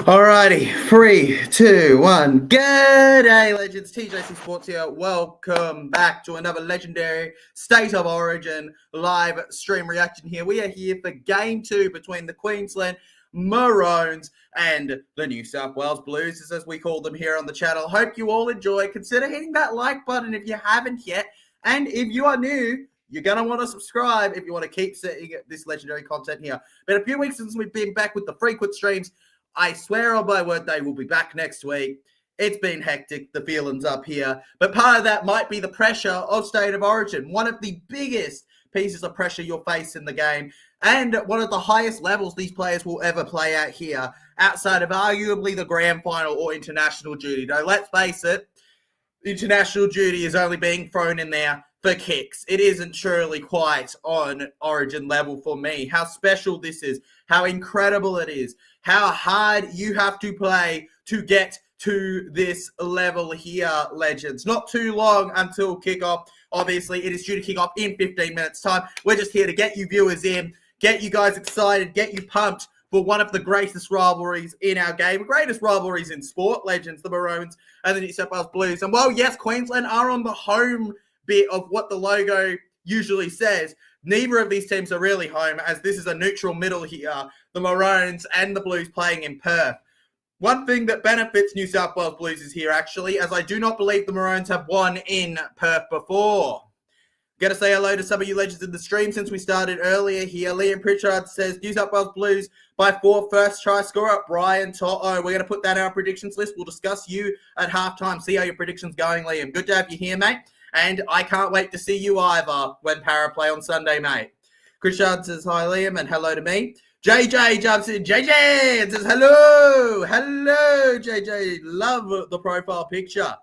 Alrighty, 3, 2, 1. G'day, legends. TJC Sports here. Welcome back to another legendary State of Origin live stream reaction here. We are here for Game 2 between the Queensland Maroons and the New South Wales Blues, as we call them here on the channel. Hope you all enjoy. Consider hitting that like button if you haven't yet. And if you are new, you're going to want to subscribe if you want to keep seeing this legendary content here. Been a few weeks since we've been back with the frequent streams. I swear on my word they will be back next week. It's been hectic, the feelings up here. But part of that might be the pressure of State of Origin. One of the biggest pieces of pressure you'll face in the game. And one of the highest levels these players will ever play at here. Outside of arguably the grand final or international duty. Though let's face it, international duty is only being thrown in there for kicks. It isn't truly quite on Origin level for me. How special this is. How incredible it is. How hard you have to play to get to this level here, legends. Not too long until kickoff. Obviously, it is due to kick off in 15 minutes' time. We're just here to get you viewers in, get you guys excited, get you pumped for one of the greatest rivalries in our game, greatest rivalries in sport, legends, the Maroons and the New South Wales Blues. And while, yes, Queensland are on the home bit of what the logo usually says, neither of these teams are really home, as this is a neutral middle here, the Maroons and the Blues playing in Perth. One thing that benefits New South Wales Blues is here, actually, as I do not believe the Maroons have won in Perth before. Got to say hello to some of you legends in the stream since we started earlier here. Liam Pritchard says, New South Wales Blues by 4, first try scorer, Brian To'o. We're going to put that in our predictions list. We'll discuss you at halftime. See how your predictions going, Liam. Good to have you here, mate. And I can't wait to see you either when Para play on Sunday, mate. Christian says, hi, Liam, and hello to me. JJ jumps in. JJ and says, hello. Hello, JJ. Love the profile picture.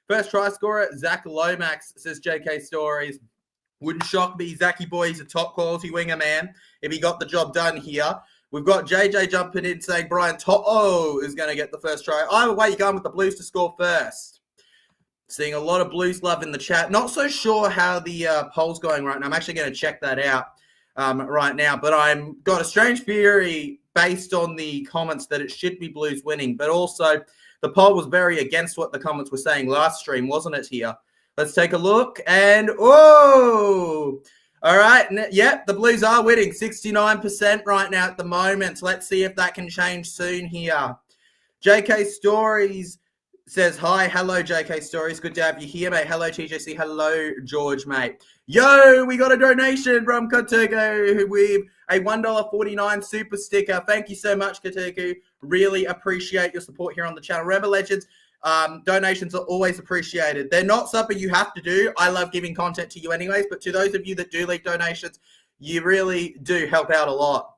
First try scorer, Zach Lomax, says JK Stories. Wouldn't shock me. Zachy boy is a top quality winger, man, if he got the job done here. We've got JJ jumping in saying Brian To'o is going to get the first try. Either way, you're going with the Blues to score first. Seeing a lot of Blues love in the chat. Not so sure how the poll's going right now. I'm actually going to check that out right now. But I've got a strange theory based on the comments that it should be Blues winning. But also, the poll was very against what the comments were saying last stream, wasn't it here? Let's take a look. And, oh! All right. Yep, the Blues are winning. 69% right now at the moment. Let's see if that can change soon here. JK Stories says, hi, hello, JK Stories. Good to have you here, mate. Hello, TJC. Hello, George, mate. Yo, we got a donation from Katuku with a $1.49 super sticker. Thank you so much, Katuku. Really appreciate your support here on the channel. Remember, legends, donations are always appreciated. They're not something you have to do. I love giving content to you anyways, but to those of you that do leave donations, you really do help out a lot.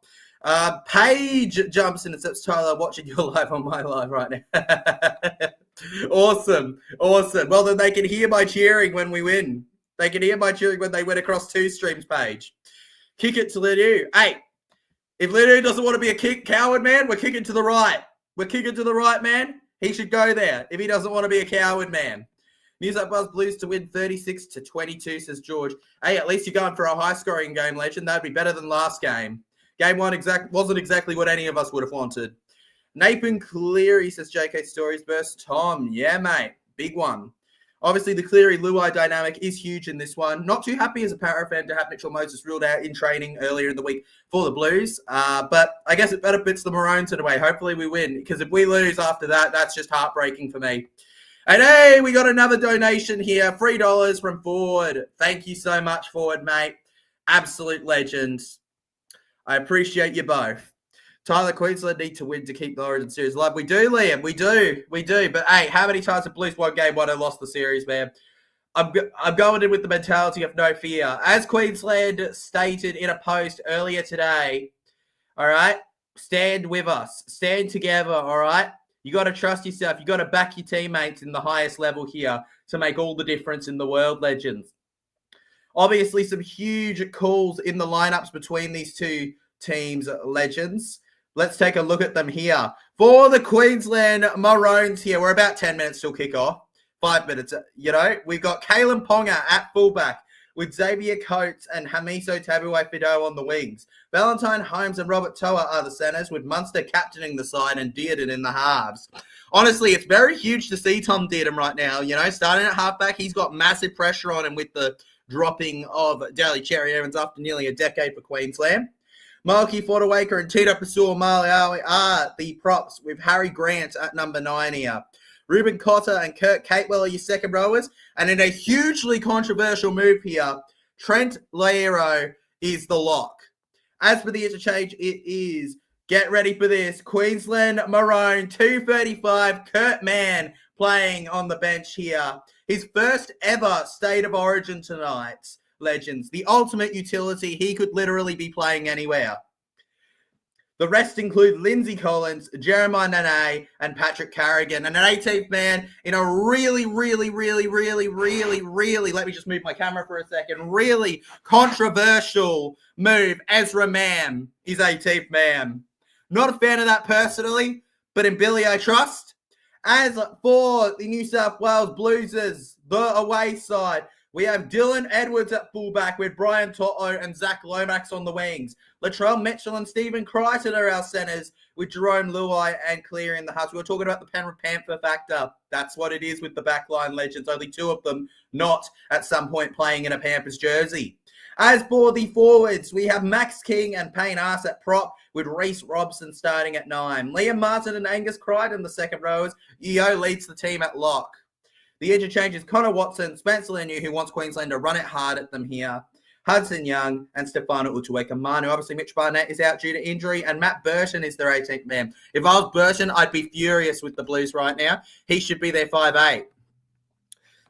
Paige jumps in and says, Tyler, watching your live on my live right now. Awesome. Well, then they can hear my cheering when we win. They can hear my cheering when they win across 2 streams, Paige. Kick it to Lidu. Hey, if Lidu doesn't want to be a coward, man, we're kicking to the right. We're kicking to the right, man. He should go there if he doesn't want to be a coward, man. New South Wales Blues to win 36-22, says George. Hey, at least you're going for a high-scoring game, legend. That'd be better than last game. Game 1 wasn't exactly what any of us would have wanted. Nathan Cleary, says JK Stories versus Tom. Yeah, mate. Big one. Obviously, the Cleary-Luai dynamic is huge in this one. Not too happy as a Para fan to have Mitchell Moses ruled out in training earlier in the week for the Blues. But I guess it benefits the Maroons in a way. Hopefully we win, because if we lose after that, that's just heartbreaking for me. And hey, we got another donation here. $3 from Ford. Thank you so much, Ford, mate. Absolute legends. I appreciate you both. Tyler, Queensland need to win to keep the Origin series alive. We do, Liam. We do. But, hey, how many times have Blues won game 1 and lost the series, man? I'm going in with the mentality of no fear. As Queensland stated in a post earlier today, all right, stand with us. Stand together, all right? You got to trust yourself. You got to back your teammates in the highest level here to make all the difference in the world, legends. Obviously, some huge calls in the lineups between these 2 teams, legends. Let's take a look at them here. For the Queensland Maroons here, we're about 10 minutes till kick off. 5 minutes, you know. We've got Kalen Ponga at fullback. with Xavier Coates and Hamiso Tabuai-Fidow on the wings. Valentine Holmes and Robert Toa are the centres, with Munster captaining the side and Dearden in the halves. Honestly, it's very huge to see Tom Dearden right now. Starting at halfback, he's got massive pressure on him with the dropping of Daly Cherry Evans after nearly a decade for Queensland. Malky Fodawaker and Tito Pasua-Maliawi are the props, with Harry Grant at number 9 here. Ruben Cotter and Kurt Catewell are your second rowers. And in a hugely controversial move here, Trent Lairo is the lock. As for the interchange, it is, get ready for this, Queensland Maroon 235, Kurt Mann playing on the bench here. His first ever State of Origin tonight, legends. The ultimate utility. He could literally be playing anywhere. The rest include Lindsay Collins, Jeremiah Nene, and Patrick Carrigan. And an 18th man in a really, let me just move my camera for a second, really controversial move. Ezra Mann is 18th man. Not a fan of that personally, but in Billy I trust. As for the New South Wales Bluesers, the away side, we have Dylan Edwards at fullback with Brian Toto and Zach Lomax on the wings. Latrell Mitchell and Stephen Crichton are our centres, with Jerome Luai and Clear in the halves. We were talking about the Penrith Panther factor. That's what it is with the backline legends. Only 2 of them not at some point playing in a Panthers jersey. As for the forwards, we have Max King and Payne Arce at prop, with Reece Robson starting at 9. Liam Martin and Angus Crichton the second rowers. Yeo leads the team at lock. The interchange is Connor Watson, Spencer Leniu, who wants Queensland to run it hard at them here, Hudson Young, and Stefano Utuikamanu. Obviously, Mitch Barnett is out due to injury, and Matt Burton is their 18th man. If I was Burton, I'd be furious with the Blues right now. He should be their 5'8".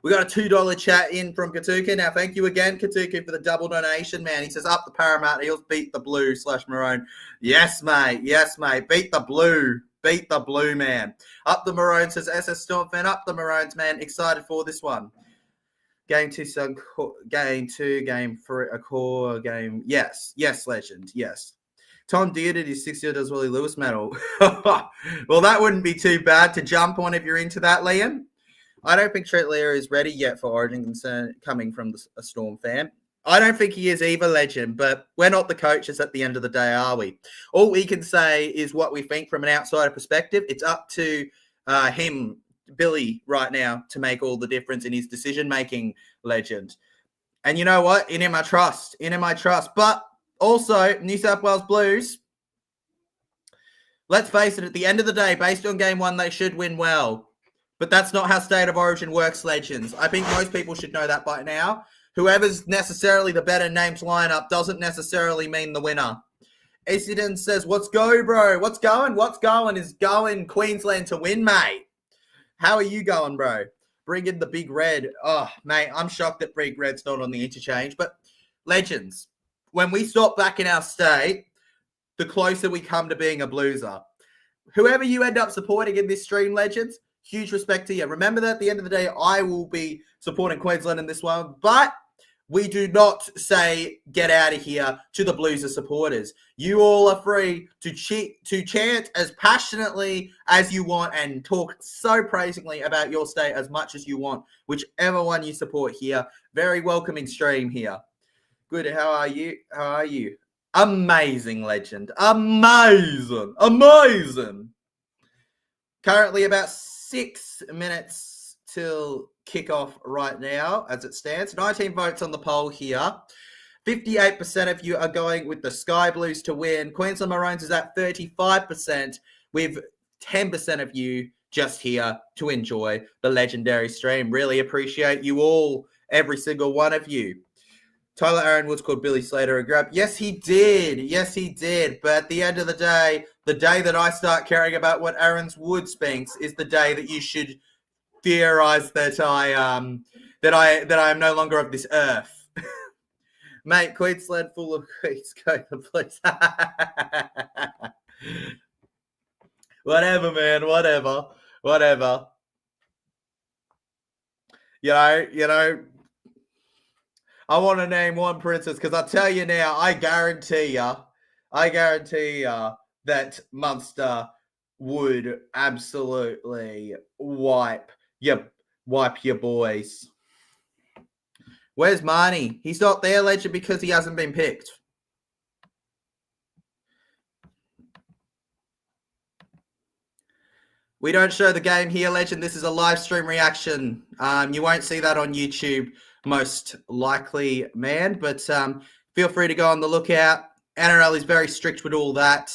We got a $2 chat in from Katuka. Now, thank you again, Katuka, for the double donation, man. He says, up the Paramount Eels, beat the Blue /Maroon. Yes, mate. Yes, mate. Beat the Blue. Beat the Blue, man. Up the Maroons, says SS Storm fan. Up the Maroons, man. Excited for this one. Game 2, game 3, a core game. Yes, legend. Yes. Tom Dearden is 6 years does Willie Lewis medal. Well, that wouldn't be too bad to jump on if you're into that, Liam. I don't think Trent Lear is ready yet for Origin concern coming from a Storm fan. I don't think he is either, legend, but we're not the coaches at the end of the day, are we? All we can say is what we think from an outsider perspective. It's up to him, Billy, right now to make all the difference in his decision-making, legend. And you know what? In him I trust. But also, New South Wales Blues, let's face it, at the end of the day, based on game 1, they should win well. But that's not how State of Origin works, legends. I think most people should know that by now. Whoever's necessarily the better named lineup doesn't necessarily mean the winner. Essendon says, what's go, bro? What's going? What's going is going Queensland to win, mate. How are you going, bro? Bring in the Big Red. Oh, mate, I'm shocked that Big Red's not on the interchange. But, legends, when we stop back in our state, the closer we come to being a Blueser. Whoever you end up supporting in this stream, legends, huge respect to you. Remember that at the end of the day, I will be supporting Queensland in this one. But we do not say get out of here to the Blues supporters. You all are free to chant as passionately as you want and talk so praisingly about your state as much as you want, whichever one you support here. Very welcoming stream here. Good. How are you? Amazing, legend. Amazing. Currently about 6 minutes till kickoff right now as it stands. 19 votes on the poll here. 58% of you are going with the Sky Blues to win. Queensland Maroons is at 35%, with 10% of you just here to enjoy the legendary stream. Really appreciate you all, every single one of you. Tyler Aaron Woods called Billy Slater a grub. Yes, he did. But at the end of the day that I start caring about what Aaron Woods thinks is the day that you should theorize that I am no longer of this earth. Mate, Queensland full of Queens, go the Blues. Whatever, man, whatever. You know, I want to name one princess because I tell you now, I guarantee you that Munster would absolutely wipe your boys. Where's Marnie? He's not there, legend, because he hasn't been picked. We don't show the game here, legend. This is a live stream reaction. You won't see that on YouTube, most likely, man. But feel free to go on the lookout. NRL is very strict with all that.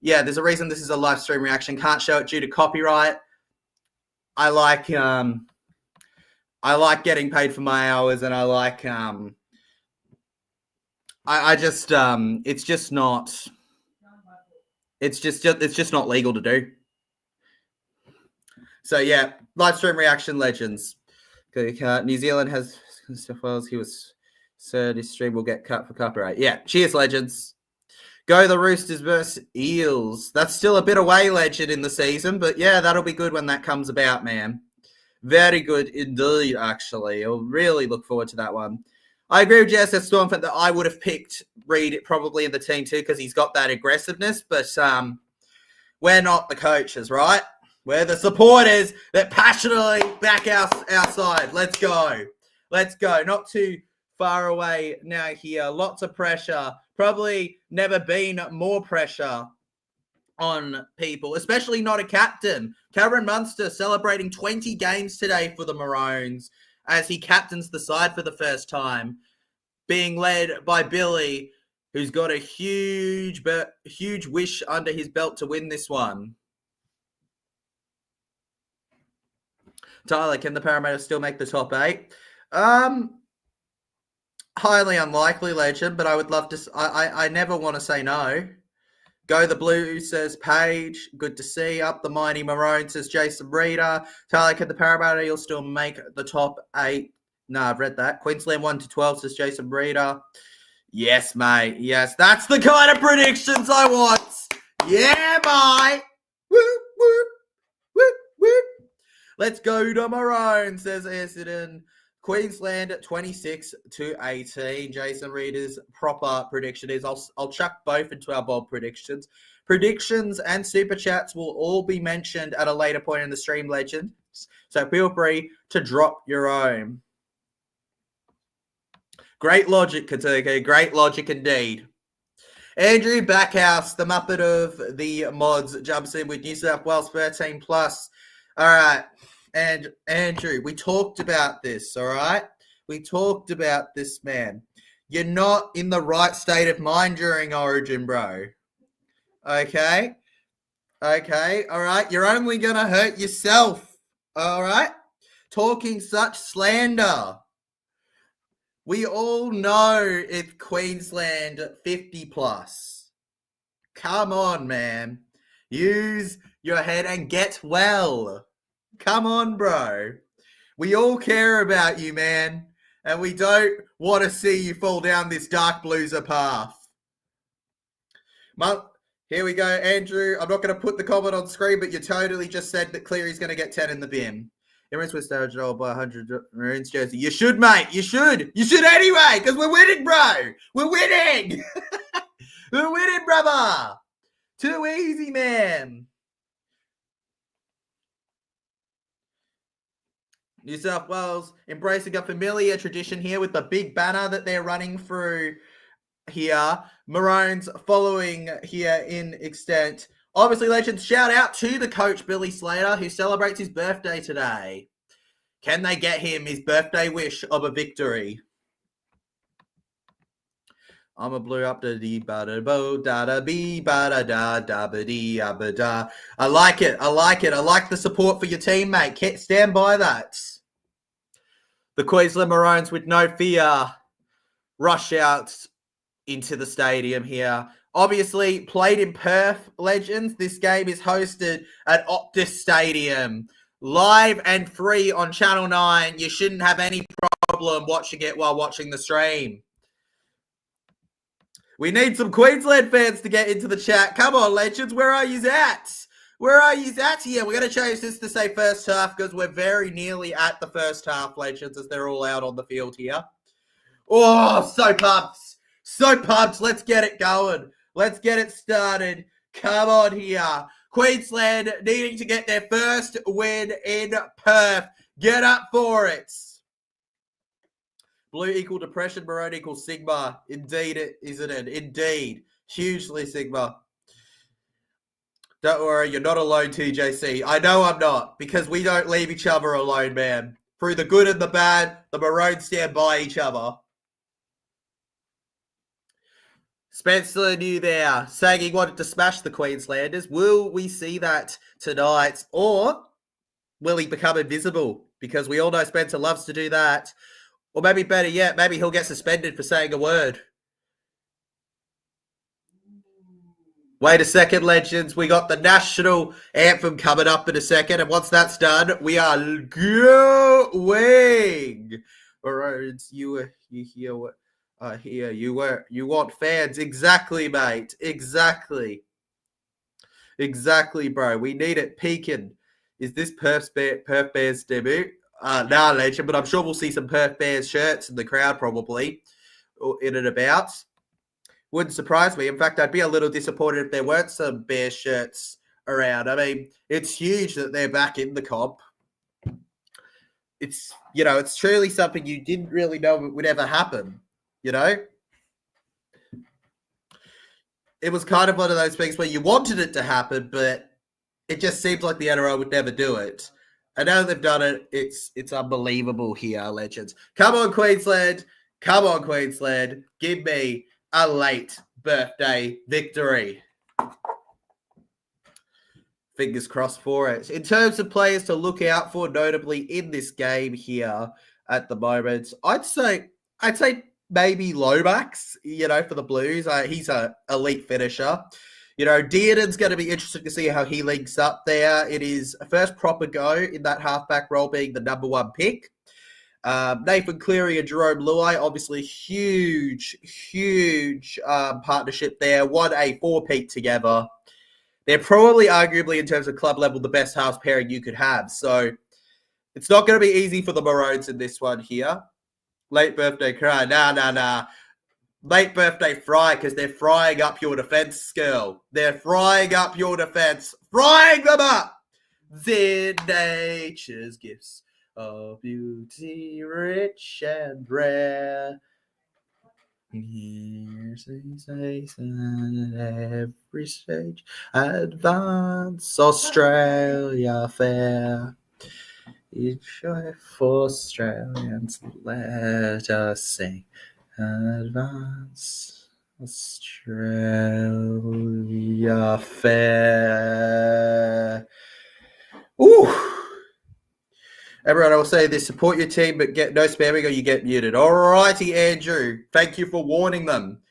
Yeah, there's a reason this is a live stream reaction. Can't show it due to copyright. I like getting paid for my hours, and I like it's just not legal to do. So yeah, live stream reaction, legends. New Zealand has Stuff Wells. He was said his stream will get cut for copyright. Yeah, cheers, legends. Go the Roosters versus Eels. That's still a bit away, legend, in the season, but yeah, that'll be good when that comes about, man. Very good indeed, actually. I'll really look forward to that one. I agree with Jess at Stormfront that I would have picked Reid probably in the team too, because he's got that aggressiveness, but we're not the coaches, right? We're the supporters that passionately back our side. Let's go. Let's go. Not too far away now here. Lots of pressure. Probably never been more pressure on people, especially not a captain. Cameron Munster celebrating 20 games today for the Maroons as he captains the side for the first time, being led by Billy, who's got a huge wish under his belt to win this one. Tyler, can the Parramatta still make the top 8? Highly unlikely, legend, but I would love to. I never want to say no. Go the Blues, says Paige. Good to see. Up the mighty Maroons, says Jason Reader. Tyler, can the Parramatta you'll still make the top 8? No, I've read that. Queensland 1 to 12, says Jason Reader. Yes, mate. Yes, that's the kind of predictions I want. Yeah, mate. Woo, woo, woo, woo. Let's go to Maroons, says Essendon. Queensland 26 to 18. Jason Reader's proper prediction is I'll chuck both into our bold predictions. Predictions and super chats will all be mentioned at a later point in the stream, legends. So feel free to drop your own. Great logic, Katuka. Great logic indeed. Andrew Backhouse, the Muppet of the mods, jumps in with New South Wales 13 plus. All right. And Andrew, we talked about this, all right? We talked about this, man. You're not in the right state of mind during Origin, bro. Okay? Okay, all right? You're only going to hurt yourself, all right? Talking such slander. We all know it's Queensland 50 plus. Come on, man. Use your head and get well. Come on, bro. We all care about you, man. And we don't want to see you fall down this dark blueser path. Here we go, Andrew. I'm not going to put the comment on screen, but you totally just said that Cleary's going to get 10 in the bin. Everyone's with Star Joel by 100 Maroons jersey. You should, mate. You should. You should anyway, because we're winning, bro. We're winning. We're winning, brother. Too easy, man. New South Wales embracing a familiar tradition here with the big banner that they're running through here. Maroons following here in extent. Obviously, legends, shout out to the coach, Billy Slater, who celebrates his birthday today. Can they get him his birthday wish of a victory? I'm a blue up da dee ba da bo da da bee ba da da da ba dee ba da. I like it. I like it. I like the support for your team, mate. Stand by that. The Queensland Maroons with no fear rush out into the stadium here. Obviously, played in Perth, legends. This game is hosted at Optus Stadium. Live and free on Channel 9. You shouldn't have any problem watching it while watching the stream. We need some Queensland fans to get into the chat. Come on, legends. Where are you at? Where are you at here? We're going to change this to say first half because we're very nearly at the first half, legends, as they're all out on the field here. Oh, so pumped. So pumped. Let's get it going. Let's get it started. Come on here. Queensland needing to get their first win in Perth. Get up for it. Blue equal depression, maroon equals sigma. Indeed, isn't it? Indeed. Hugely sigma. Don't worry, you're not alone, TJC. I know I'm not, because we don't leave each other alone, man. Through the good and the bad, the Maroons stand by each other. Spencer New there, saying he wanted to smash the Queenslanders. Will we see that tonight? Or will he become invisible? Because we all know Spencer loves to do that. Or maybe better yet, maybe he'll get suspended for saying a word. Wait a second, legends. We got the national anthem coming up in a second. And once that's done, we are going. Maroons, you hear what? Here, you want fans. Exactly, mate. Exactly, bro. We need it peaking. Is this Perth Bears debut? Nah, legend, but I'm sure we'll see some Perth Bears shirts in the crowd probably, or in and about. Wouldn't surprise me. In fact, I'd be a little disappointed if there weren't some Bears shirts around. I mean, it's huge that they're back in the comp. It's, it's truly something you didn't really know would ever happen. It was kind of one of those things where you wanted it to happen, but it just seems like the NRL would never do it. And now they've done it, it's unbelievable here, legends. Come on, Queensland. Come on, Queensland. Give me a late birthday victory. Fingers crossed for it. In terms of players to look out for, notably in this game here at the moment, I'd say maybe Lomax, for the Blues. He's an elite finisher. Dearden's going to be interesting to see how he links up there. It is a first proper go in that halfback role, being the number one pick. Nathan Cleary and Jerome Luai, obviously huge partnership there. 1A 4-peat together. They're probably, arguably, in terms of club level, the best halves pairing you could have. So it's not going to be easy for the Maroons in this one here. Late birthday cry. Nah. Late birthday fry, because they're frying up your defense, girl. They're frying up your defense. Frying them up! Then nature's gifts of beauty, rich and rare. Here's a season at every stage. Advance Australia fair. Each for Australians, let us sing. Advance Australia fair. Ooh. Everyone, I will say this: support your team, but get no spamming or you get muted. Alrighty, Andrew. Thank you for warning them.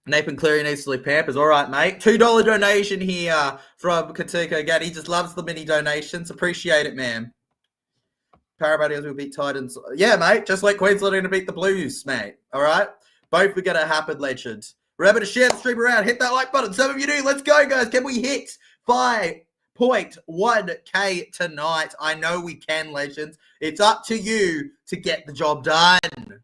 Nathan Cleary needs to leave Pampers. All right, mate. $2 donation here from Katuka. Again, he just loves the mini donations. Appreciate it, man. Parramatta will beat Titans. Yeah, mate. Just like Queensland are going to beat the Blues, mate. All right? Both are going to happen, legends. Remember to share the stream around. Hit that like button. Some of you do. Let's go, guys. Can we hit 5.1K tonight? I know we can, legends. It's up to you to get the job done.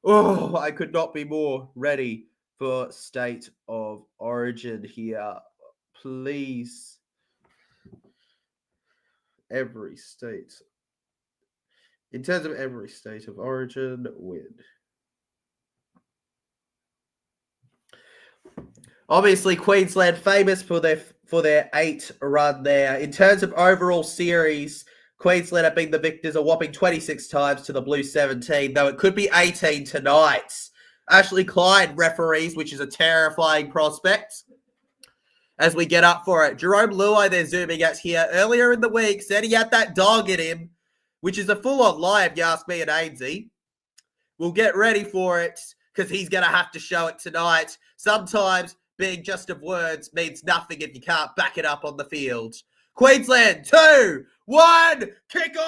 Oh, I could not be more ready for State of Origin here. Please. Every state. In terms of every State of Origin win. Obviously, Queensland famous for their 8 run there. In terms of overall series, Queensland have been the victors a whopping 26 times to the Blues 17, though it could be 18 tonight. Ashley Clyde referees, which is a terrifying prospect as we get up for it. Jerome Luai, they're zooming at here. Earlier in the week, said he had that dog in him, which is a full-on lie if you ask me and Ainsey. We'll get ready for it because he's going to have to show it tonight. Sometimes being just of words means nothing if you can't back it up on the field. Queensland, 2, 1, kick off!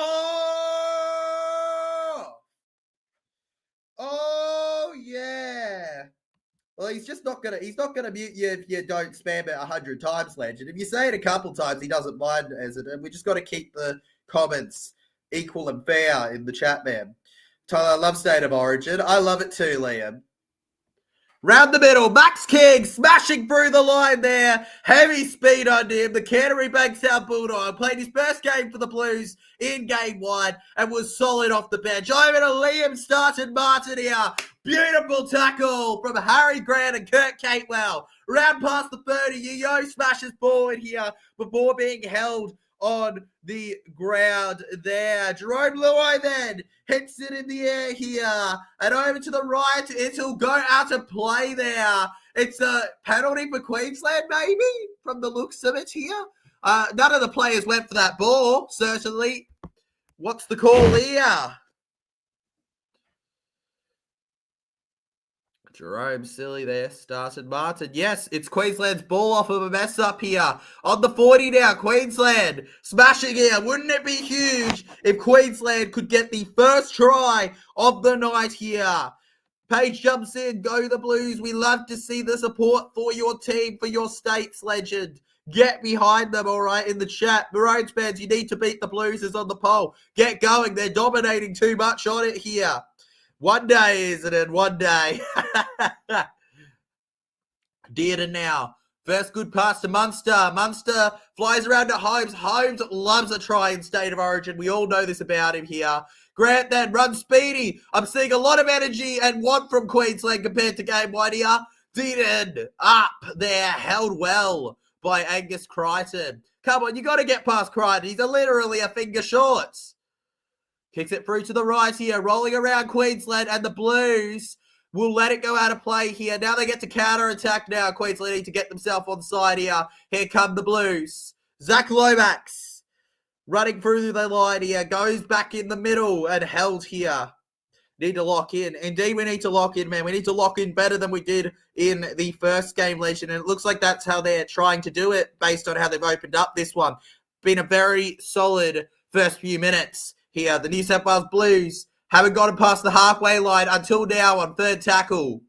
Oh, yeah. Well, he's not gonna mute you if you don't spam it 100 times, legend. If you say it a couple times, he doesn't mind, as it. And we just got to keep the comments equal and fair in the chat, man. Tyler, I love State of Origin. I love it too, Liam. Round the middle, Max King smashing through the line there. Heavy speed under him. The Canterbury Bankstown Bulldog played his first game for the Blues in game 1 and was solid off the bench. Over to Liam Starton Martin here. Beautiful tackle from Harry Grant and Kurt Catewell. Round past the 30, Yo smashes forward here before being held on the ground there. Jerome Luai then hits it in the air here and over to the right. It'll go out of play there. It's a penalty for Queensland, maybe, from the looks of it here. None of the players went for that ball, certainly. What's the call here? Jerome silly there, started Martin. Yes, it's Queensland's ball off of a mess up here. On the 40 now, Queensland smashing here. Wouldn't it be huge if Queensland could get the first try of the night here? Page jumps in, go the Blues. We love to see the support for your team, for your state's legend. Get behind them, all right, in the chat. Maroons fans, you need to beat the Blues is on the poll. Get going. They're dominating too much on it here. One day, isn't it? One day. Dearden now. First good pass to Munster. Munster flies around to Holmes. Holmes loves a try in State of Origin. We all know this about him here. Grant then runs speedy. I'm seeing a lot of energy and want from Queensland compared to game 1 here. Dearden up there. Held well by Angus Crichton. Come on, you got to get past Crichton. He's literally a finger short. Kicks it through to the right here, rolling around Queensland, and the Blues will let it go out of play here. Now they get to counter-attack now. Queensland need to get themselves on side here. Here come the Blues. Zach Lomax running through the line here, goes back in the middle and held here. Need to lock in. Indeed, we need to lock in, man. We need to lock in better than we did in the first game, Legend, and it looks like that's how they're trying to do it based on how they've opened up this one. Been a very solid first few minutes here. The New South Wales Blues haven't gotten past the halfway line until now on third tackle.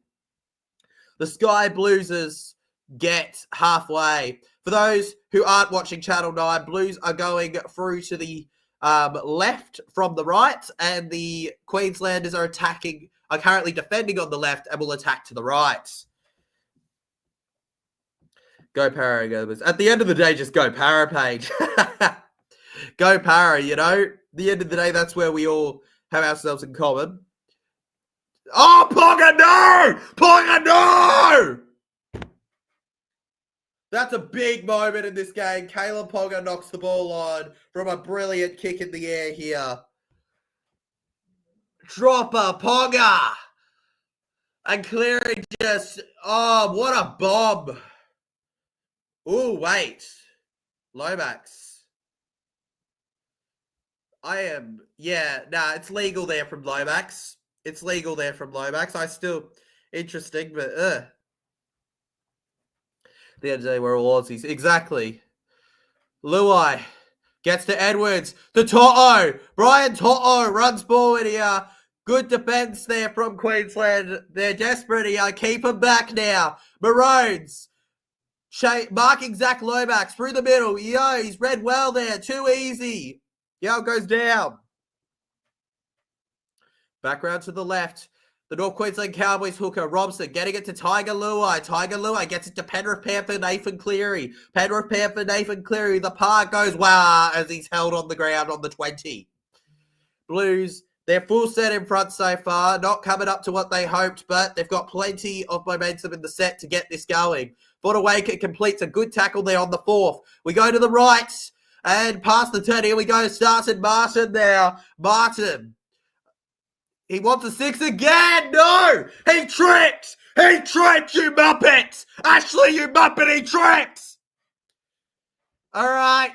The Sky Bluesers get halfway. For those who aren't watching Channel 9, Blues are going through to the left from the right, and the Queenslanders are currently defending on the left and will attack to the right. Go Para, go. At the end of the day, just go Para, Page. Go Para, you know? At the end of the day, that's where we all have ourselves in common. Oh, Ponga, no! Ponga, no! That's a big moment in this game. Caleb Ponga knocks the ball on from a brilliant kick in the air here. Dropper, Ponga! And Cleary just, oh, what a bomb. Ooh, wait. Lomax. It's legal there from Lomax. It's legal there from Lomax. Interesting, but At the end of the day, we're all Aussies. Exactly. Luai gets to Edwards. To Toto. Brian Toto runs forward here. Good defense there from Queensland. They're desperate here. Keep him back now. Maroons. Marking Zach Lomax through the middle. Yo, he's read well there. Too easy. Yo goes down. Background to the left. The North Queensland Cowboys hooker, Robson, getting it to Tiger Luai. Tiger Luai gets it to Penrith Panther, Nathan Cleary. Penrith Panther, Nathan Cleary. The park goes wow as he's held on the ground on the 20. Blues, they're full set in front so far. Not coming up to what they hoped, but they've got plenty of momentum in the set to get this going. Fodawaker completes a good tackle there on the 4th. We go to the right. And past the 10, here we go. Started Martin there. Martin. He wants a 6 again. No! He tricked! He tricked, you Muppet! Ashley, you Muppet, he tricked! All right.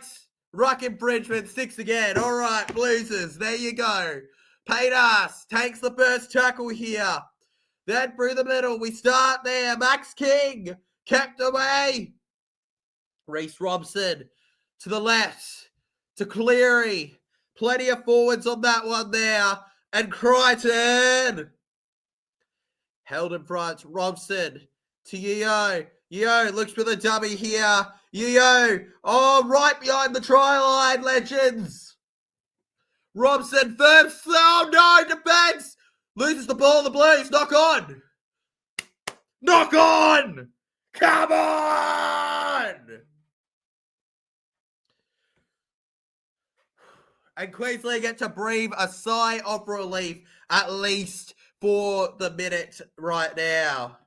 Ruck infringement, 6 again. All right, Bluesers, there you go. Paytas takes the first tackle here. Then through the middle, we start there. Max King kept away. Reece Robson. To the left, to Cleary. Plenty of forwards on that one there. And Crichton. Held in front. Robson to Yo. Yo looks for the dummy here. Yo. Oh, right behind the try line, Legends. Robson first. Oh, no, defense. Loses the ball, the Blues. Knock on. Knock on! Come on! And Queensland get to breathe a sigh of relief, at least for the minute right now.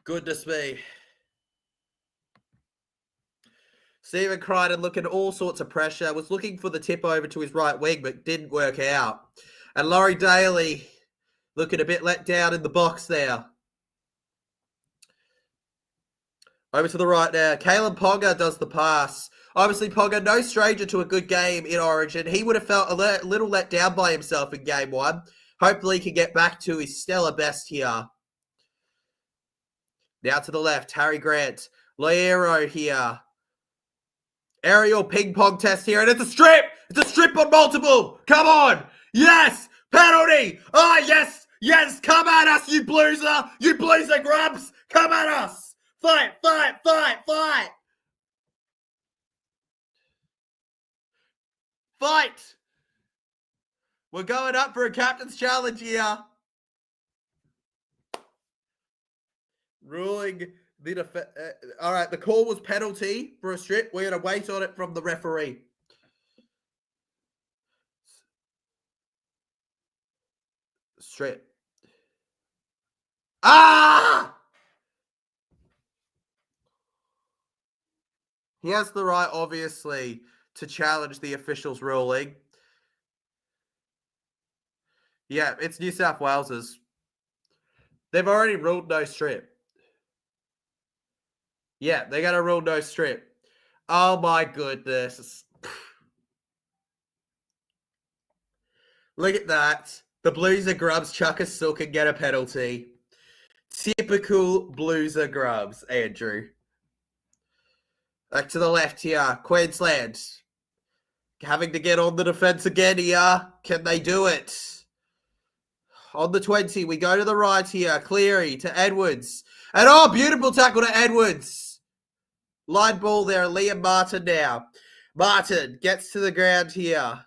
Goodness me. Stephen Crichton looking at all sorts of pressure, was looking for the tip over to his right wing, but didn't work out. And Laurie Daly looking a bit let down in the box there. Over to the right now. Kalen Ponga does the pass. Obviously, Ponga, no stranger to a good game in Origin. He would have felt a little let down by himself in game one. Hopefully, he can get back to his stellar best here. Now to the left, Harry Grant. Loiero here. Aerial ping pong test here, and it's a strip! It's a strip on multiple! Come on! Yes! Penalty! Oh, yes! Yes! Come at us, you blueser! You blueser grubs! Come at us! Fight! Fight! Fight! Fight! Fight! We're going up for a captain's challenge here. Ruling the all right, the call was penalty for a strip. We're going to wait on it from the referee. Strip. Ah! He has the right, obviously, to challenge the officials' ruling. Yeah, it's New South Wales's. They've already ruled no strip. Yeah, they're going to rule no strip. Oh, my goodness. Look at that. The Blueser Grubs chuck a silk and get a penalty. Typical Blueser Grubs, Andrew. Back to the left here. Queensland. Having to get on the defense again here. Can they do it? On the 20, we go to the right here. Cleary to Edwards. And oh, beautiful tackle to Edwards. Line ball there. Liam Martin now. Martin gets to the ground here.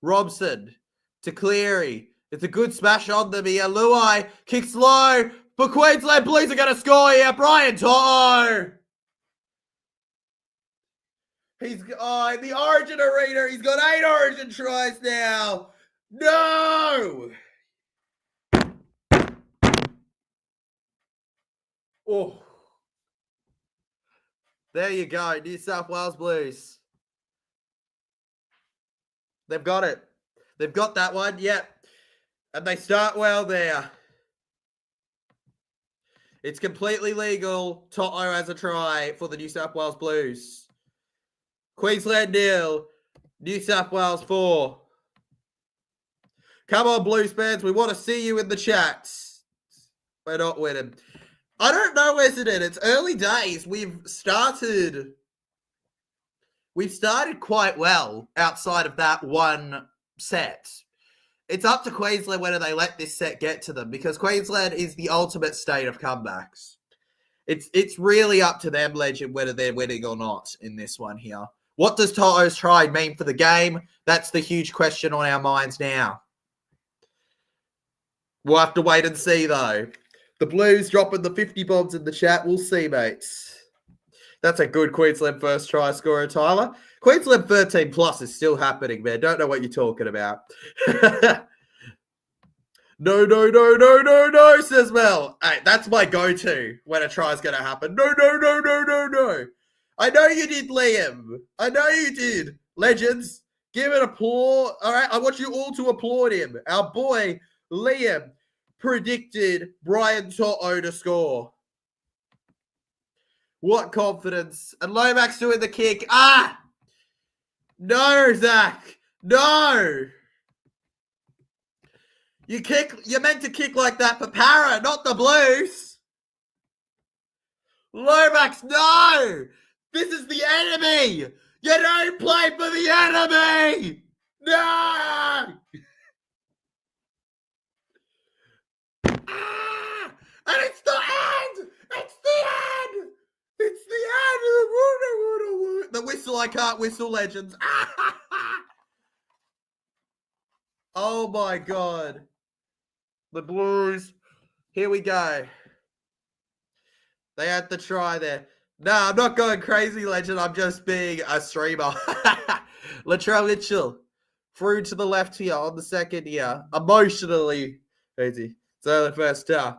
Robson to Cleary. It's a good smash on them here. Luai kicks low. But Queensland Blues are going to score here. Brian Toto. He's in the Origin arena. He's got 8 Origin tries now. No. Oh. There you go. New South Wales Blues. They've got it. They've got that one. Yep. And they start well there. It's completely legal. Toto has a try for the New South Wales Blues. Queensland 0. New South Wales 4. Come on, Blues fans. We want to see you in the chat. We're not winning. I don't know, isn't it? It's early days. We've started quite well outside of that one set. It's up to Queensland whether they let this set get to them, because Queensland is the ultimate state of comebacks. It's really up to them, Legend, whether they're winning or not in this one here. What does Toto's try mean for the game? That's the huge question on our minds now. We'll have to wait and see, though. The Blues dropping the 50 bombs in the chat. We'll see, mates. That's a good Queensland first try scorer, Tyler. Queensland 13 plus is still happening, man. Don't know what you're talking about. No, says Mel. Hey, that's my go-to when a try's going to happen. No. I know you did, Liam. I know you did. Legends, give it applause. All right, I want you all to applaud him. Our boy, Liam, predicted Brian Toto to score. What confidence. And Lomax doing the kick. Ah! No, Zach. No. You're meant to kick like that for Para, not the Blues. Lomax, no. This is the enemy. You don't play for the enemy. No. Ah! And it's the end. It's the end. It's the end. The whistle I can't whistle, Legends. Oh my God. The Blues. Here we go. They had the try there. No, I'm not going crazy, legend. I'm just being a streamer. Latrell Mitchell. Through to the left here on the second here. Emotionally crazy. So the first half.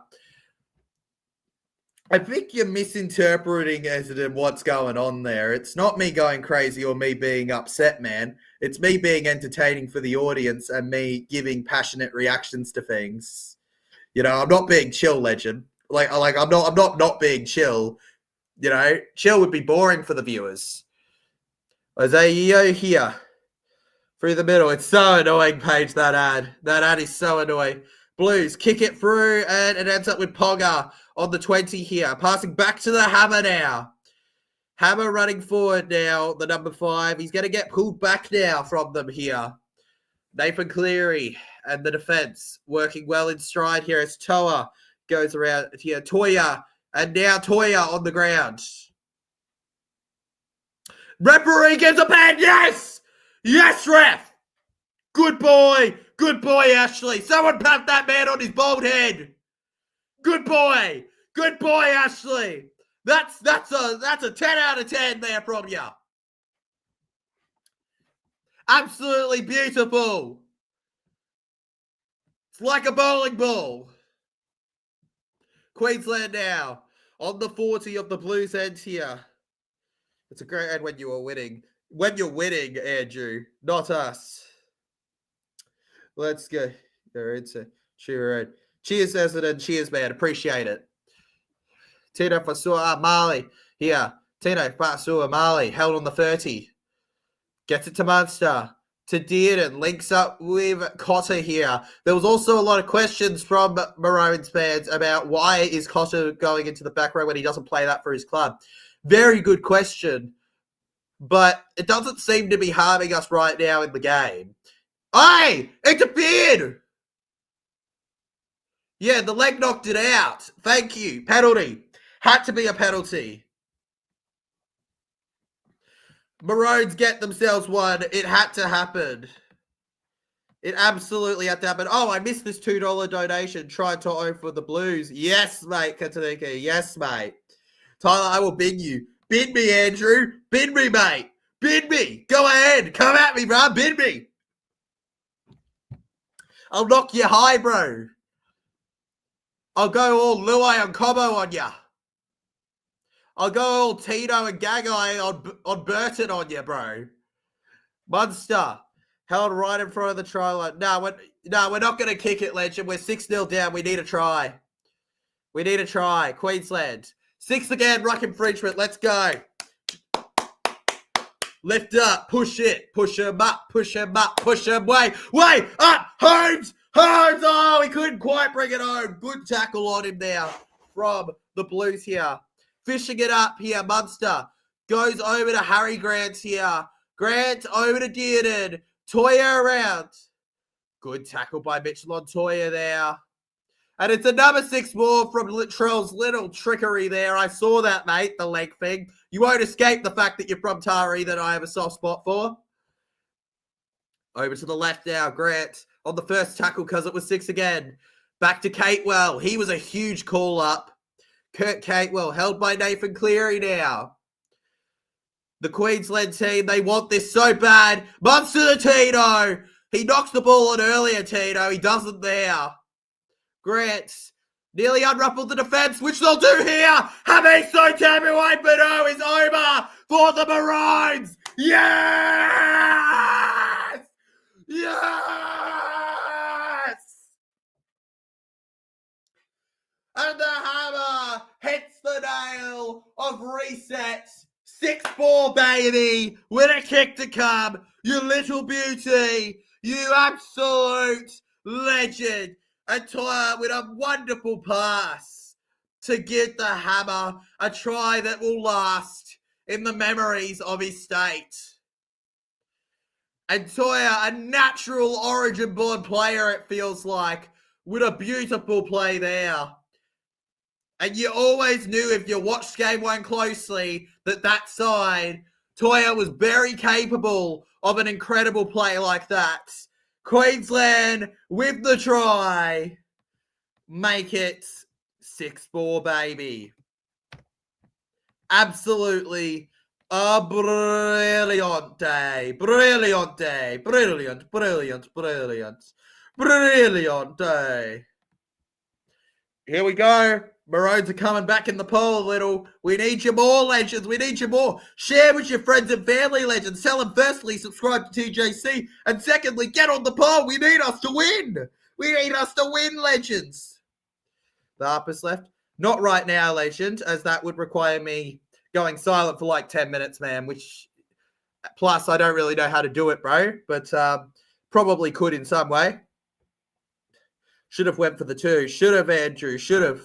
I think you're misinterpreting as to what's going on there. It's not me going crazy or me being upset, man. It's me being entertaining for the audience and me giving passionate reactions to things. You know, I'm not being chill, legend. I'm not being chill. You know, chill would be boring for the viewers. Isaiah here through the middle. It's so annoying, Paige, that ad. That ad is so annoying. Blues kick it through and it ends up with Ponga on the 20 here. Passing back to the Hammer now. Hammer running forward now, the number 5. He's going to get pulled back now from them here. Nathan Cleary and the defense working well in stride here as Toa goes around here. Toya, and now Toya on the ground. Referee gives a ban. Yes! Yes, ref! Good boy! Good boy, Ashley. Someone pat that man on his bald head. Good boy. Good boy, Ashley. That's a 10 out of 10 there from you. Absolutely beautiful. It's like a bowling ball. Queensland now on the 40 of the Blues end here. It's a great end when you are winning. When you're winning, Andrew, not us. Let's go. Cheers, Essendon. Cheers, man. Appreciate it. Tino Fasua Mali here. Tino Fasua Mali held on the 30. Gets it to Munster. To Dearden. Links up with Cotter here. There was also a lot of questions from Maroons fans about why is Cotter going into the back row when he doesn't play that for his club. Very good question. But it doesn't seem to be harming us right now in the game. Hey! Interfered! Yeah, the leg knocked it out. Thank you. Penalty. Had to be a penalty. Maroons get themselves one. It had to happen. It absolutely had to happen. Oh, I missed this $2 donation. Try Toto for the Blues. Yes, mate, Kataneka. Yes, mate. Tyler, I will bin you. Bin me, Andrew. Bin me, mate. Bin me. Go ahead. Come at me, bro. Bin me. I'll knock you high, bro. I'll go all Luai and Cobo on ya. I'll go all Tito and Gagai on Burton on you, bro. Munster held right in front of the try line. No, we're not going to kick it, legend. We're 6-0 down. We need a try. We need a try. Queensland. 6 again, ruck infringement. Let's go. Lift up. Push it. Push him up. Push him up. Push him way up. Holmes. Holmes. Oh, he couldn't quite bring it home. Good tackle on him now from the Blues here. Fishing it up here. Munster goes over to Harry Grant here. Grant over to Dearden. Toya around. Good tackle by Mitchell on Toya there. And it's another 6 more from Littrell's little trickery there. I saw that, mate, the leg thing. You won't escape the fact that you're from Tari that I have a soft spot for. Over to the left now. Grant on the first tackle because it was 6 again. Back to Catewell. He was a huge call up. Kurt Catewell held by Nathan Cleary now. The Queensland team, they want this so bad. Munster to Tito. He knocks the ball on earlier, Tito. He doesn't there. Grant nearly unruffled the defense, which they'll do here. Hamiso Tamuai-Bano is over for the Maroons. Yes! Yes! And the hammer hits the nail of reset. 6-4, baby. With a kick to come. You little beauty. You absolute legend. And Toya with a wonderful pass to give the hammer a try that will last in the memories of his state. And Toya, a natural origin-born player, it feels like, with a beautiful play there. And you always knew if you watched Game 1 closely that side, Toya was very capable of an incredible play like that. Queensland with the try. make it 6-4, baby. Absolutely a brilliant day. Brilliant day. Brilliant day. Here we go. Maroons are coming back in the poll a little. We need you more, legends. We need you more. Share with your friends and family, legends. Tell them, firstly, subscribe to TJC. And secondly, get on the poll. We need us to win. We need us to win, legends. The Harper's left. Not right now, legend, as that would require me going silent for like 10 minutes, man, which, plus, I don't really know how to do it, bro. But probably could in some way. Should have went for the 2. Should have, Andrew. Should have.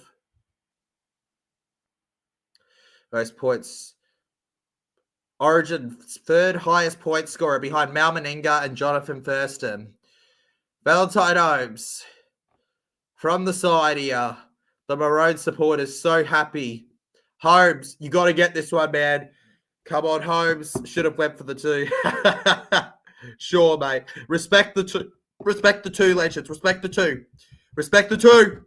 Most points. Origin, third highest point scorer behind Mal Meninga and Jonathan Thurston. Valentine Holmes. From the side here. The Maroon supporters so happy. Holmes, you got to get this one, man. Come on, Holmes. Should have went for the 2. Sure, mate. Respect the 2. Respect the 2, legends. Respect the 2. Respect the 2.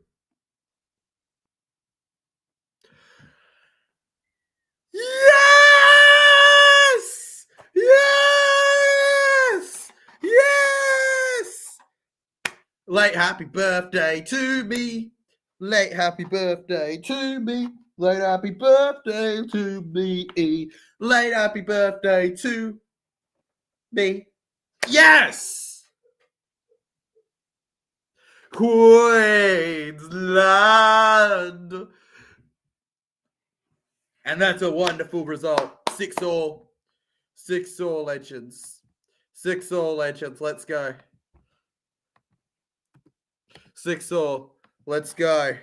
Yes! Yes! Yes! Late happy birthday to me. Late happy birthday to me. Late happy birthday to me. Late happy birthday to me. Yes! Queensland. And that's a wonderful result. 6-all. 6-all, legends. 6-all, legends. Let's go. 6-all. Let's go.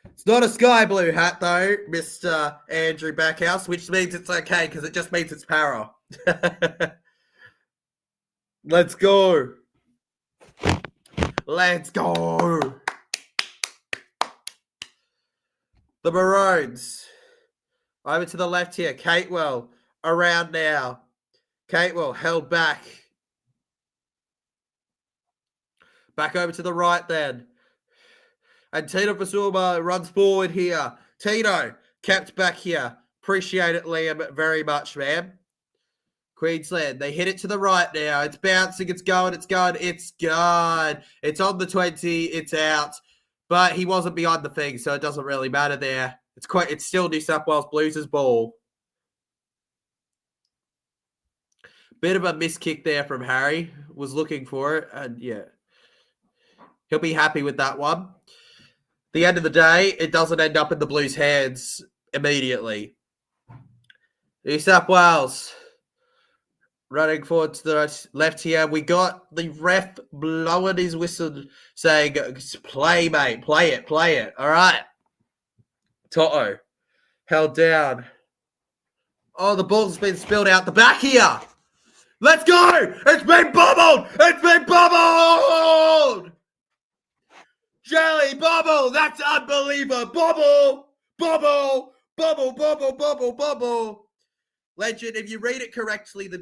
It's not a sky blue hat, though, Mr. Andrew Backhouse, which means it's okay, because it just means it's para. Let's go. Let's go. The Maroons. Over to the left here. Catewell around now. Catewell held back. Back over to the right then. And Tino Pasuma runs forward here. Tino kept back here. Appreciate it, Liam, very much, man. Queensland, they hit it to the right now. It's bouncing. It's going. It's going. It's gone. It's on the 20. It's out. But he wasn't behind the thing, so it doesn't really matter there. It's still New South Wales Blues' ball. Bit of a miss kick there from Harry. Was looking for it, and yeah. He'll be happy with that one. At the end of the day, it doesn't end up in the Blues' hands immediately. New South Wales running forward to the left here. We got the ref blowing his whistle saying, play, mate. Play it. Play it. All right. Toto held down. Oh, the ball's been spilled out the back here. Let's go. It's been bubbled. It's been bubbled. Jelly bubble. That's unbelievable. Bubble. Bubble. Bubble. Bubble. Bubble. Bubble. Legend, if you read it correctly, the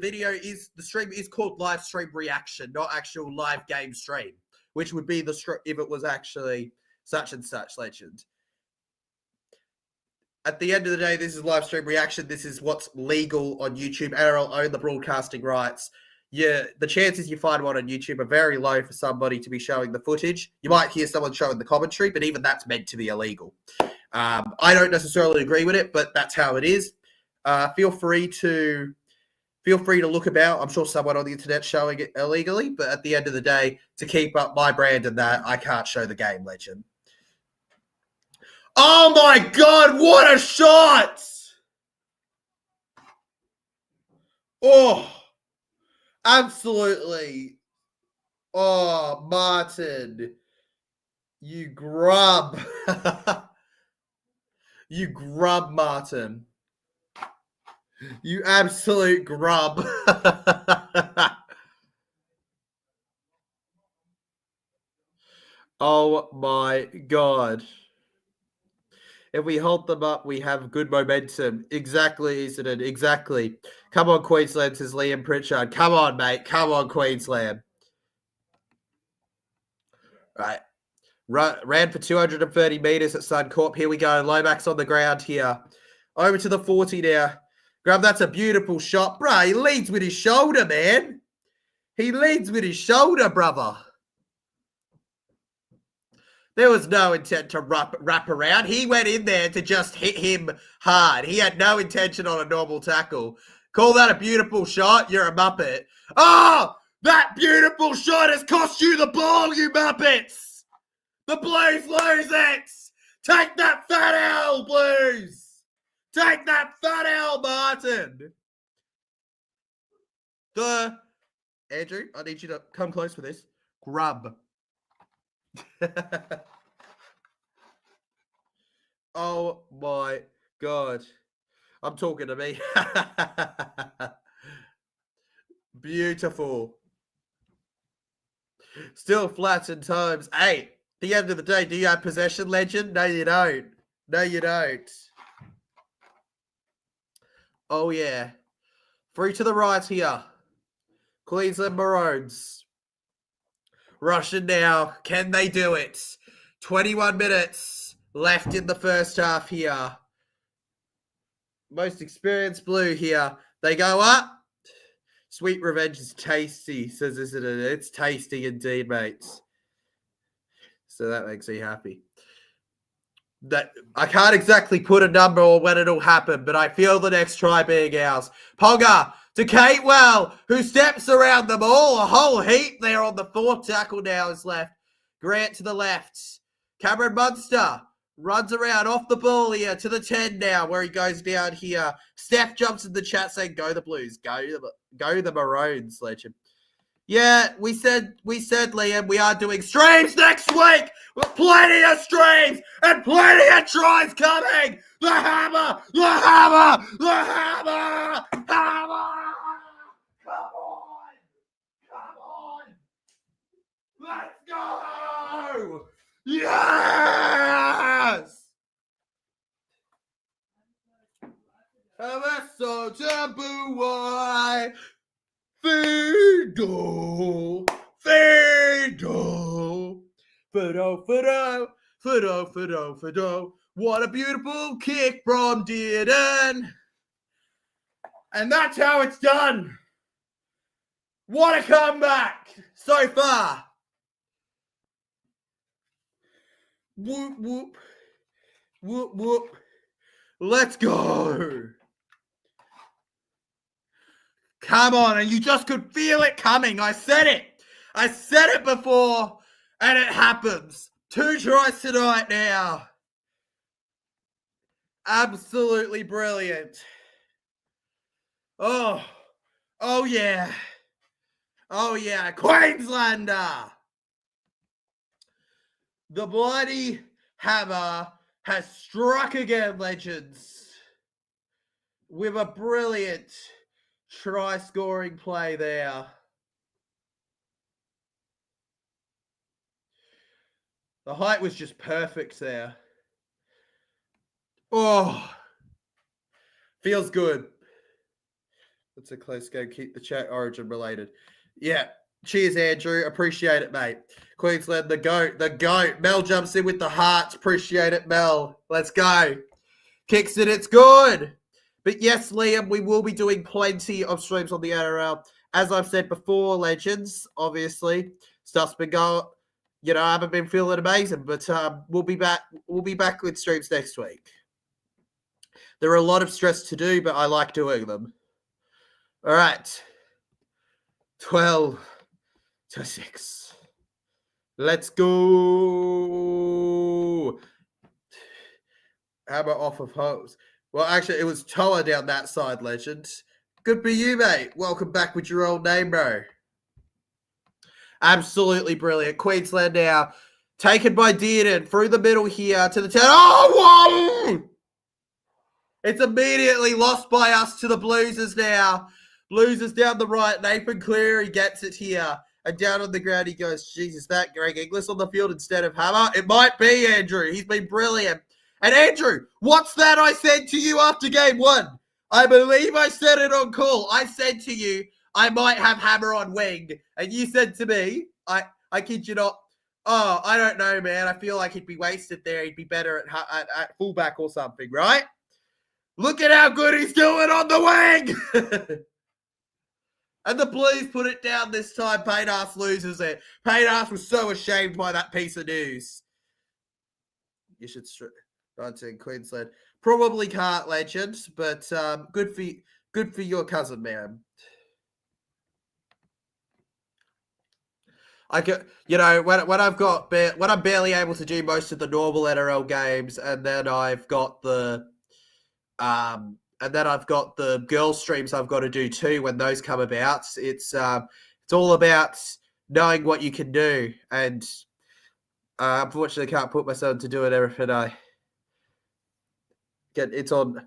stream is called live stream reaction, not actual live game stream, which would be if it was actually such and such, legend. At the end of the day, this is live stream reaction. This is what's legal on YouTube. NRL own the broadcasting rights. Yeah, the chances you find one on YouTube are very low for somebody to be showing the footage. You might hear someone showing the commentary, but even that's meant to be illegal. I don't necessarily agree with it, but that's how it is. Feel free to look about. I'm sure someone on the internet showing it illegally, but at the end of the day, to keep up my brand and that, I can't show the game, legend. Oh my God, what a shot! Oh, absolutely. Oh, Martin, you grub. You grub, Martin. You absolute grub. Oh my God. If we hold them up, we have good momentum. Exactly, isn't it? Exactly. Come on, Queensland, says Liam Pritchard. Come on, mate. Come on, Queensland. Right. Ran for 230 metres at Suncorp. Here we go. Lomax on the ground here. Over to the 40 now. Grub, that's a beautiful shot. Bro, he leads with his shoulder, man. He leads with his shoulder, brother. There was no intent to wrap around. He went in there to just hit him hard. He had no intention on a normal tackle. Call that a beautiful shot? You're a muppet. Oh, that beautiful shot has cost you the ball, you muppets. The Blues lose it. Take that fat L, Blues. Take that fat L, Martin. Andrew, I need you to come close for this. Grub. Oh my God. I'm talking to me. Beautiful. Still flats in times. Hey, at the end of the day, do you have possession, legend? No, you don't. No, you don't. Oh, yeah. Free to the right here. Queensland Maroons. Russian now. Can they do it? 21 minutes left in the first half here. Most experienced Blue here. They go up. Sweet revenge is tasty, says isn't it? It's tasty indeed, mates. So that makes me happy. That I can't exactly put a number or when it'll happen, but I feel the next try being ours. Ponga to Catewell, who steps around them all. A whole heap there on the fourth tackle now is left. Grant to the left. Cameron Munster runs around off the ball here to the 10 now, where he goes down here. Steph jumps in the chat saying, go the Blues, go the Maroons, legend. Yeah, we said, Liam, we are doing streams next week with plenty of streams and plenty of tries coming. The hammer, the hammer, the hammer, hammer. Come on. Let's go. Yes. Adesso taboo, why? Fido, Fido. What a beautiful kick from Dearden. And that's how it's done. What a comeback so far. Whoop, whoop. Whoop, whoop. Let's go. Come on, and you just could feel it coming. I said it before, and it happens. 2 tries tonight now. Absolutely brilliant. Oh yeah. Oh yeah, Queenslander. The bloody hammer has struck again, legends, with a brilliant try-scoring play there. The height was just perfect there. Oh, feels good. That's a close game. Keep the chat Origin related. Yeah. Cheers, Andrew. Appreciate it, mate. Queensland, the goat. Mel jumps in with the hearts. Appreciate it, Mel. Let's go. Kicks it. It's good. But yes, Liam, we will be doing plenty of streams on the NRL. As I've said before, legends, obviously, stuff's been going. I haven't been feeling amazing, but we'll be back. We'll be back with streams next week. There are a lot of stress to do, but I like doing them. All right. 12-6. Let's go. How about off of hose? Well, actually, it was Toa down that side, legend. Good for you, mate. Welcome back with your old name, bro. Absolutely brilliant. Queensland now taken by Dearden through the middle here to the 10. Oh, whoa! It's immediately lost by us to the Bluesers now. Bluesers down the right. Nathan Cleary gets it here. And down on the ground, he goes, Jesus, that Greg Inglis on the field instead of Hammer? It might be, Andrew. He's been brilliant. And Andrew, what's that I said to you after game 1? I believe I said it on call. I said to you, I might have Hammer on wing. And you said to me, I kid you not, Oh, I don't know, man. I feel like he'd be wasted there. He'd be better at fullback or something, right? Look at how good he's doing on the wing. And the Blues put it down this time. Paytas loses it. Paytas was so ashamed by that piece of news. You should run to Queensland. Probably can't, legend, but good for your cousin, man. I could, when I'm barely able to do most of the normal NRL games, and then I've got the girls streams I've got to do too when those come about. It's all about knowing what you can do, and unfortunately can't put myself to do it everything I get. It's on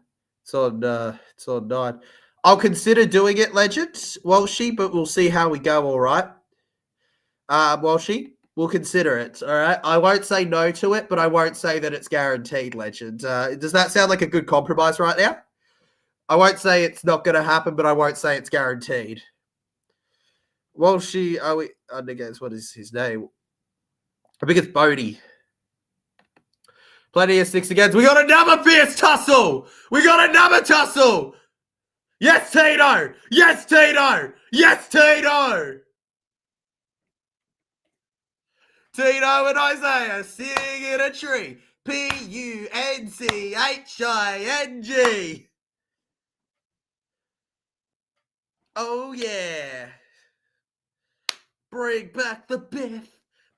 9. I'll consider doing it, legend, Walshy, but we'll see how we go. All right, Walshy. We'll consider it, all right? I won't say no to it, but I won't say that it's guaranteed, legend. Does that sound like a good compromise right now? I won't say it's not going to happen, but I won't say it's guaranteed. Walshy, are we against, what is his name? I think it's Bodie. Plenty of sticks against. We got another fierce tussle. We got another tussle. Yes, Tito. Yes, Tito. Yes, Tito. Tino and Isaiah sitting in a tree. Punching. Oh, yeah. Bring back the Biff.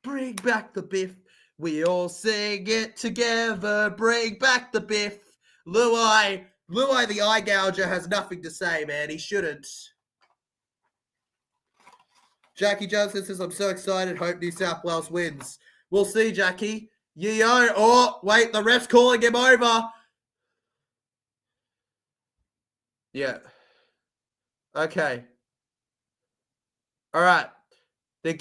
Bring back the Biff. We all sing it together. Bring back the Biff. Luai the eye gouger has nothing to say, man. He shouldn't. Jackie Johnson says, I'm so excited. Hope New South Wales wins. We'll see, Jackie. Yo. Oh, wait. The ref's calling him over. Yeah. Okay. All right. They're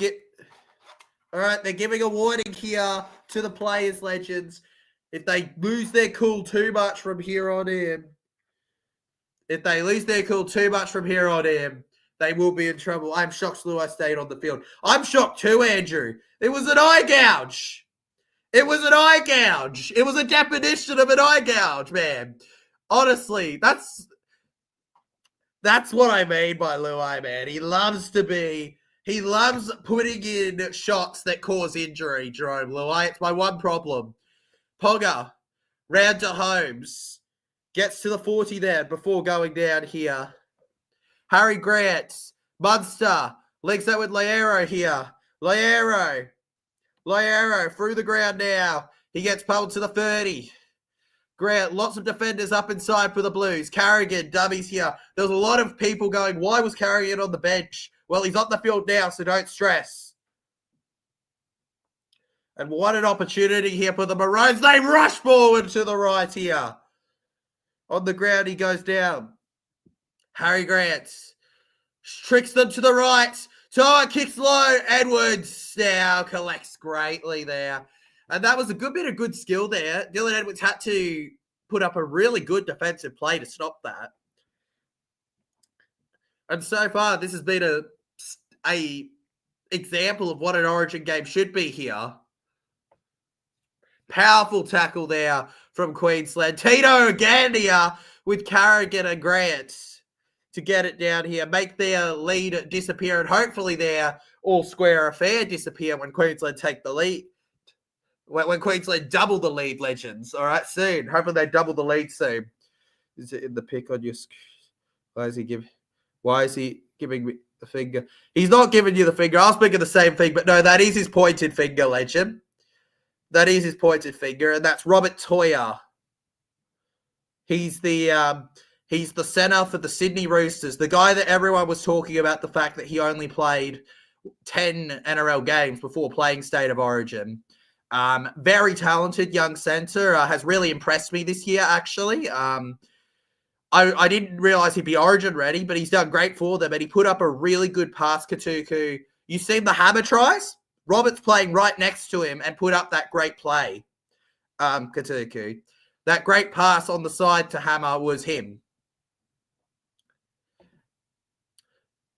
giving a warning here to the players, legends. If they lose their cool too much from here on in, they will be in trouble. I'm shocked Luai stayed on the field. I'm shocked too, Andrew. It was an eye gouge. It was a definition of an eye gouge, man. Honestly, that's what I mean by Luai, man. He loves putting in shots that cause injury, Jerome Luai. It's my one problem. Pogger, round to Holmes. Gets to the 40 there before going down here. Harry Grant, Munster, links up with Liero here. Liero through the ground now. He gets pulled to the 30. Grant, lots of defenders up inside for the Blues. Carrigan, dummies here. There's a lot of people going, why was Carrigan on the bench? Well, he's on the field now, so don't stress. And what an opportunity here for the Maroons. They rush forward to the right here. On the ground, he goes down. Harry Grant tricks them to the right. Toa kicks low. Edwards now collects greatly there. And that was a good bit of good skill there. Dylan Edwards had to put up a really good defensive play to stop that. And so far, this has been a example of what an Origin game should be here. Powerful tackle there from Queensland. Tito again here with Carrigan and Grant to get it down here, make their lead disappear, and hopefully their all-square affair disappear when Queensland take the lead. When Queensland double the lead, legends. All right, soon. Hopefully they double the lead soon. Is it in the pic on your screen? Why is he giving me the finger? He's not giving you the finger. I was thinking the same thing, but no, that is his pointed finger, legend. That is his pointed finger, and that's Robert Toya. He's the center for the Sydney Roosters, the guy that everyone was talking about the fact that he only played 10 NRL games before playing State of Origin. Very talented young center, has really impressed me this year, actually. I didn't realize he'd be Origin ready, but he's done great for them, and he put up a really good pass, Katuku. You've seen the hammer tries? Robert's playing right next to him and put up that great play, Katuku. That great pass on the side to Hammer was him.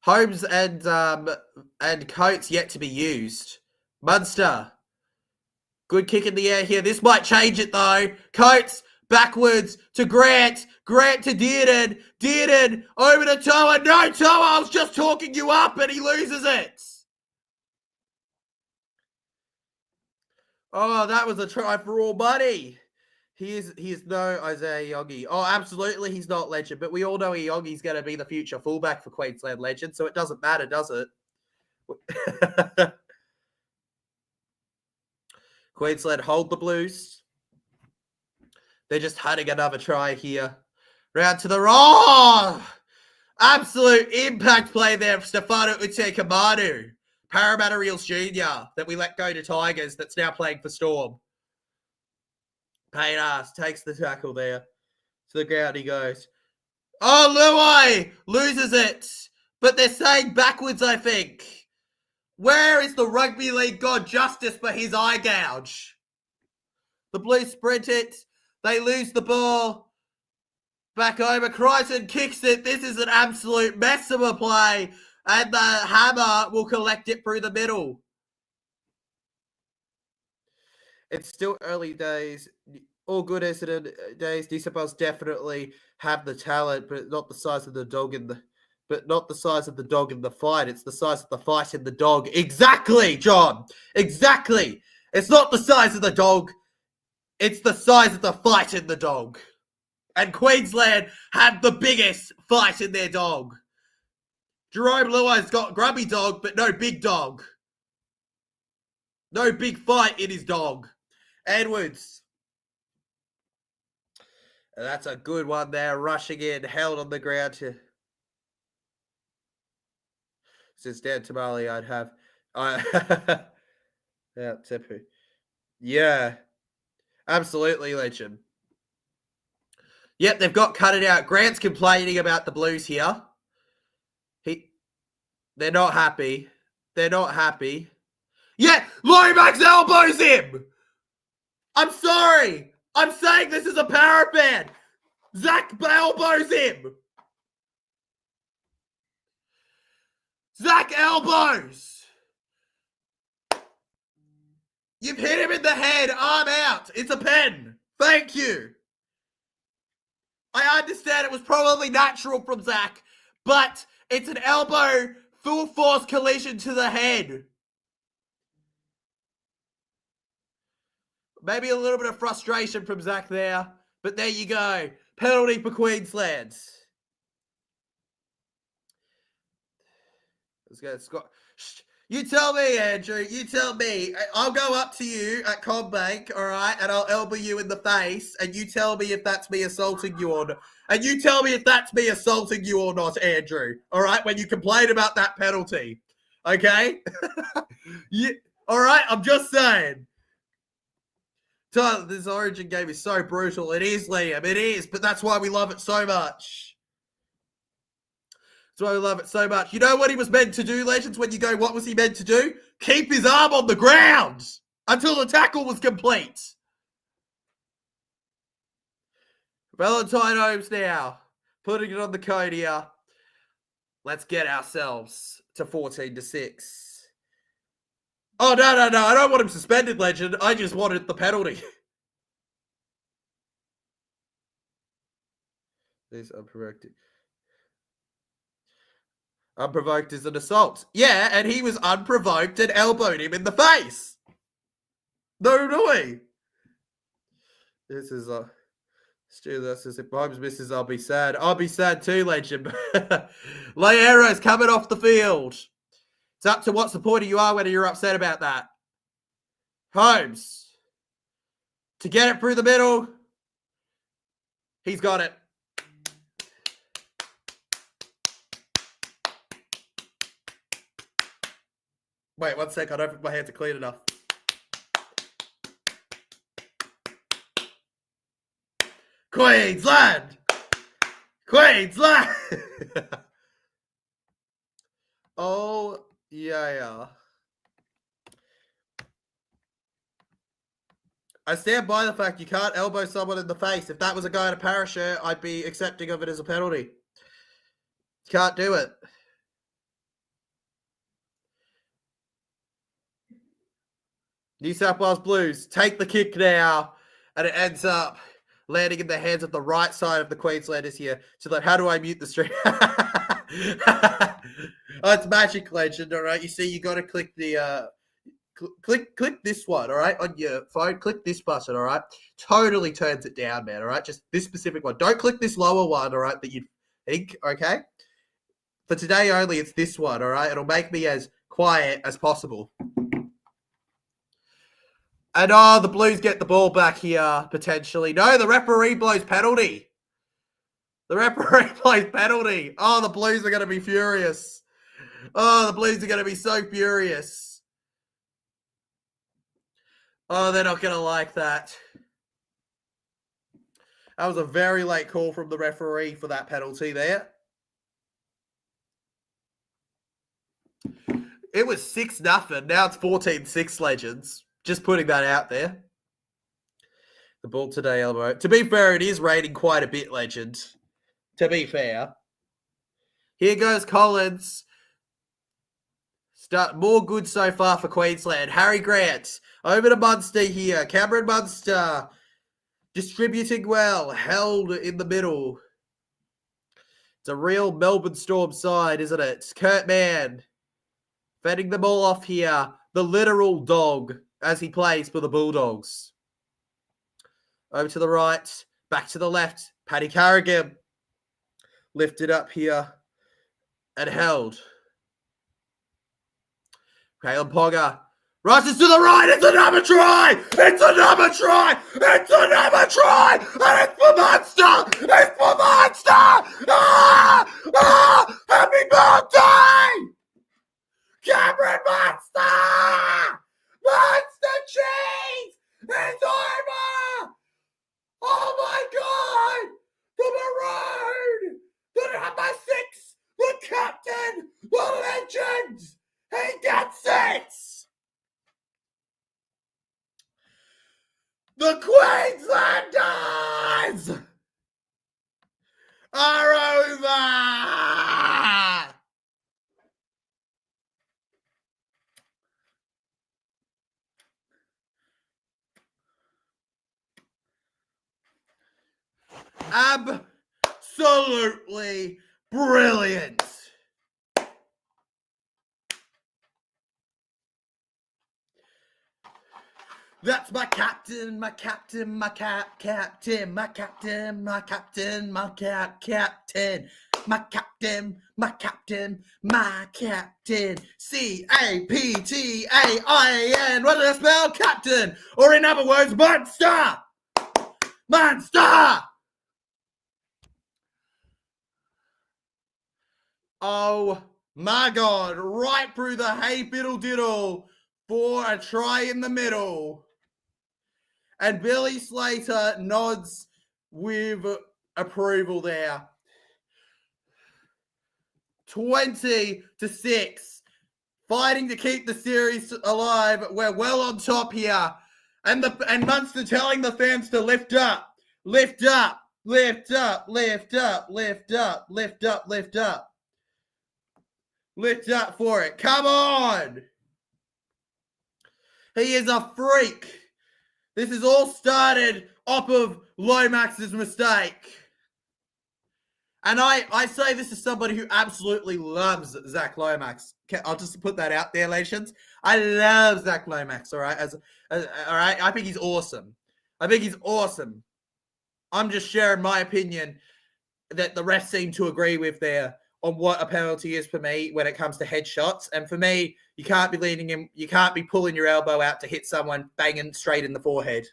Holmes and Coates yet to be used. Munster Good kick in the air here. This might change it, though. Coates, backwards to Grant. Grant to Dearden. Dearden over to Toa. No, Toa, I was just talking you up, and he loses it. Oh, that was a try for all money. He is no Isaiah Yogi. Oh, absolutely, he's not legend, but we all know Yogi's going to be the future fullback for Queensland legend, so it doesn't matter, does it? Queensland hold the Blues. They're just hunting another try here. Round to the right. Absolute impact play there for Stefano Utekamanu. Parramatta Reels Jr. that we let go to Tigers that's now playing for Storm. Payne takes the tackle there. To the ground he goes. Oh, Luai loses it. But they're saying backwards, I think. Where is the rugby league god justice for his eye gouge? The Blues sprint it. They lose the ball. Back over. Crichton kicks it. This is an absolute mess of a play. And the hammer will collect it through the middle. It's still early days. All good Essendon days. New South Wales definitely have the talent, but not the size of the dog in the fight. It's the size of the fight in the dog. Exactly, John. Exactly. It's not the size of the dog. It's the size of the fight in the dog. And Queensland have the biggest fight in their dog. Jerome Luai's got grubby dog, but no big dog. No big fight in his dog. Edwards. And that's a good one there. Rushing in, held on the ground to... Since Dan Tamale, I'd have... yeah, Tepu. Yeah. Absolutely, legend. Yep, they've got cut it out. Grant's complaining about the Blues here. They're not happy. They're not happy. Yeah, Lomax elbows him! I'm sorry. I'm saying this is a parapet. Zach elbows him. Zach elbows. You've hit him in the head. Arm out. It's a pen. Thank you. I understand it was probably natural from Zach, but it's an elbow full force collision to the head. Maybe a little bit of frustration from Zach there, but there you go. Penalty for Queensland. Let's go, Scott. You tell me, Andrew. You tell me. I'll go up to you at CommBank, all right, and I'll elbow you in the face, and you tell me if that's me assaulting you or not. And you tell me if that's me assaulting you or not, Andrew. All right, when you complain about that penalty. Okay? All right, I'm just saying. Tyler, this Origin game is so brutal. It is, Liam. It is, but that's why we love it so much. That's why we love it so much. You know what he was meant to do, Legends, when you go, what was he meant to do? Keep his arm on the ground until the tackle was complete. Valentine Holmes now, putting it on the code here. Let's get ourselves to 14-6. Oh, no. I don't want him suspended, Legend. I just wanted the penalty. This unprovoked. Unprovoked is an assault. Yeah, and he was unprovoked and elbowed him in the face. No way. This is a... Stu, this is if Holmes misses, I'll be sad. I'll be sad too, Legend. Laero's coming off the field. It's up to what supporter you are, whether you're upset about that. Holmes. To get it through the middle. He's got it. Wait, 1 sec. I don't think my hands are clean enough. Queensland! Queensland! Oh, yeah. I stand by the fact you can't elbow someone in the face. If that was a guy in a parachute, I'd be accepting of it as a penalty. You can't do it. New South Wales Blues take the kick now, and it ends up landing in the hands of the right side of the Queenslanders here. So, like, how do I mute the stream? Oh, it's Magic Legend, all right? You see, you got to click the click this one, all right, on your phone. Click this button, all right? Totally turns it down, man, all right? Just this specific one. Don't click this lower one, all right, that you think, okay? For today only, it's this one, all right? It'll make me as quiet as possible. And the Blues get the ball back here, potentially. No, the referee blows penalty. The referee plays penalty. Oh, the Blues are going to be furious. Oh, the Blues are going to be so furious. Oh, they're not going to like that. That was a very late call from the referee for that penalty there. It was 6-0. Now it's 14-6, Legends. Just putting that out there. The ball today, Elmo. To be fair, it is raining quite a bit, Legend. To be fair. Here goes Collins. More good so far for Queensland. Harry Grant. Over to Munster here. Cameron Munster. Distributing well. Held in the middle. It's a real Melbourne Storm side, isn't it? It's Kurt Mann. Fending the ball off here. The literal dog as he plays for the Bulldogs. Over to the right. Back to the left. Paddy Carrigan. Lifted up here. And held. Caleb Pogger. Rushes to the right. It's another try. It's another try. It's another try. And it's for Munster. It's for Munster. Happy birthday. Cameron Munster. Munster cheese. It's over. Oh my God. The Maroon. The number 6. The captain. The legend. He gets it. The Queenslanders are over. Absolutely brilliant. That's my captain, my captain, my captain, my captain, my captain, my captain, my captain, my captain, my captain. CAPTAIN. What does that spell? Captain. Or in other words, Munster. Munster. Oh my God. Right through the hay fiddle diddle for a try in the middle. And Billy Slater nods with approval there. 20-6. Fighting to keep the series alive. We're well on top here. And Munster telling the fans to lift up. Lift up. Lift up. Lift up. Lift up. Lift up. Lift up. Lift up for it. Come on. He is a freak. This has all started off of Lomax's mistake. And I say this as somebody who absolutely loves Zach Lomax. I'll just put that out there, Legends. I love Zach Lomax, all right? All right? I think he's awesome. I'm just sharing my opinion that the refs seem to agree with there on what a penalty is for me when it comes to headshots. And for me, you can't be leaning in, you can't be pulling your elbow out to hit someone banging straight in the forehead.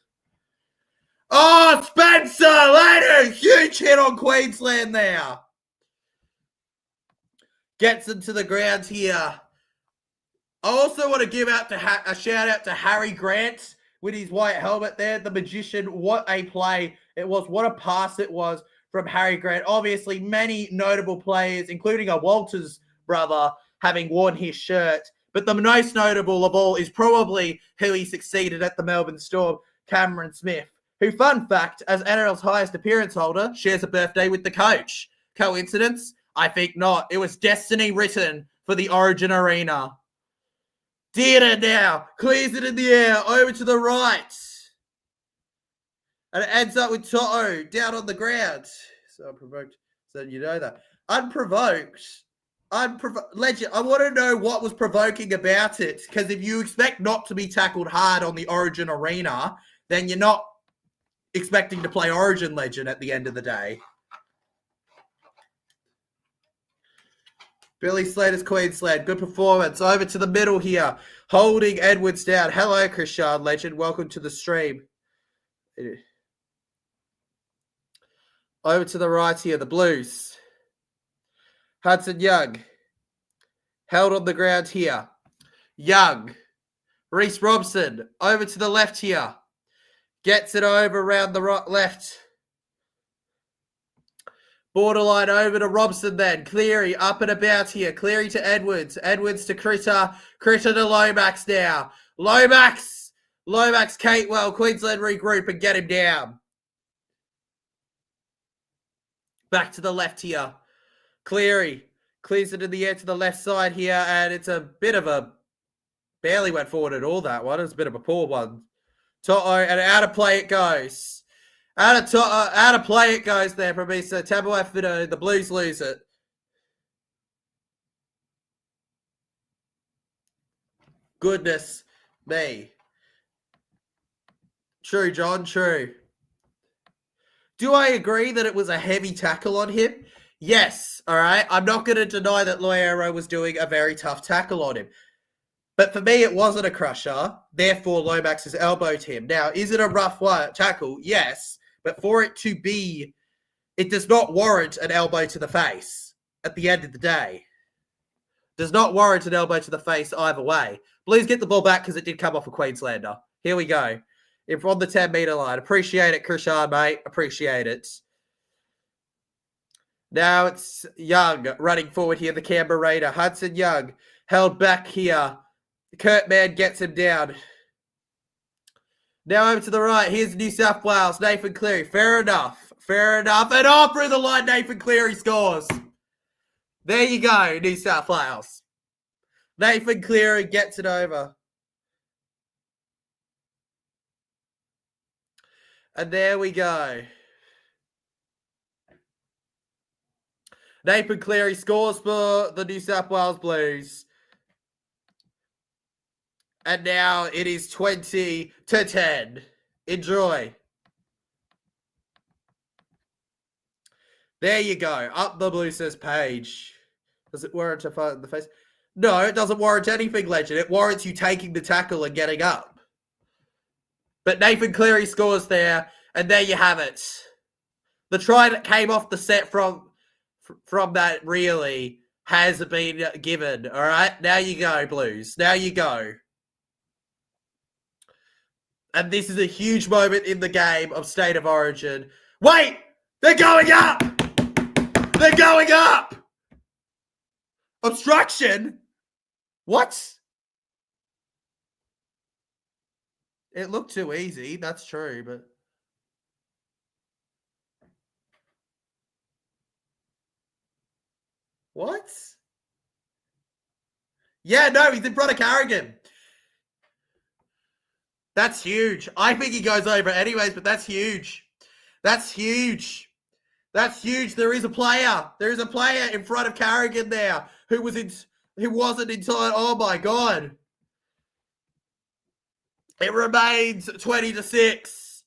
Oh, Spencer Later, huge hit on Queensland there. Gets into the ground here. I also want to give out a shout out to Harry Grant with his white helmet there. The magician, what a play it was. What a pass it was from Harry Grant. Obviously, many notable players, including a Walters brother, having worn his shirt. But the most notable of all is probably who he succeeded at the Melbourne Storm, Cameron Smith, who, fun fact, as NRL's highest appearance holder, shares a birthday with the coach. Coincidence? I think not. It was destiny written for the Origin Arena. Theatre now. Clears it in the air. Over to the right. And it ends up with Toto down on the ground. So unprovoked. So you know that. Unprovoked. Legend. I want to know what was provoking about it. Because if you expect not to be tackled hard on the Origin arena, then you're not expecting to play Origin Legend at the end of the day. Billy Slater's Queensland. Good performance. Over to the middle here. Holding Edwards down. Hello, Krishan Legend. Welcome to the stream. Over to the right here. The Blues. Hudson Young. Held on the ground here. Young. Reece Robson. Over to the left here. Gets it over around the right, left. Borderline over to Robson then. Cleary up and about here. Cleary to Edwards. Edwards to Critter. Critter to Lomax now. Lomax. Lomax, Catewell. Queensland regroup and get him down. Back to the left here. Cleary. Clears it in the air to the left side here. And it's a bit of a... Barely went forward at all, that one. It's a bit of a poor one. Toto. And out of play it goes. Out of play it goes there from Mr. Tabuafido. The Blues lose it. Goodness me. True, John, true. Do I agree that it was a heavy tackle on him? Yes, all right. I'm not going to deny that Loiero was doing a very tough tackle on him. But for me, it wasn't a crusher. Therefore, Lomax has elbowed him. Now, is it a rough tackle? Yes. But for it to be, it does not warrant an elbow to the face at the end of the day. Does not warrant an elbow to the face either way. Please get the ball back because it did come off a Queenslander. Here we go. In from the 10-metre line. Appreciate it, Krishan, mate. Appreciate it. Now it's Young running forward here, the Canberra Raider. Hudson Young held back here. Kurt Mann gets him down. Now over to the right. Here's New South Wales. Nathan Cleary. Fair enough. Fair enough. And off through the line, Nathan Cleary scores. There you go, New South Wales. Nathan Cleary gets it over. And there we go. Nathan Cleary scores for the New South Wales Blues. And now it is 20-10. Enjoy. There you go. Up the Blues page. Does it warrant a fight in the face? No, it doesn't warrant anything, Legend. It warrants you taking the tackle and getting up. But Nathan Cleary scores there, and there you have it. The try that came off the set from that really has been given. All right, now you go, Blues. Now you go. And this is a huge moment in the game of State of Origin. Wait! They're going up! They're going up! Obstruction? What? It looked too easy. That's true, but... What? Yeah, no, he's in front of Carrigan. That's huge. I think he goes over anyways, but that's huge. That's huge. That's huge. There is a player. There is a player in front of Carrigan there who wasn't in time. Oh my God. It remains 20-6.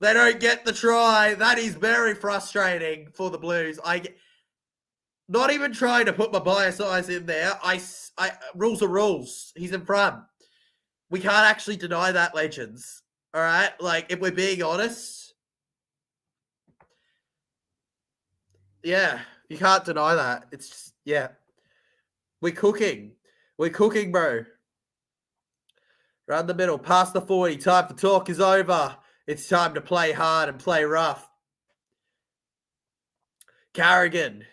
They don't get the try. That is very frustrating for the Blues. Not even trying to put my bias eyes in there. Rules are rules. He's in front. We can't actually deny that, Legends. All right? Like, if we're being honest. Yeah, you can't deny that. It's just, yeah. We're cooking. We're cooking, bro. Around the middle, past the 40. Time for talk is over. It's time to play hard and play rough. Carrigan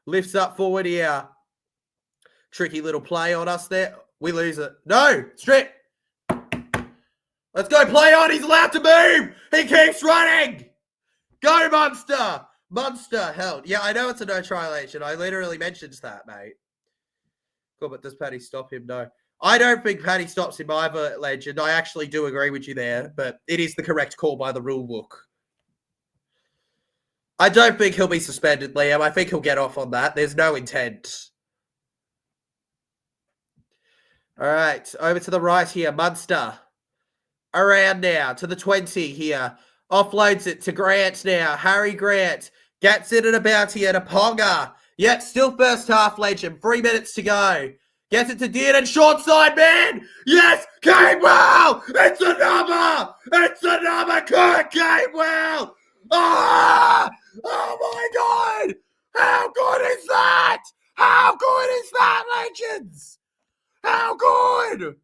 lifts up forward here. Tricky little play on us there. We lose it. No, strip. Let's go play on. He's allowed to move. He keeps running. Go, Munster. Munster held. Yeah, I know it's a no trial agent. I literally mentioned that, mate. Cool, but does Paddy stop him? No. I don't think Paddy stops him either, Legend. I actually do agree with you there, but it is the correct call by the rule book. I don't think he'll be suspended, Liam. I think he'll get off on that. There's no intent. All right, over to the right here, Munster. Around now, to the 20 here. Offloads it to Grant now. Harry Grant gets it and about here to Ponga. Yet still first half, Legend. 3 minutes to go. Gets it to Dearden, short side man. Yes, Gamewell. It's another. It's another Kirk Gamewell. Ah! Oh my God! How good is that? How good is that, Legends? How good?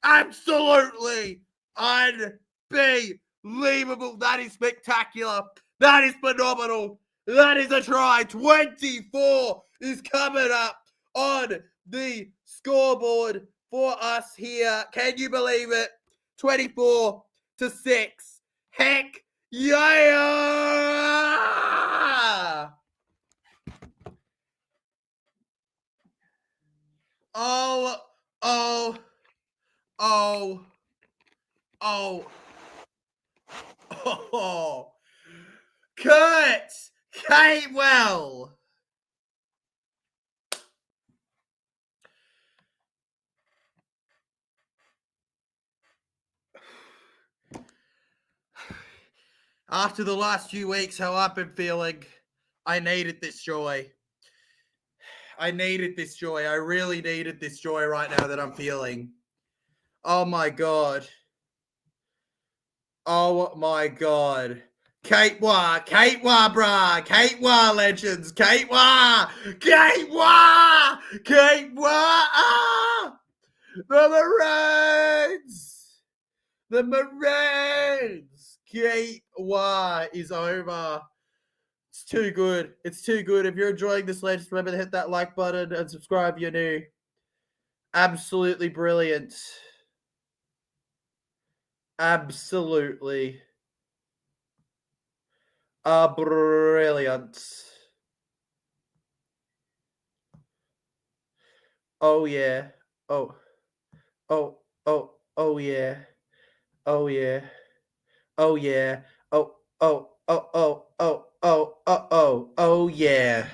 Absolutely unbelievable. That is spectacular. That is phenomenal. That is a try. 24 is coming up on the scoreboard for us here. Can you believe it? 24-6. Heck yeah! Oh. Kurt Capewell. After the last few weeks, how I've been feeling, I needed this joy. I needed this joy. I really needed this joy right now that I'm feeling. Oh my God. Oh my God. Catewah, brah. Catewah, Legends. Catewah. Ah! The Maroons. Catewah is over. It's too good. It's too good. If you're enjoying this, Legends, remember to hit that like button and subscribe if you're new. Absolutely brilliant. Absolutely. Brilliant. Oh, yeah. Oh, yeah. Oh, yeah. Oh, yeah. Oh, yeah.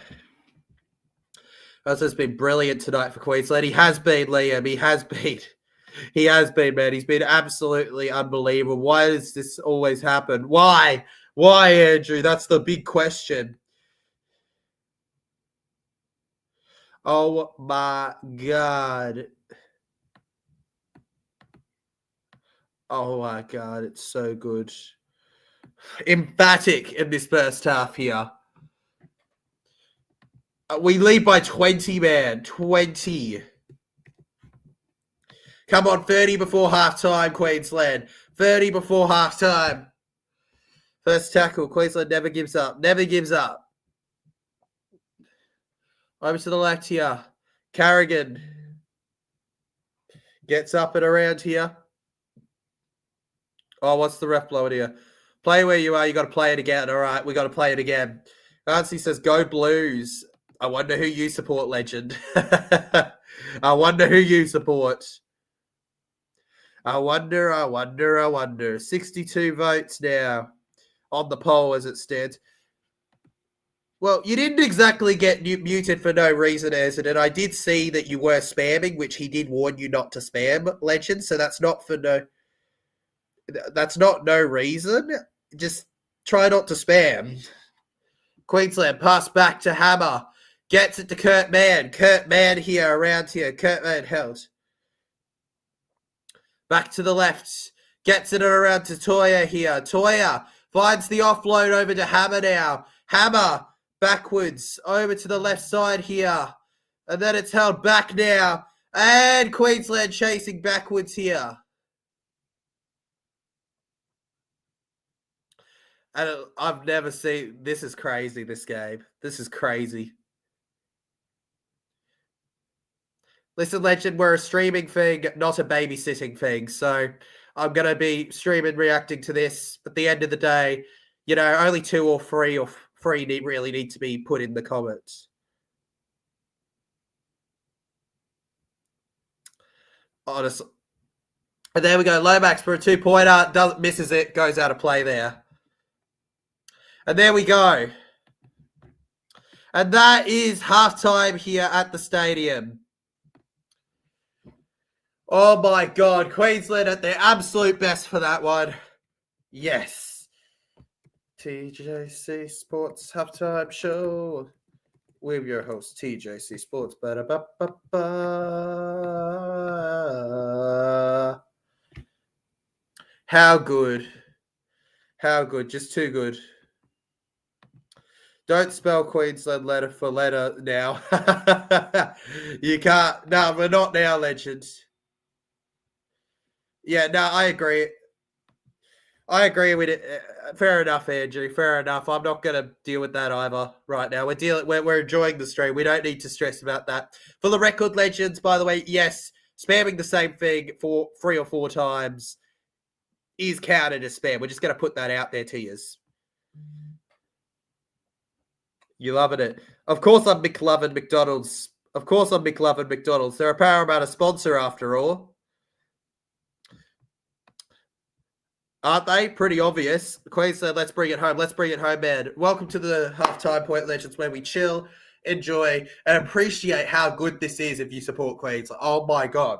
That's just been brilliant tonight for Queensland. He has been, Liam. He has been. He has been, man. He's been absolutely unbelievable. Why does this always happen? Why? Why, Andrew? That's the big question. Oh, my God. Oh, my God. It's so good. Emphatic in this first half here. We lead by 20, man. 20. Come on, 30 before halftime, Queensland. 30 before halftime. First tackle. Queensland never gives up. Never gives up. Over to the left here. Carrigan gets up and around here. Oh, what's the ref blowing here? Play where you are. You got to play it again. All right, we got to play it again. Nancy says, "Go Blues." I wonder who you support, Legend. I wonder who you support. I wonder. 62 votes now on the poll as it stands. Well, you didn't exactly get muted for no reason, Ezra, and I did see that you were spamming, which he did warn you not to spam, Legend, so that's not no reason. Just try not to spam. Queensland pass back to Hammer. Gets it to Kurt Mann. Kurt Mann here, around here. Kurt Mann held. Back to the left. Gets it around to Toya here. Toya finds the offload over to Hammer now. Hammer backwards over to the left side here. And then it's held back now. And Queensland chasing backwards here. And I've never seen... This is crazy, this game. This is crazy. Listen, Legend, we're a streaming thing, not a babysitting thing. So I'm going to be streaming, reacting to this. At the end of the day, only 2 or 3 really need to be put in the comments. Honestly. And there we go. Lomax for a 2-pointer. Misses it. Goes out of play there. And there we go. And that is halftime here at the stadium. Oh my God. Queensland at their absolute best for that one. Yes. TJC Sports Halftime Show. With your host, TJC Sports. How good. How good. Just too good. Don't spell Queensland letter for letter now. You can't. No, we're not now, legends. Yeah, no, I agree. I agree with it. Fair enough, Andrew. Fair enough. I'm not going to deal with that either right now. We're enjoying the stream. We don't need to stress about that. For the record, legends, by the way, yes, spamming the same thing for 3 or 4 times is counted as spam. We're just going to put that out there to you. You loving it. Of course I'm McLovin McDonald's. Of course I'm McLovin McDonald's. They're a Paramount sponsor after all. Aren't they? Pretty obvious. Queensland, let's bring it home. Let's bring it home, man. Welcome to the Halftime Point Legends, where we chill, enjoy, and appreciate how good this is if you support Queensland. Oh, my God.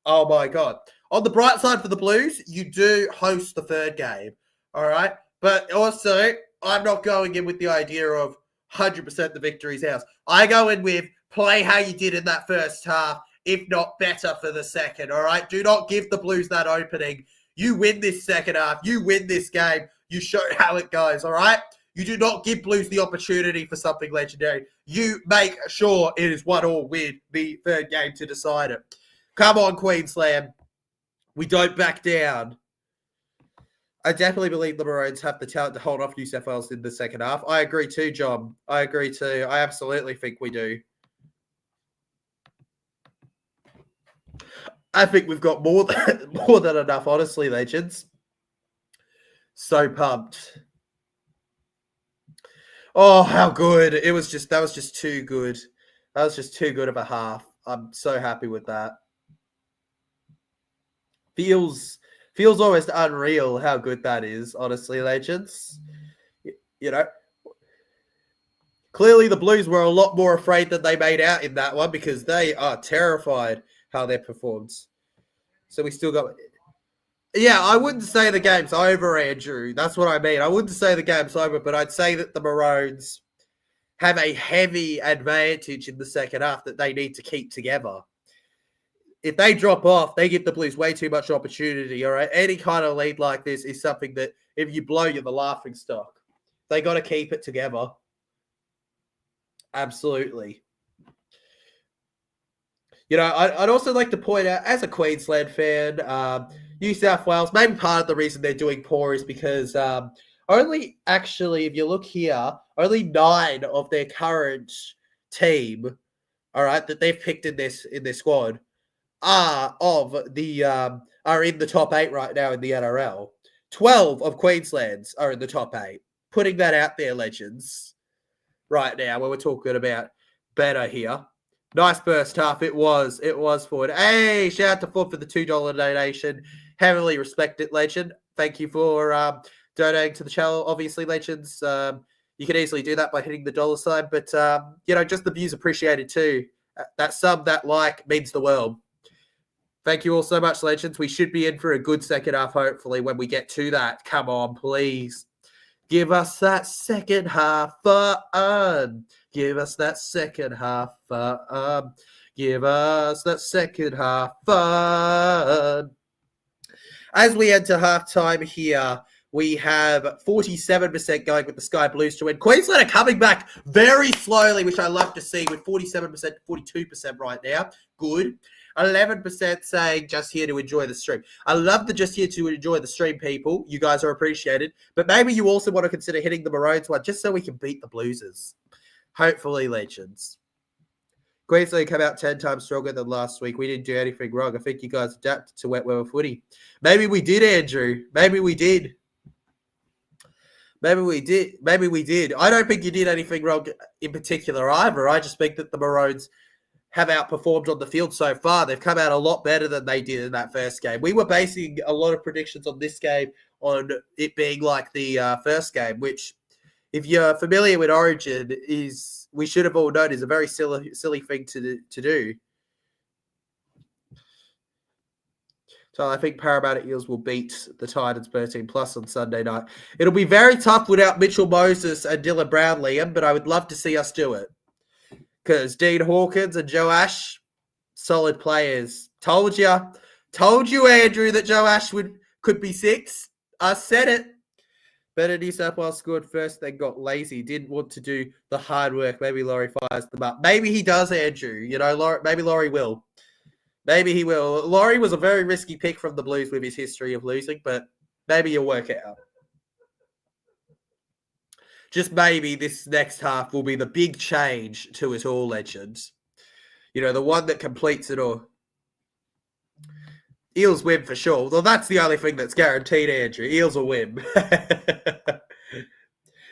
Oh, my God. On the bright side for the Blues, you do host the third game, all right? But also, I'm not going in with the idea of 100% the victory's ours. I go in with play how you did in that first half, if not better for the second, all right? Do not give the Blues that opening. You win this second half. You win this game. You show how it goes, all right? You do not give Blues the opportunity for something legendary. You make sure it is 1-1 with the third game to decide it. Come on, Queensland. We don't back down. I definitely believe the Maroons have the talent to hold off New South Wales in the second half. I agree too, John. I agree too. I absolutely think we do. I think we've got more than enough, honestly, legends. So pumped. Oh, how good. That was just too good. That was just too good of a half. I'm so happy with that. Feels almost unreal how good that is, honestly, legends. You know, clearly the Blues were a lot more afraid than they made out in that one, because they are terrified how they performed. So we still got... Yeah, I wouldn't say the game's over, Andrew. That's what I mean. I wouldn't say the game's over, but I'd say that the Maroons have a heavy advantage in the second half that they need to keep together. If they drop off, they give the Blues way too much opportunity, all right? Any kind of lead like this is something that if you blow, you're the laughing stock. They got to keep it together. Absolutely. You know, I'd also like to point out, as a Queensland fan, New South Wales, maybe part of the reason they're doing poor is because only, actually, if you look here, only 9 of their current team, all right, that they've picked in their squad are in the top 8 right now in the NRL. 12 of Queensland's are in the top 8. Putting that out there, legends, right now, when we're talking about better here. Nice first half. It was Ford. Hey, shout out to Ford for the $2 donation. Heavily respect it, legend. Thank you for donating to the channel. Obviously, legends, you can easily do that by hitting the dollar sign. But, just the views appreciated too. That sub, that like means the world. Thank you all so much, legends. We should be in for a good second half, hopefully, when we get to that. Come on, please. Give us that second half fun. Give us that second half fun. Give us that second half fun. As we enter halftime here, we have 47% going with the Sky Blues to win. Queensland are coming back very slowly, which I love to see, with 47% to 42% right now. Good. 11% saying just here to enjoy the stream. I love the just here to enjoy the stream, people. You guys are appreciated. But maybe you also want to consider hitting the Maroons one just so we can beat the Bluesers. Hopefully, legends. Queensland come out 10 times stronger than last week. We didn't do anything wrong. I think you guys adapted to wet weather footy. Maybe we did, Andrew. Maybe we did. Maybe we did. I don't think you did anything wrong in particular either. I just think that the Maroons have outperformed on the field so far. They've come out a lot better than they did in that first game. We were basing a lot of predictions on this game on it being like the first game, which, if you're familiar with Origin, we should have all known is a very silly thing to do. So I think Parramatta Eels will beat the Titans 13+ on Sunday night. It'll be very tough without Mitchell Moses and Dylan Brown, Liam, but I would love to see us do it. Because Dean Hawkins and Joe Ash, solid players. Told you, Andrew, that Joe Ash could be 6. I said it. Better New South Wales scored first, then got lazy. Didn't want to do the hard work. Maybe Laurie fires them up. Maybe he does, Andrew. Maybe Laurie will. Maybe he will. Laurie was a very risky pick from the Blues with his history of losing, but maybe he'll work it out. Just maybe this next half will be the big change to it all, legends. The one that completes it all. Eels win for sure. Well, that's the only thing that's guaranteed, Andrew. Eels will win.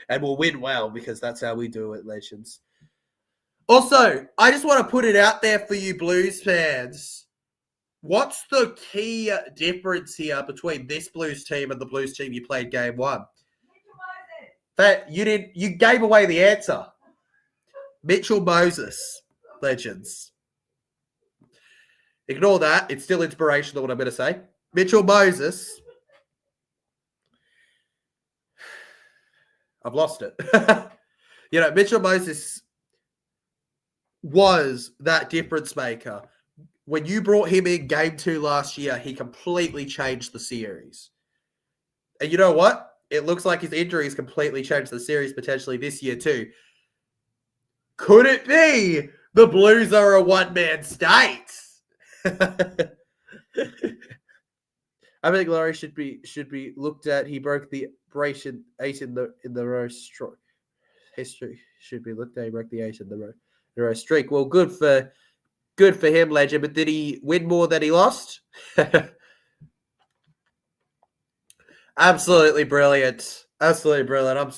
And we'll win well because that's how we do it, legends. Also, I just want to put it out there for you Blues fans. What's the key difference here between this Blues team and the Blues team you played game 1? That you gave away the answer. Mitchell Moses, legends. Ignore that. It's still inspirational what I'm going to say. Mitchell Moses. I've lost it. Mitchell Moses was that difference maker. When you brought him in game 2 last year, he completely changed the series. And you know what? It looks like his injuries completely changed the series potentially this year too. Could it be the Blues are a one-man state? I think Laurie should be looked at. He broke the 8 in the row history. Should be looked at. He broke the 8 in the row streak. Well, good for him, legend. But did he win more than he lost? Absolutely brilliant. Absolutely brilliant. I'm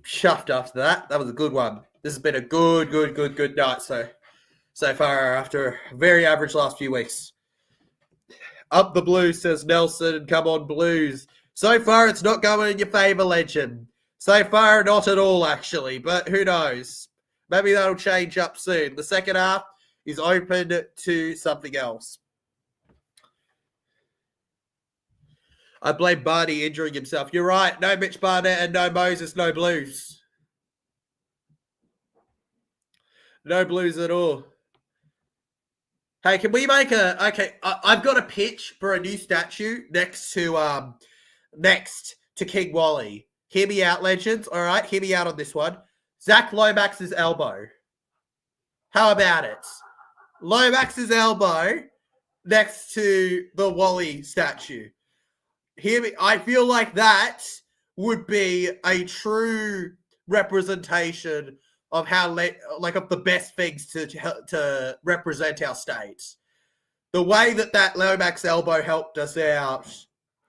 chuffed after that. That was a good one. This has been a good night so far after a very average last few weeks. Up the Blues, says Nelson. Come on, Blues. So far, it's not going in your favour, legend. So far, not at all, actually. But who knows? Maybe that'll change up soon. The second half is open to something else. I blame Barney injuring himself. You're right. No Mitch Barnett and no Moses, no Blues. No Blues at all. Hey, can we make I've got a pitch for a new statue next to King Wally. Hear me out, legends. All right, hear me out on this one. Zach Lomax's elbow. How about it? Lomax's elbow next to the Wally statue. Hear me. I feel like that would be a true representation of how of the best things to represent our state. The way that Lomax elbow helped us out,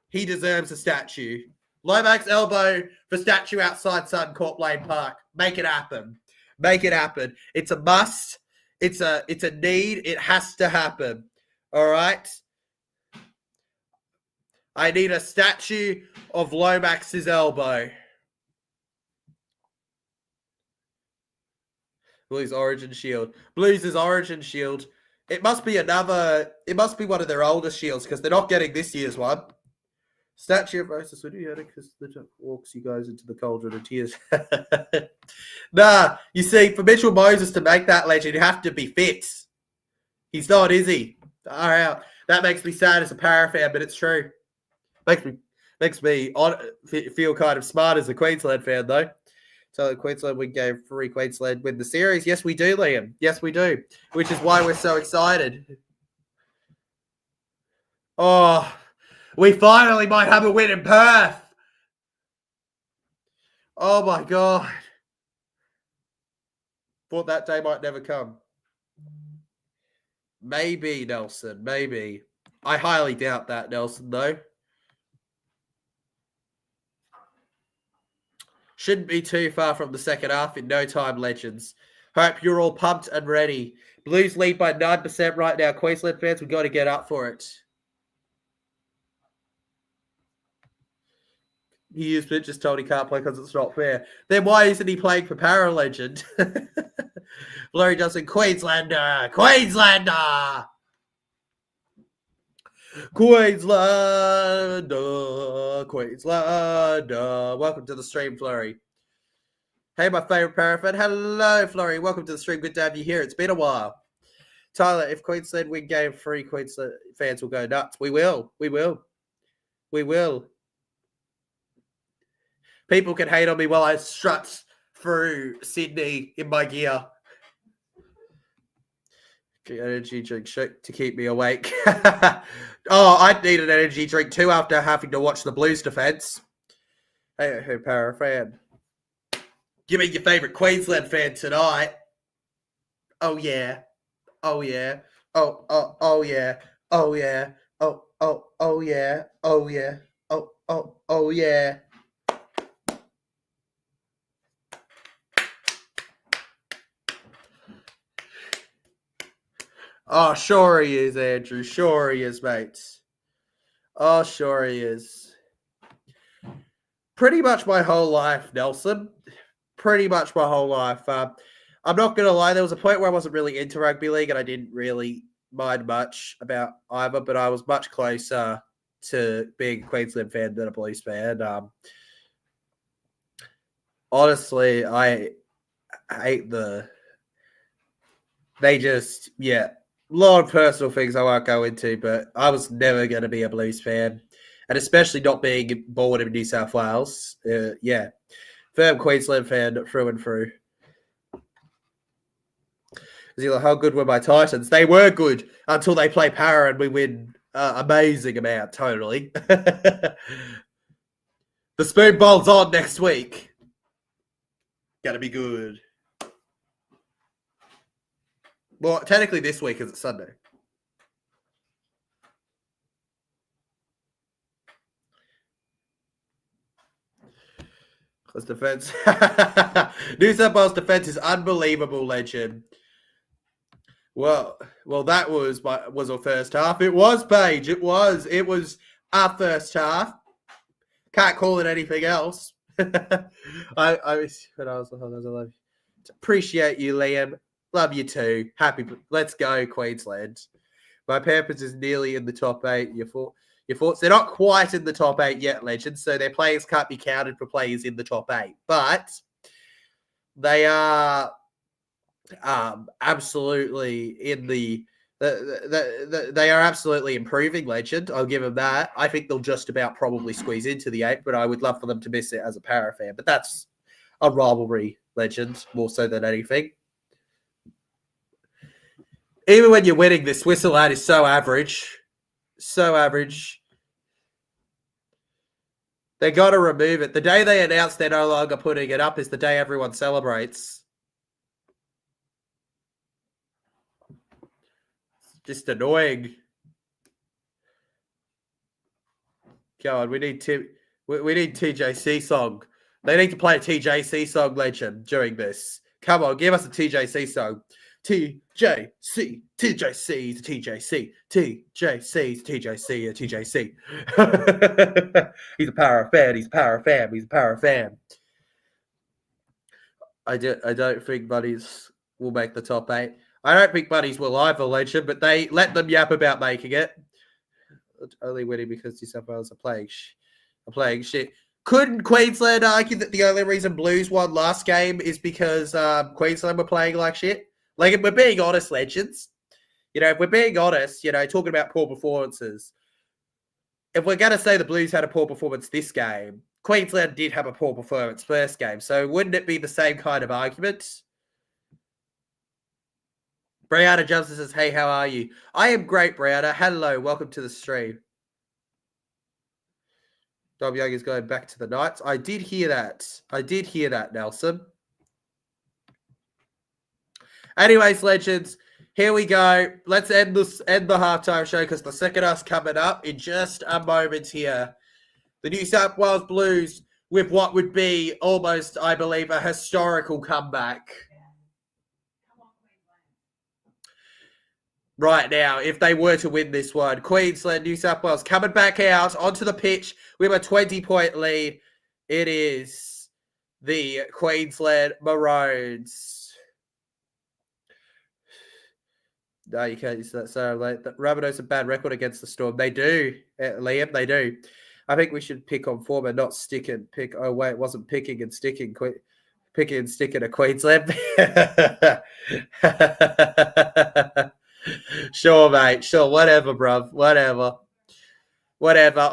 he deserves a statue. Lomax elbow for statue outside Suncorp Lane Park. Make it happen. Make it happen. It's a must. It's a need. It has to happen. All right. I need a statue of Lomax's elbow. Blues Origin Shield. Blues' Origin Shield. It must be one of their older shields because they're not getting this year's one. Statue of Moses, would you because the walks you guys into the cauldron of tears. Nah, you see, for Mitchell Moses to make that legend, you have to be fit. He's not, is he? All right. That makes me sad as a Para fan, but it's true. Makes me feel kind of smart as a Queensland fan, though. So Queensland win game 3, Queensland win the series. Yes, we do, Liam. Yes, we do. Which is why we're so excited. Oh, we finally might have a win in Perth. Oh, my God. Thought that day might never come. Maybe, Nelson. Maybe. I highly doubt that, Nelson, though. Shouldn't be too far from the second half in no time, legends. Hope you're all pumped and ready. Blues lead by 9% right now. Queensland fans, we've got to get up for it. He just told he can't play because it's not fair. Then why isn't he playing for Paralegend? Blurry Johnson, Queenslander! Queenslander! Queenslander! Queenslander! Welcome to the stream, Flurry. Hey, my favourite Parafan. Hello, Flurry. Welcome to the stream. Good to have you here. It's been a while. Tyler, if Queensland win game 3, Queensland fans will go nuts. We will. We will. We will. People can hate on me while I strut through Sydney in my gear. Energy drink to keep me awake. Oh, I'd need an energy drink too after having to watch the Blues defense. Hey, Para fan. Give me your favourite Queensland fan tonight. Oh, yeah. Oh, yeah. Oh, yeah. Oh, yeah. Oh, yeah. Oh, yeah. Oh, yeah. Oh, sure he is, Andrew. Sure he is, mate. Oh, sure he is. Pretty much my whole life, Nelson. Pretty much my whole life. I'm not going to lie. There was a point where I wasn't really into rugby league and I didn't really mind much about either, but I was much closer to being a Queensland fan than a Blues fan. Honestly, I hate they just, yeah. A lot of personal things I won't go into, but I was never going to be a Blues fan, and especially not being born in New South Wales. Yeah, firm Queensland fan through and through. How good were my Titans? They were good until they play Para and we win amazing amount, totally. The Spoon Bowl's on next week. Gotta be good. Well, technically this week is Sunday. Because defense. New South Wales defense is unbelievable, legend. Well, that was our first half. It was, Paige. It was our first half. Can't call it anything else. I appreciate you, Liam. Love you too. Happy. Let's go, Queensland. My Panthers is nearly in the top 8. Your thoughts? They're not quite in the top 8 yet, legends. So their players can't be counted for players in the top 8. But they are absolutely in the. They are absolutely improving, legend. I'll give them that. I think they'll just about probably squeeze into the 8, but I would love for them to miss it as a Para fan. But that's a rivalry, legend, more so than anything. Even when you're winning, this whistle ad is so average. So average. They got to remove it. The day they announce they're no longer putting it up is the day everyone celebrates. Just annoying. God, we need TJC song. They need to play a TJC song, legend, during this. Come on, give us a TJC song. TJC, TJC, TJC, TJC, TJC, TJC. He's a Para fan. He's a Para fan. He's a Para fan. I don't think Buddies will make the top 8. I don't think Buddies will either, legend, but they let them yap about making it. Only winning because New South Wales are playing shit. Couldn't Queensland argue that the only reason Blues won last game is because Queensland were playing like shit? Like, if we're being honest, legends, if we're being honest, talking about poor performances, if we're going to say the Blues had a poor performance this game, Queensland did have a poor performance first game. So wouldn't it be the same kind of argument? Brianna Johnson says, hey, how are you? I am great, Brianna. Hello, welcome to the stream. Dom Young is going back to the Knights. I did hear that, Nelson. Anyways, legends, here we go. Let's end the halftime show because the second half's coming up in just a moment here. The New South Wales Blues with what would be almost, I believe, a historical comeback. right now if they were to win this one. Queensland, New South Wales coming back out onto the pitch with a 20-point lead. It is the Queensland Maroons. No, you can't use that. So, the Rabbitohs a bad record against the Storm. They do, Liam. They do. I think we should pick on form and not stick and pick. Oh wait, it wasn't picking and sticking. Picking and sticking a Queensland. Sure, mate. Sure, whatever, bruv. Whatever.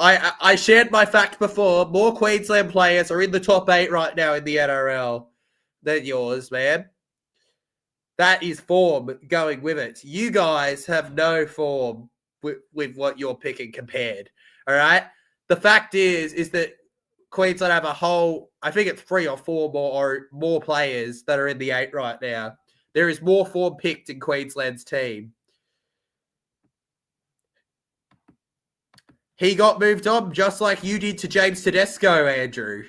I shared my fact before. More Queensland players are in the top 8 right now in the NRL than yours, man. That is form going with it. You guys have no form with what you're picking compared. All right. The fact is that Queensland have a whole, I think it's 3 or 4 more players that are in the 8 right now. There is more form picked in Queensland's team. He got moved on just like you did to James Tedesco, Andrew.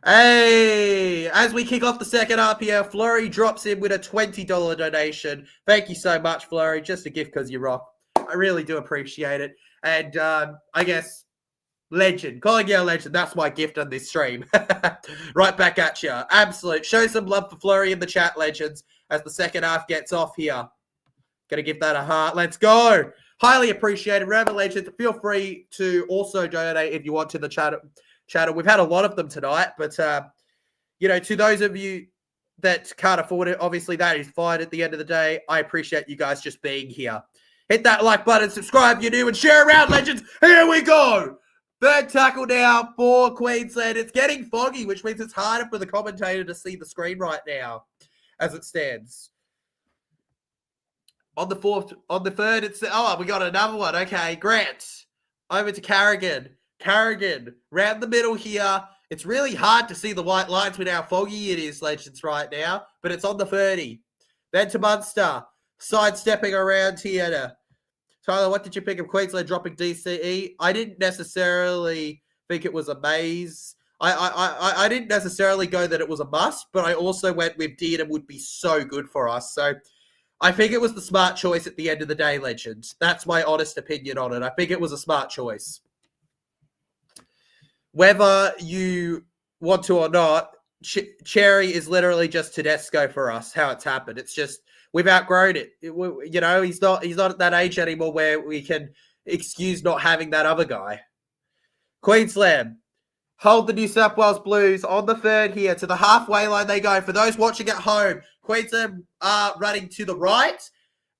Hey, as we kick off the second half here, Flurry drops in with a $20 donation. Thank you so much, Flurry. Just a gift because you rock. I really do appreciate it. And I guess, legend. Calling you a legend. That's my gift on this stream. Right back at you. Absolute. Show some love for Flurry in the chat, legends, as the second half gets off here. Gonna give that a heart. Let's go. Highly appreciated. Remember, legends, feel free to also donate if you want to the chat. We've had a lot of them tonight, but, to those of you that can't afford it, obviously that is fine at the end of the day. I appreciate you guys just being here. Hit that like button, subscribe if you're new, and share around, legends. Here we go. Third tackle now for Queensland. It's getting foggy, which means it's harder for the commentator to see the screen right now as it stands. On the third, we got another one. Okay, Grant. Over to Carrigan. Carrigan, round the middle here. It's really hard to see the white lines with how foggy it is, legends, right now, but it's on the 30. Then to Munster, sidestepping around here. Tyler, what did you pick of Queensland dropping DCE? I didn't necessarily think it was a maze. I didn't necessarily go that it was a must, but I also went with Dearden would be so good for us. So I think it was the smart choice at the end of the day, legends. That's my honest opinion on it. I think it was a smart choice. Whether you want to or not, Cherry is literally just Tedesco for us, how it's happened. It's just, we've outgrown it. He's not at that age anymore where we can excuse not having that other guy. Queensland, hold the New South Wales Blues on the third here. To the halfway line they go. For those watching at home, Queensland are running to the right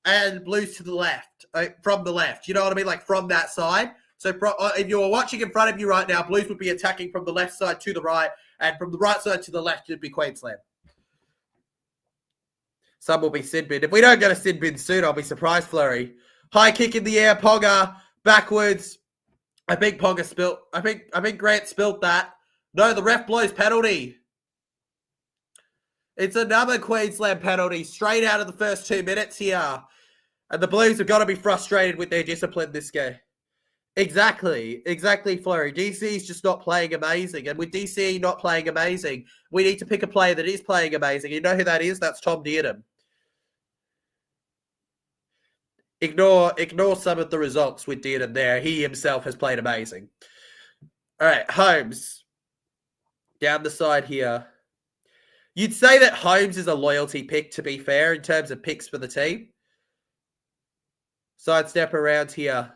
and Blues to the left, from the left. You know what I mean? Like from that side. So if you're watching in front of you right now, Blues would be attacking from the left side to the right, and from the right side to the left, it'd be Queensland. Some will be Sidbin. If we don't get a Sidbin soon, I'll be surprised, Flurry. High kick in the air, Ponga, backwards. I think Ponga spilt. I think Grant spilt that. No, the ref blows penalty. It's another Queensland penalty straight out of the first 2 minutes here. And the Blues have got to be frustrated with their discipline this game. Exactly, Flurry. DC's just not playing amazing. And with DCE not playing amazing, we need to pick a player that is playing amazing. You know who that is? That's Tom Dearden. Ignore some of the results with Dearden there. He himself has played amazing. All right, Holmes. Down the side here. You'd say that Holmes is a loyalty pick, to be fair, in terms of picks for the team. Sidestep around here.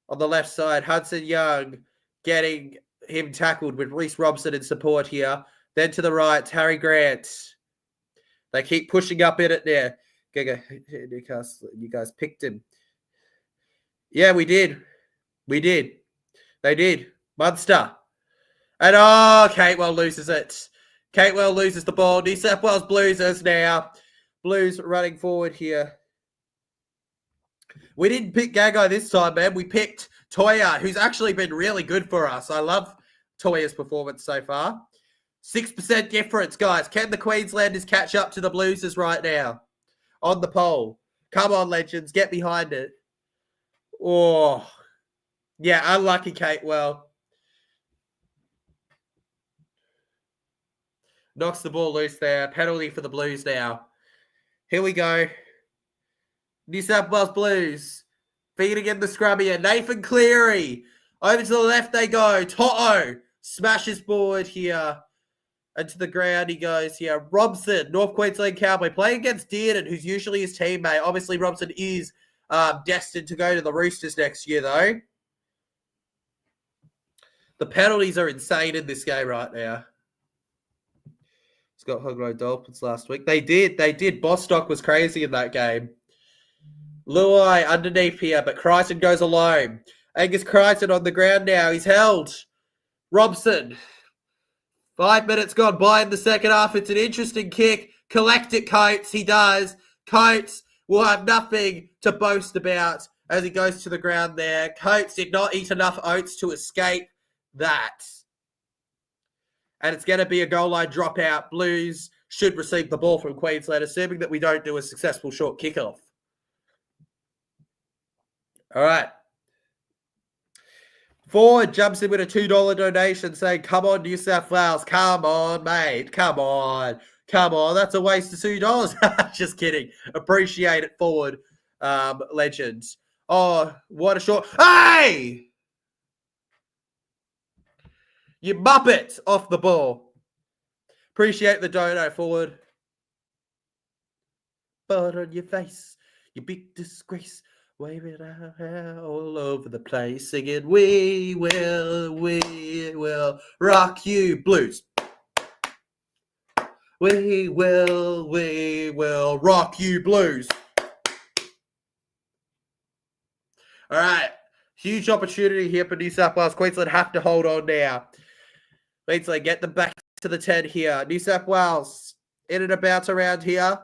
On the left side, Hudson Young getting him tackled with Reece Robson in support here. Then to the right, Harry Grant. They keep pushing up in it there. Newcastle, you guys picked him. Yeah, we did. They did. Munster. And Catewell loses it. Catewell loses the ball. New South Wales Blues now. Blues running forward here. We didn't pick Gagai this time, man. We picked Toya, who's actually been really good for us. I love Toya's performance so far. 6% difference, guys. Can the Queenslanders catch up to the Blues right now? On the poll. Come on, legends. Get behind it. Oh, yeah, unlucky, Catewell. Knocks the ball loose there. Penalty for the Blues now. Here we go. New South Wales Blues feeding in the scrum here. Nathan Cleary. Over to the left they go. Toto smashes forward here. And to the ground he goes here. Robson, North Queensland Cowboy, playing against Dearden, who's usually his teammate. Obviously, Robson is destined to go to the Roosters next year, though. The penalties are insane in this game right now. Scott Hogro Dolphins last week. They did. Bostock was crazy in that game. Luai underneath here, but Crichton goes alone. Angus Crichton on the ground now. He's held. Robson. 5 minutes gone by in the second half. It's an interesting kick. Collect it, Coates. He does. Coates will have nothing to boast about as he goes to the ground there. Coates did not eat enough oats to escape that. And it's going to be a goal line dropout. Blues should receive the ball from Queensland, assuming that we don't do a successful short kickoff. All right. Ford jumps in with a $2 donation saying, come on, New South Wales. Come on, mate. Come on. Come on. That's a waste of $2. Just kidding. Appreciate it, Ford. Legends. Oh, what a short. Hey! You muppet off the ball. Appreciate the dono, Ford. But on your face, you big disgrace. Waving our hair all over the place, singing, we will rock you, Blues. We will rock you, Blues. All right, huge opportunity here for New South Wales. Queensland have to hold on now. Queensland get them back to the 10 here. New South Wales in and about around here.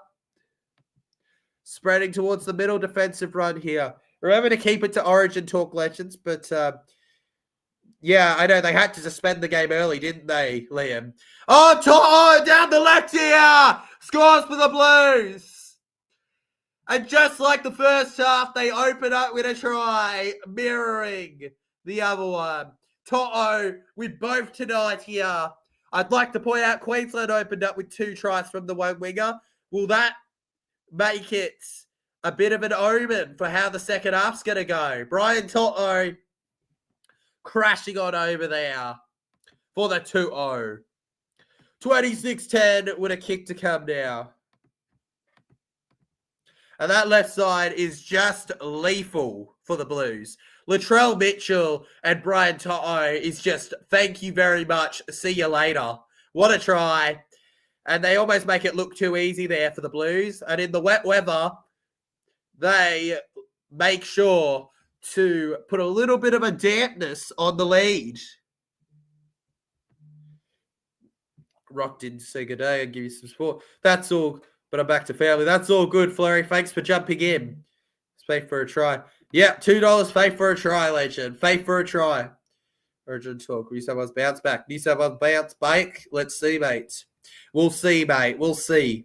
Spreading towards the middle defensive run here. Remember to keep it to Origin talk, Legends. But, yeah, I know they had to suspend the game early, didn't they, Liam? Oh, down the left here! Scores for the Blues! And just like the first half, they open up with a try, mirroring the other one. Toto with both tonight here. I'd like to point out Queensland opened up with 2 tries from the one winger. Will that make it a bit of an omen for how the second half's going to go? Brian Toto crashing on over there for the 2-0. 26-10 with a kick to come now. And that left side is just lethal for the Blues. Latrell Mitchell and Brian Toto is just, thank you very much, see you later. What a try. And they almost make it look too easy there for the Blues. And in the wet weather, they make sure to put a little bit of a dampness on the lead. Rock didn't say good day and give you some support. That's all. But I'm back to family. That's all good, Flurry. Thanks for jumping in. Faith for a try. Yeah, $2. Faith for a try, Legend. Faith for a try. Urgent talk. New South Wales bounce back. New South Wales bounce back. Let's see, mate. We'll see, mate. We'll see.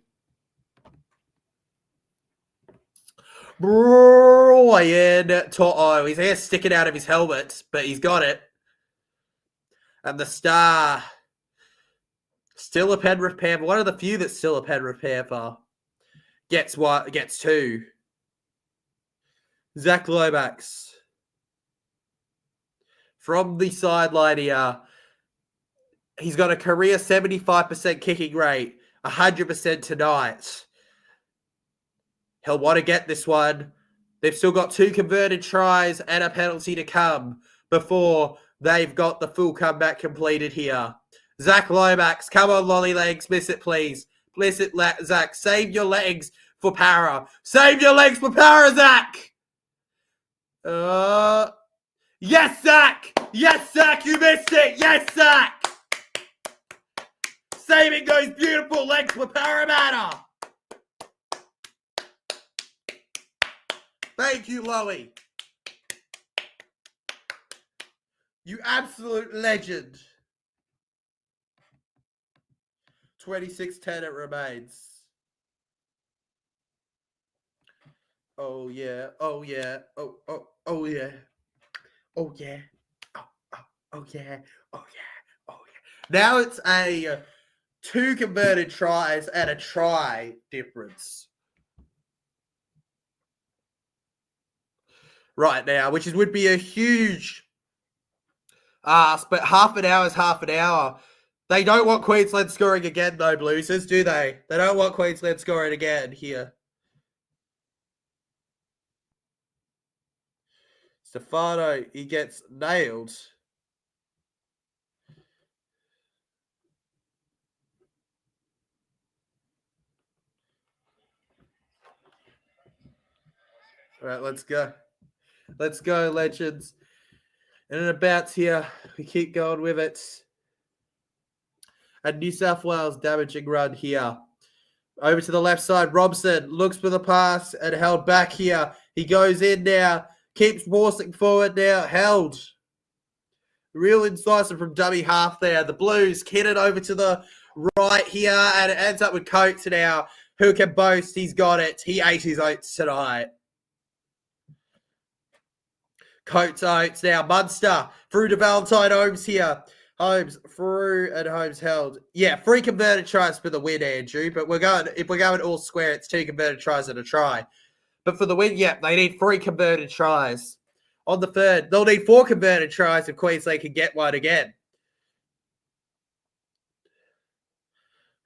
Brian Toto. His hair's sticking out of his helmet, but he's got it. And the star. Still a Penrith Panther. One of the few that's still a Penrith Panther. Gets 2. Zach Lomax. From the sideline here. He's got a career 75% kicking rate, 100% tonight. He'll want to get this one. They've still got 2 converted tries and a penalty to come before they've got the full comeback completed here. Zach Lomax, come on, lolly legs, miss it, please. Miss it, Zach. Save your legs for Para. Save your legs for Para, Zach! Yes, Zach! Yes, Zach, you missed it! Yes, Zach! Saving those beautiful legs for Parramatta. Thank you, Loey. You absolute legend. 26-10 it remains. Oh, yeah. Oh, yeah. Oh, yeah. Oh, yeah. Oh, yeah. Oh, yeah. Oh, yeah. Now it's a 2 converted tries and a try difference. right now, which would be a huge ask, but half an hour is half an hour. They don't want Queensland scoring again, though, Bluesers, do they? They don't want Queensland scoring again here. Stefano, he gets nailed. All right, let's go. Let's go, legends. And about here, we keep going with it. A New South Wales damaging run here. Over to the left side, Robson looks for the pass and held back here. He goes in now, keeps forcing forward now, held. Real incisive from dummy half there. The Blues kid it over to the right here, and it ends up with Coates now, who can boast he's got it. He ate his oats tonight. Coates oats now. Munster through to Valentine Holmes here. Holmes through and Holmes held. Yeah, 3 converted tries for the win, Andrew. But if we're going all square, it's 2 converted tries and a try. But for the win, yeah, they need 3 converted tries. On the third, they'll need 4 converted tries if Queensland can get one again.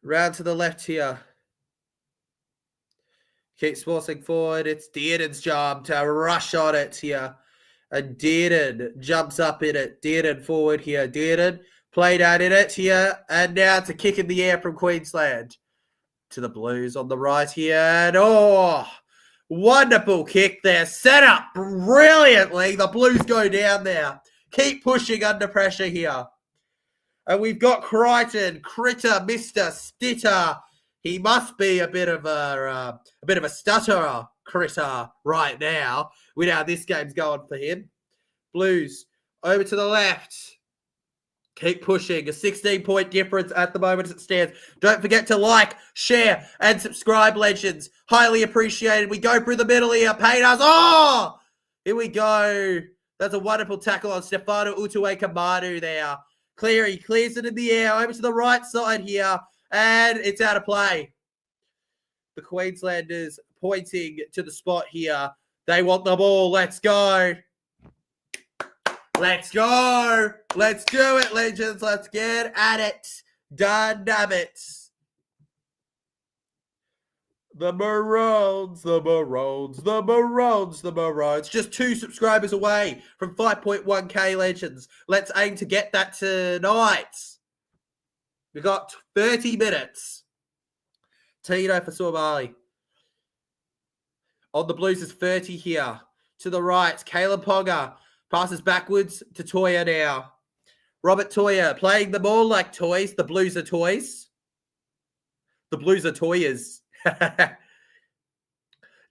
Round to the left here. Keeps forcing forward. It's Dearden's job to rush on it here. And Dearden jumps up in it. Dearden forward here. Dearden played out in it here. And now it's a kick in the air from Queensland. To the Blues on the right here. And wonderful kick there. Set up brilliantly. The Blues go down there. Keep pushing under pressure here. And we've got Crichton, Critter, Mr. Stitter. He must be a bit of a stutterer, Critter, right now. We know how this game's going for him. Blues over to the left. Keep pushing. A 16-point difference at the moment as it stands. Don't forget to like, share, and subscribe, legends. Highly appreciated. We go through the middle here. Paytas. Here we go. That's a wonderful tackle on Stefano Utuwe-Kamanu there. He clears it in the air. Over to the right side here. And it's out of play. The Queenslanders pointing to the spot here. They want the ball. Let's go. Let's go. Let's do it, legends. Let's get at it. Done, damn it. The Maroons, the Maroons, the Maroons, the Maroons. Just 2 subscribers away from 5.1k, legends. Let's aim to get that tonight. We've got 30 minutes. Tino for Sormali. On the Blues is 30 here. To the right, Caleb Ponga passes backwards to Toya now. Robert Toya playing the ball like toys. The Blues are toys. The Blues are toyers.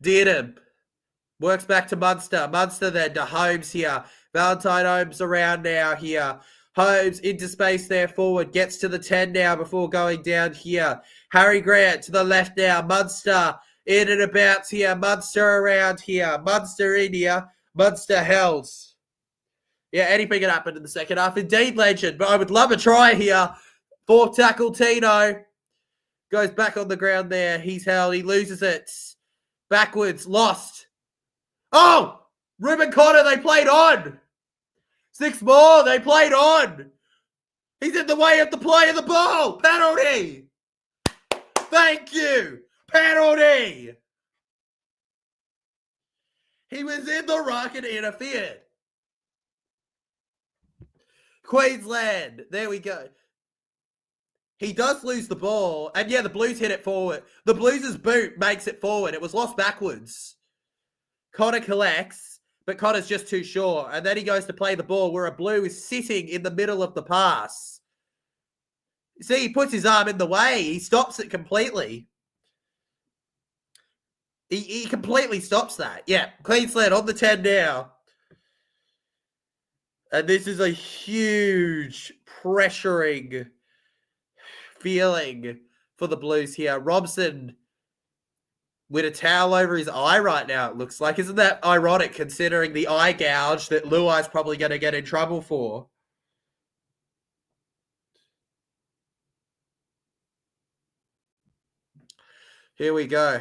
Dearden works back to Munster. Munster then to Holmes here. Valentine Holmes around now here. Holmes into space there forward. Gets to the 10 now before going down here. Harry Grant to the left now. Munster in and about here. Munster around here. Munster in here. Munster held. Yeah, anything can happen in the second half. Indeed, legend. But I would love a try here. 4th tackle, Tino. Goes back on the ground there. He's held. He loses it. Backwards. Lost. Oh! Ruben Cotter, they played on. 6 more. They played on. He's in the way of the play of the ball. Penalty. Thank you. Penalty. He was in the ruck and interfered. Queensland. There we go. He does lose the ball. And yeah, the Blues hit it forward. The Blues' boot makes it forward. It was lost backwards. Connor collects, but Connor's just too short. And then he goes to play the ball where a Blue is sitting in the middle of the pass. See, he puts his arm in the way. He stops it completely. He completely stops that. Yeah, Queensland on the 10 now. And this is a huge pressuring feeling for the Blues here. Robson with a towel over his eye right now, it looks like. Isn't that ironic considering the eye gouge that Luai's probably going to get in trouble for? Here we go.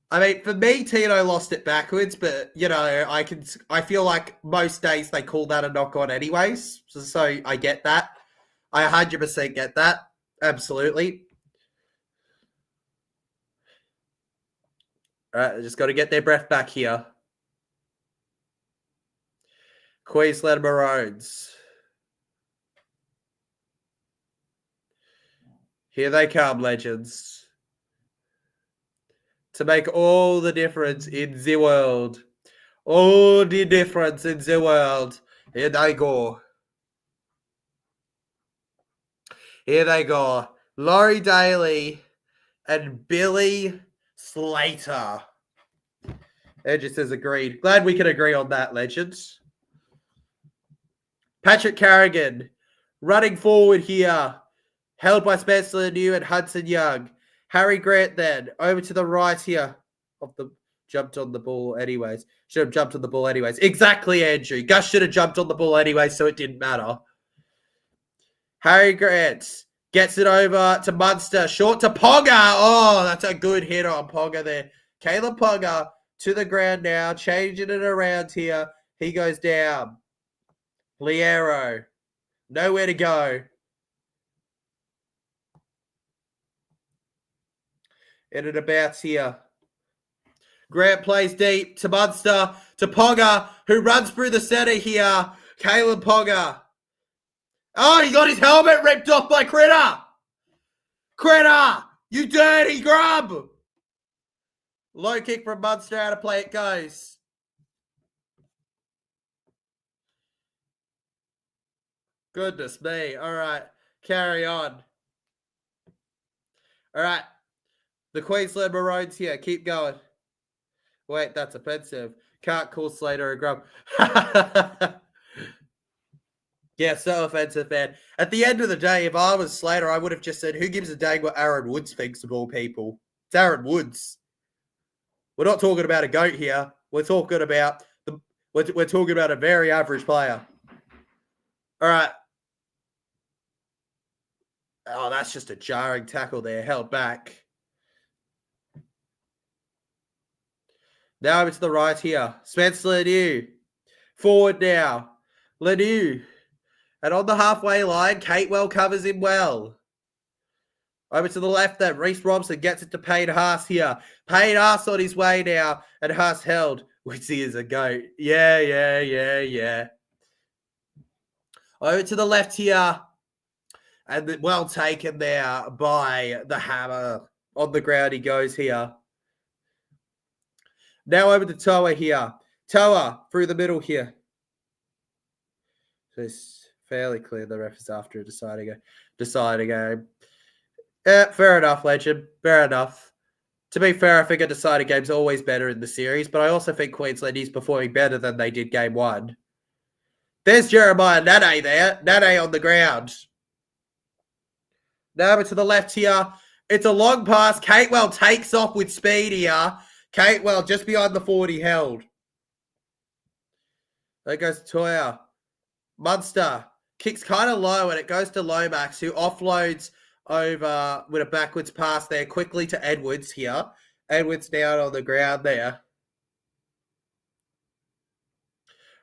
I mean, for me, Tino lost it backwards, but you know, I feel like most days they call that a knock on anyways. So I get that. I 100% get that. Absolutely. All right, just got to get their breath back here. Queensland Maroons. Here they come, legends. To make all the difference in the world. All the difference in the world. Here they go. Here they go. Laurie Daly and Billy Slater. It just says agreed. Glad we can agree on that, legends. Patrick Carrigan running forward here. Held by Spencer Laniu and Hudson Young. Harry Grant then over to the right here. Jumped on the ball anyways. Should have jumped on the ball anyways. Exactly, Andrew. Gus should have jumped on the ball anyway, so it didn't matter. Harry Grant gets it over to Munster. Short to Ponga. Oh, that's a good hit on Ponga there. Caleb Ponga to the ground now. Changing it around here. He goes down. Liero. Nowhere to go. In and about here. Grant plays deep to Munster, to Ponga, who runs through the centre here. Caleb Ponga. Oh, he got his helmet ripped off by Critter. Critter, you dirty grub. Low kick from Munster, out of play it goes. Goodness me. All right, carry on. All right, the Queensland Maroons here. Keep going. Wait, that's offensive. Can't call Slater a grub. Yeah, so offensive, man. At the end of the day, if I was Slater, I would have just said, who gives a dang what Aaron Woods thinks of all people? It's Aaron Woods. We're not talking about a goat here. We're talking about we're talking about a very average player. All right. Oh, that's just a jarring tackle there, held back. Now over to the right here. Spencer Laniu. Forward now. Laniu. And on the halfway line, Catewell covers him well. Over to the left then. Reece Robson gets it to Payne Haas here. Payne Haas on his way now. And Haas held. Witsy is a goat. Yeah. Over to the left here. And well taken there by the Hammer. On the ground he goes here. Now over to Toa here. Toa through the middle here. So it's fairly clear the ref is after deciding a game. Yeah, fair enough, legend. Fair enough. To be fair, I think a decided game's always better in the series, but I also think Queensland is performing better than they did game one. There's Jeremiah Nane there. Nane on the ground. Now over to the left here. It's a long pass. Catewell takes off with speed here. Catewell just behind the 40 held. There goes Toya. Munster kicks kind of low and it goes to Lomax, who offloads over with a backwards pass there quickly to Edwards here. Edwards down on the ground there.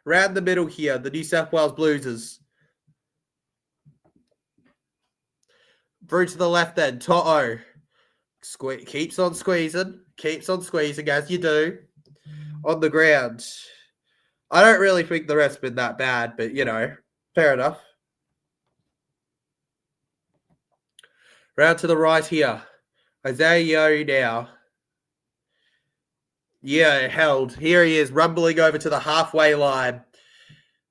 Round the middle here, the New South Wales Bluesers. Through to the left then, To'o. Keeps on squeezing as you do. On the ground. I don't really think the ref's been that bad, but, you know, fair enough. Round to the right here. Isaiah Yeo now. Yeah, held. Here he is, rumbling over to the halfway line.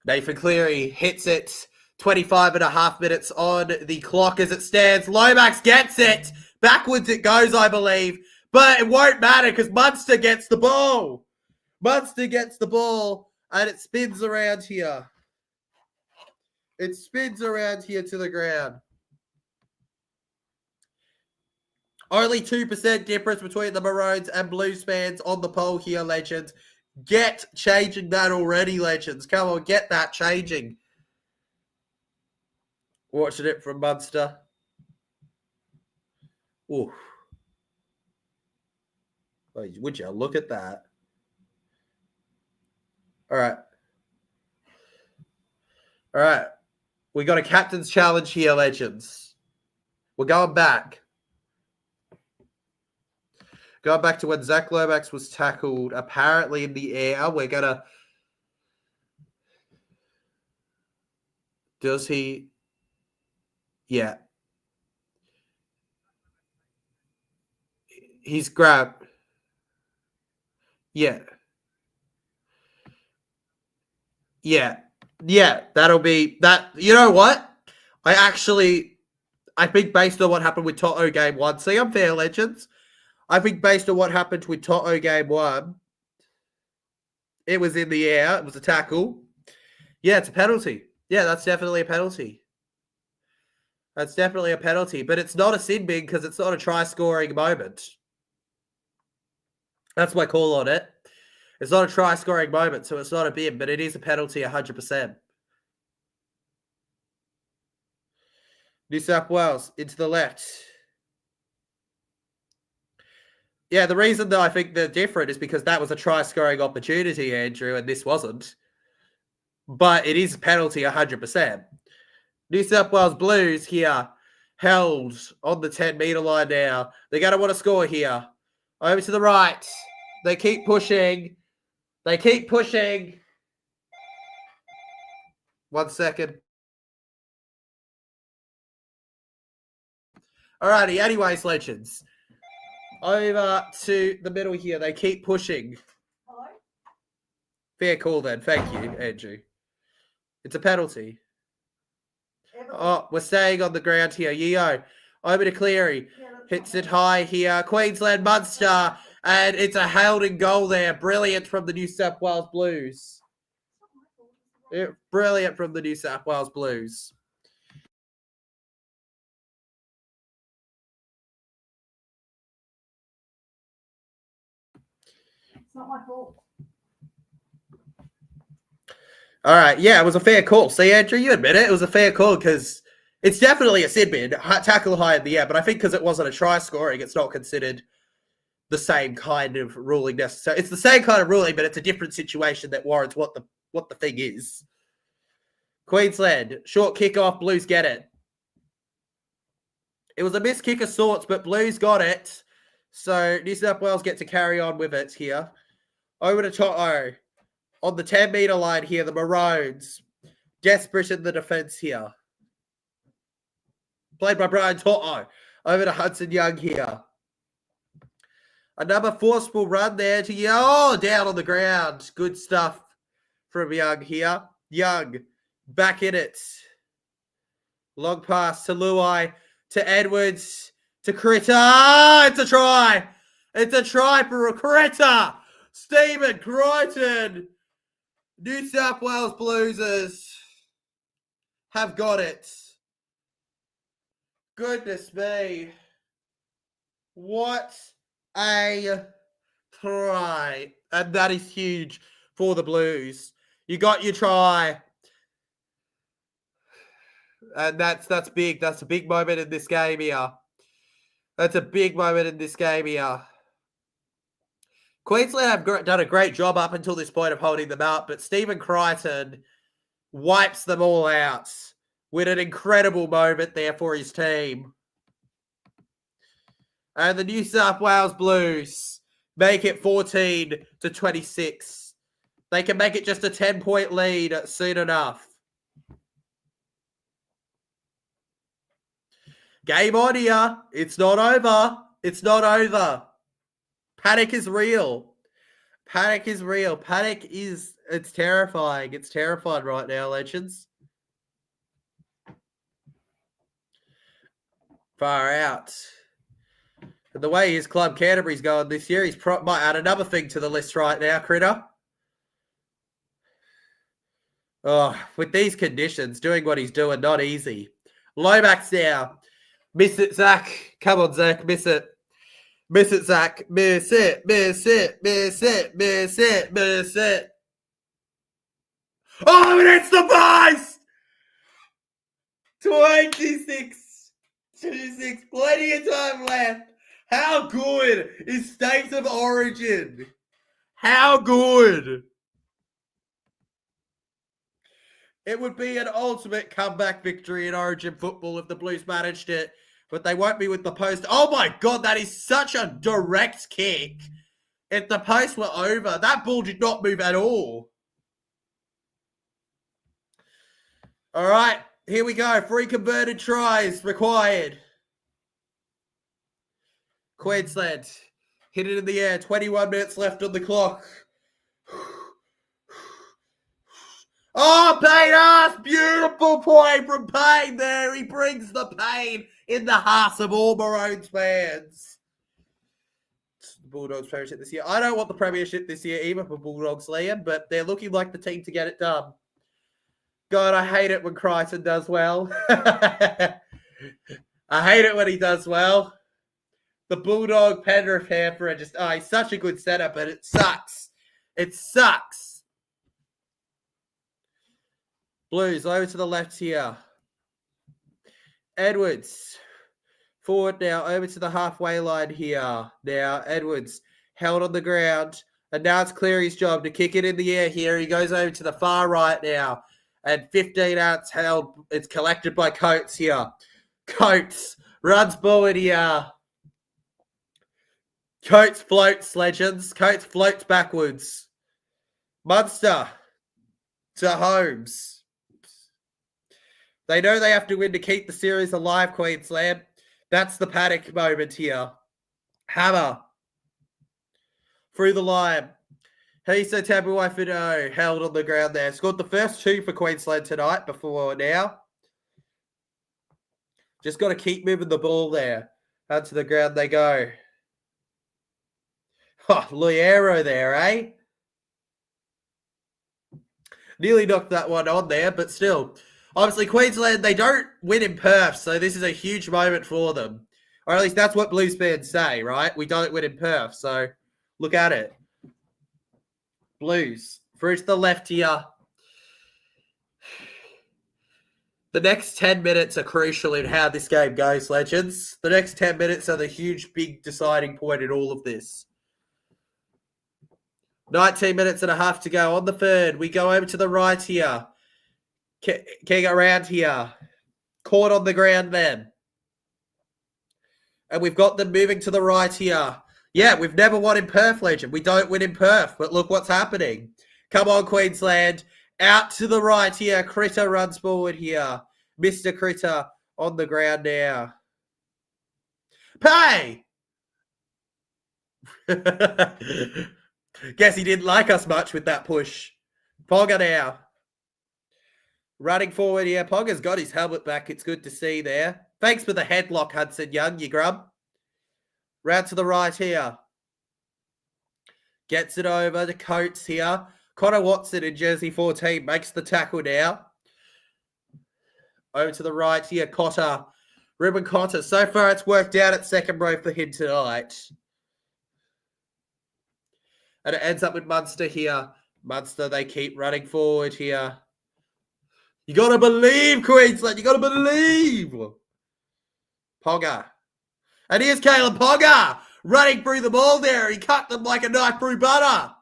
Nathan Cleary hits it. 25 and a half minutes on the clock as it stands. Lomax gets it. Backwards it goes, I believe. But it won't matter because Munster gets the ball. Munster gets the ball and it spins around here. It spins around here to the ground. Only 2% difference between the Maroons and Blues fans on the poll here, legends. Get changing that already, legends. Come on, get that changing. Watching it from Munster. Ooh. Would you look at that? All right. We got a captain's challenge here, legends. We're going back. Going back to when Zach Lomax was tackled, apparently in the air. We're going to... Does he... Yeah. He's grabbed... Yeah. That'll be... that. You know what? I think based on what happened with Toto Game 1... See, I'm fair, legends. I think based on what happened with Toto Game 1... It was in the air. It was a tackle. Yeah, it's a penalty. Yeah, that's definitely a penalty. That's definitely a penalty. But it's not a sin bin because it's not a try-scoring moment. That's my call on it. It's not a try-scoring moment, so it's not a bin, but it is a penalty 100%. New South Wales, into the left. Yeah, the reason that I think they're different is because that was a try-scoring opportunity, Andrew, and this wasn't. But it is a penalty 100%. New South Wales Blues here, held on the 10-metre line now. They're going to want to score here. Over to the right. They keep pushing. 1 second. Alrighty, anyways, legends. Over to the middle here. They keep pushing. Hello? Fair call then. Thank you, Andrew. It's a penalty. Oh, we're staying on the ground here. Yeo. Over to Cleary. Hits it high here. Queensland Munster. And it's a held in goal there. Brilliant from the New South Wales Blues. Brilliant from the New South Wales Blues. It's not my fault. All right. Yeah, it was a fair call. See, Andrew, you admit it. It was a fair call because it's definitely a sin bin. Tackle high in the air. But I think because it wasn't a try scoring, it's not considered the same kind of ruling necessary. It's the same kind of ruling, but it's a different situation that warrants what the thing is. Queensland, short kickoff. Blues get it. It was a missed kick of sorts, but Blues got it. So New South Wales get to carry on with it here. Over to Toto. On the 10-metre line here, the Maroons. Desperate in the defence here. Played by Brian Toto. Over to Hudson Young here. Another forceful run there to Young. Down on the ground. Good stuff from Young here. Young back in it. Long pass to Luai. To Edwards. To Critter. It's a try. It's a try for Critter. Stephen Crichton. New South Wales Blues have got it. Goodness me. What a try. And that is huge for the Blues. You got your try. And that's big. That's a big moment in this game here. That's a big moment in this game here. Queensland have done a great job up until this point of holding them out, but Stephen Crichton wipes them all out with an incredible moment there for his team. And the New South Wales Blues make it 14-26. They can make it just a 10-point lead soon enough. Game on here. It's not over. It's not over. Panic is real. Panic is real. Panic is, it's terrifying. It's terrifying right now, legends. Far out. And the way his club Canterbury's going this year, he's might add another thing to the list right now, Critter. Oh, with these conditions, doing what he's doing, not easy. Lomax now. Miss it, Zach. Come on, Zach. Miss it. Miss it, Zach. Miss it. Miss it. Miss it. Miss it. Miss it. Oh, and it's the bust! 26. 26. Plenty of time left. How good is State of Origin? How good? It would be an ultimate comeback victory in Origin football if the Blues managed it, but they won't be with the post. Oh my God, that is such a direct kick. If the posts were over, that ball did not move at all. All right, here we go. 3 converted tries required. Queensland hit it in the air. 21 minutes left on the clock. Oh, Payne! Beautiful play from Payne there. He brings the pain in the hearts of all Maroons fans. The Bulldogs premiership this year. I don't want the premiership this year either for Bulldogs, Liam, but they're looking like the team to get it done. God, I hate it when Crichton does well. I hate it when he does well. The Bulldog, Penrith, Panther are just, he's such a good setup, but it sucks. It sucks. Blues over to the left here. Edwards forward now over to the halfway line here. Now Edwards held on the ground, and now it's Cleary's job to kick it in the air here. He goes over to the far right now, and 15 outs held. It's collected by Coates here. Coates runs forward here. Coates floats, legends. Coates floats backwards. Munster to Holmes. They know they have to win to keep the series alive, Queensland. That's the panic moment here. Hammer through the line. Hisa Tabuai-Fidow held on the ground there. Scored the first 2 for Queensland tonight before now. Just got to keep moving the ball there. Out to the ground they go. Oh, Loiero there, eh? Nearly knocked that one on there, but still. Obviously, Queensland, they don't win in Perth, so this is a huge moment for them. Or at least that's what Blues fans say, right? We don't win in Perth, so look at it. Blues, through to the left here. The next 10 minutes are crucial in how this game goes, legends. The next 10 minutes are the huge, big deciding point in all of this. 19 minutes and a half to go on the third. We go over to the right here. King around here. Caught on the ground then. And we've got them moving to the right here. Yeah, we've never won in Perth, legend. We don't win in Perth, but look what's happening. Come on, Queensland. Out to the right here. Critter runs forward here. Mr. Critter on the ground now. Pay! Guess he didn't like us much with that push. Ponga now. Running forward here. Ponga's got his helmet back. It's good to see there. Thanks for the headlock, Hudson Young, you grub. Round to the right here. Gets it over to Coates here. Connor Watson in jersey 14 makes the tackle now. Over to the right here, Cotter. Ruben Cotter. So far, it's worked out at second row for him tonight. And it ends up with Munster here. Munster, they keep running forward here. You got to believe, Queensland. You got to believe. Ponga. And here's Caleb Ponga running through the ball there. He cut them like a knife through butter.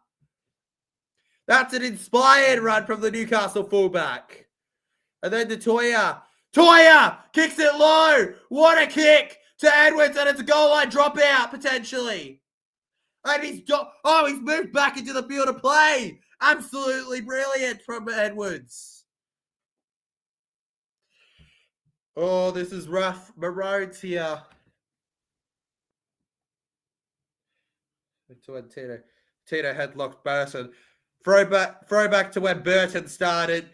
That's an inspired run from the Newcastle fullback. And then to Toya. Toya kicks it low. What a kick to Edwards, and it's a goal line dropout potentially. And he's moved back into the field of play. Absolutely brilliant from Edwards. Oh, this is rough. Maroons here. Tito headlocked Burton. Throwback to when Burton started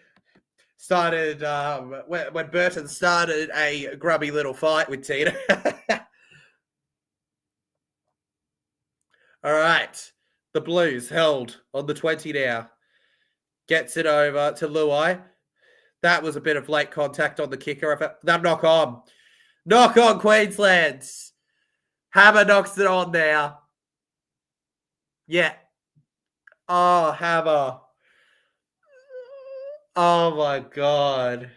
when Burton started a grubby little fight with Tito. All right. The Blues held on the 20 now. Gets it over to Luai. That was a bit of late contact on the kicker. That knock on. Knock on, Queensland. Hammer knocks it on now. Yeah. Oh, Hammer. Oh, my God.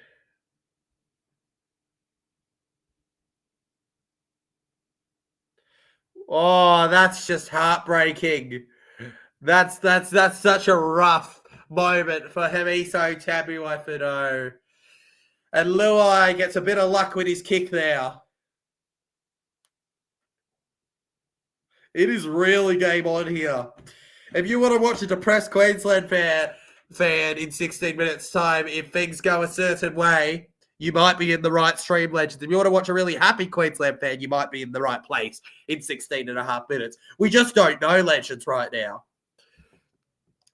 Oh, that's just heartbreaking. That's such a rough moment for Hemiso Tabuai. And Luai gets a bit of luck with his kick there. It is really game on here. If you want to watch a depressed Queensland fan in 16 minutes' time, if things go a certain way, you might be in the right stream, Legends. If you want to watch a really happy Queensland fan, you might be in the right place in 16 and a half minutes. We just don't know, Legends, right now.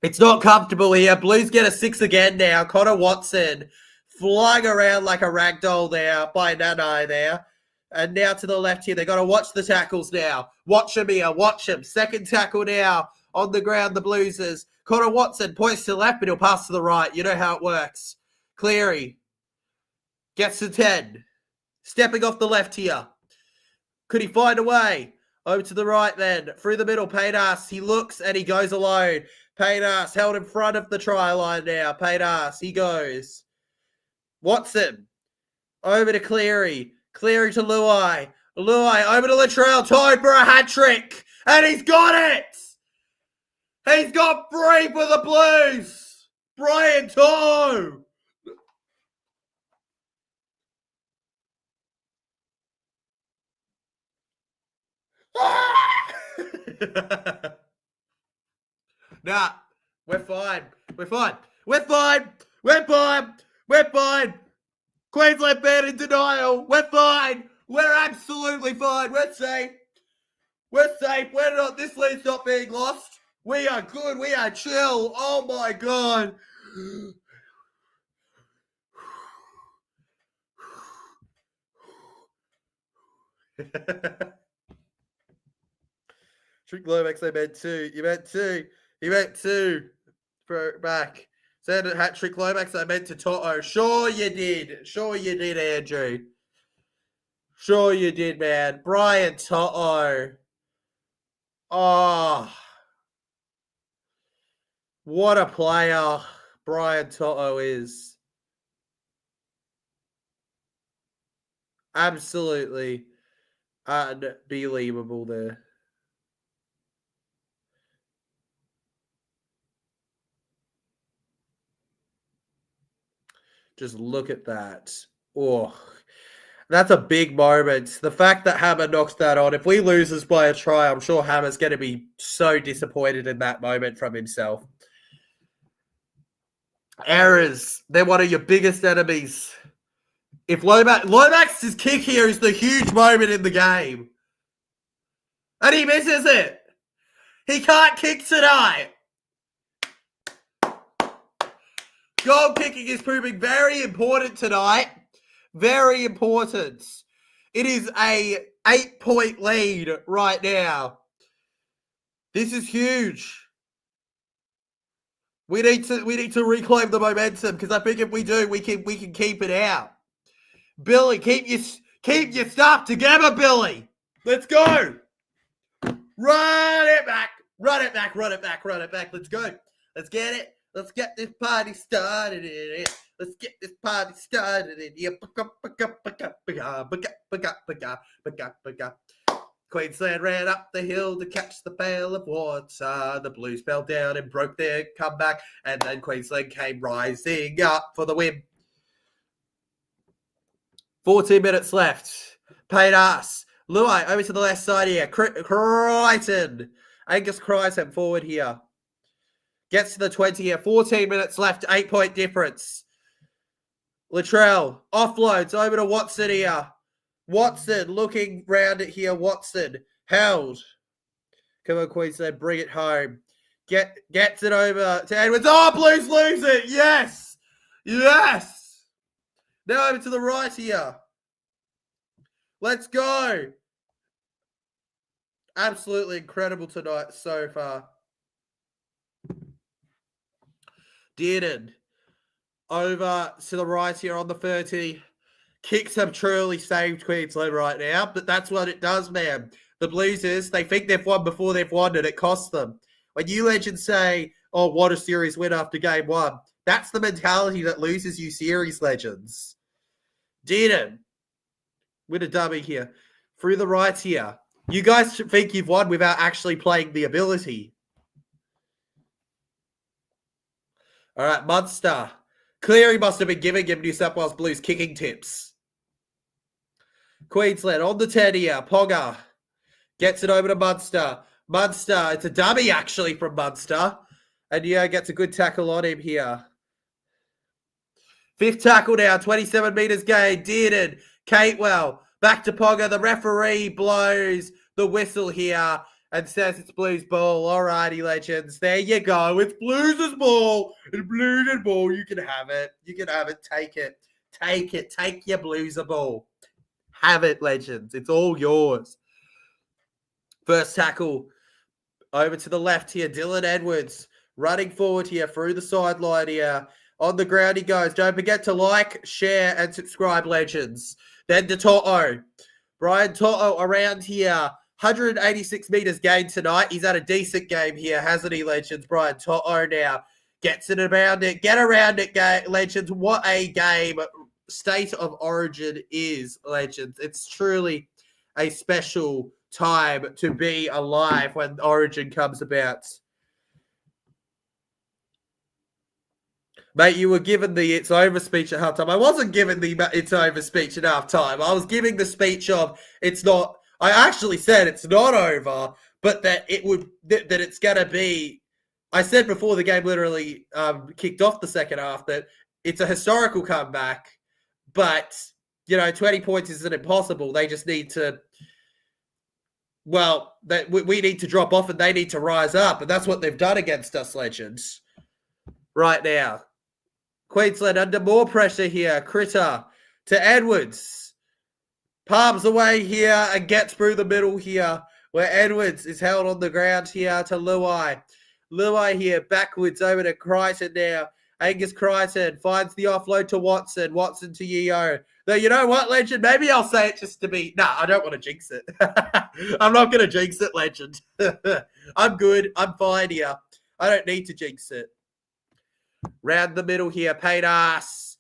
It's not comfortable here. Blues get a 6 again now. Connor Watson flying around like a ragdoll there by Nanai there. And now to the left here. They got to watch the tackles now. Watch him here. Watch him. Second tackle now on the ground, the Bluesers. Connor Watson points to the left, but he'll pass to the right. You know how it works. Cleary gets to 10. Stepping off the left here. Could he find a way? Over to the right then. Through the middle, Paytas. He looks and he goes alone. Paytas held in front of the try line now. Paytas, he goes. Watson. Over to Cleary. Cleary to Luai. Luai over to Latrell. Time for a hat trick. And he's got it. He's got 3 for the Blues. Brian Toe. Nah, we're fine. We're fine. We're fine. We're fine. We're fine. Queensland fan in denial. We're fine. We're absolutely fine. We're safe. We're safe. We're not. This lead's not being lost. We are good. We are chill. Oh my God. Trick Globex, I meant 2. You meant 2. You meant 2. Back. Said hat trick Lomax, I meant to Toto. Sure you did. Sure you did, Andrew. Sure you did, man. Brian Toto. Oh. What a player Brian Toto is. Absolutely unbelievable there. Just look at that. Oh, that's a big moment. The fact that Hammer knocks that on, if we lose this by a try, I'm sure Hammer's going to be so disappointed in that moment from himself. Errors, they're one of your biggest enemies. If Lomax's kick here is the huge moment in the game. And he misses it. He can't kick tonight. Goal kicking is proving very important tonight. Very important. It is a 8-point lead right now. This is huge. We need to reclaim the momentum because I think if we do, we can keep it out. Billy, keep your stuff together, Billy. Let's go. Run it back. Run it back. Run it back. Run it back. Let's go. Let's get it. Let's get this party started in it. Let's get this party started in here. Queensland ran up the hill to catch the pail of water. The Blues fell down and broke their comeback. And then Queensland came rising up for the win. 14 minutes left. Paytas. Luai over to the left side here. Crichton. Angus Crichton forward here. Gets to the 20 here. 14 minutes left. 8-point difference. Latrell offloads over to Watson here. Watson looking round it here. Watson held. Come on, Queensland. Bring it home. Gets it over to Edwards. Oh, Blues lose it. Yes. Yes. Now over to the right here. Let's go. Absolutely incredible tonight so far. Dearden over to the right here on the 30. Kicks have truly saved Queensland right now, but that's what it does, man. The Blues, they think they've won before they've won, and it costs them. When you legends say, oh, what a series win after game 1, that's the mentality that loses you series, legends. Dearden with a dummy here. Through the right here. You guys think you've won without actually playing the ability. All right, Munster. Cleary must have been giving him New South Wales Blues kicking tips. Queensland on the 10 here. Pogger gets it over to Munster. Munster, it's a dummy actually from Munster. And yeah, gets a good tackle on him here. Fifth tackle now, 27 metres gain. Dearden, Catewell, back to Pogger. The referee blows the whistle here and says it's Blues ball. Alrighty, legends. There you go. It's Blues' ball. It's Blues' ball. You can have it. You can have it. Take it. Take it. Take your Blues ball. Have it, legends. It's all yours. First tackle over to the left here. Dylan Edwards running forward here through the sideline here. On the ground he goes. Don't forget to like, share, and subscribe, legends. Then to Toto. Brian Toto around here. 186 metres gained tonight. He's had a decent game here, hasn't he, legends? Brian Toto now gets it around it. Get around it, legends. What a game State of Origin is, legends. It's truly a special time to be alive when Origin comes about. Mate, you were given the "it's over" speech at halftime. I wasn't given the "it's over" speech at halftime. I was giving the speech of "it's not." I actually said it's not over, but that it's going to be. I said before the game literally kicked off the second half that it's a historical comeback, but 20 points isn't impossible. They just need to. Well, we need to drop off and they need to rise up, and that's what they've done against us, legends. Right now. Queensland under more pressure here. Critter to Edwards. Palms away here and gets through the middle here where Edwards is held on the ground here to Luai. Luai here backwards over to Crichton now. Angus Crichton finds the offload to Watson. Watson to Yeo. Though you know what, legend? Maybe I'll say it just to be... Nah, I don't want to jinx it. I'm not going to jinx it, legend. I'm good. I'm fine here. I don't need to jinx it. Round the middle here, Paytas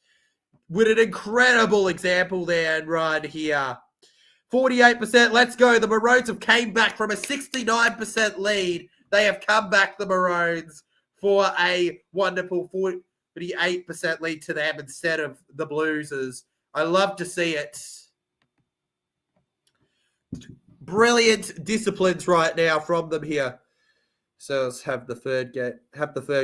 with an incredible example there and run here. 48%, let's go. The Maroons have came back from a 69% lead. They have come back, the Maroons, for a wonderful 48% lead to them instead of the Blues. I love to see it. Brilliant disciplines right now from them here. So let's have the third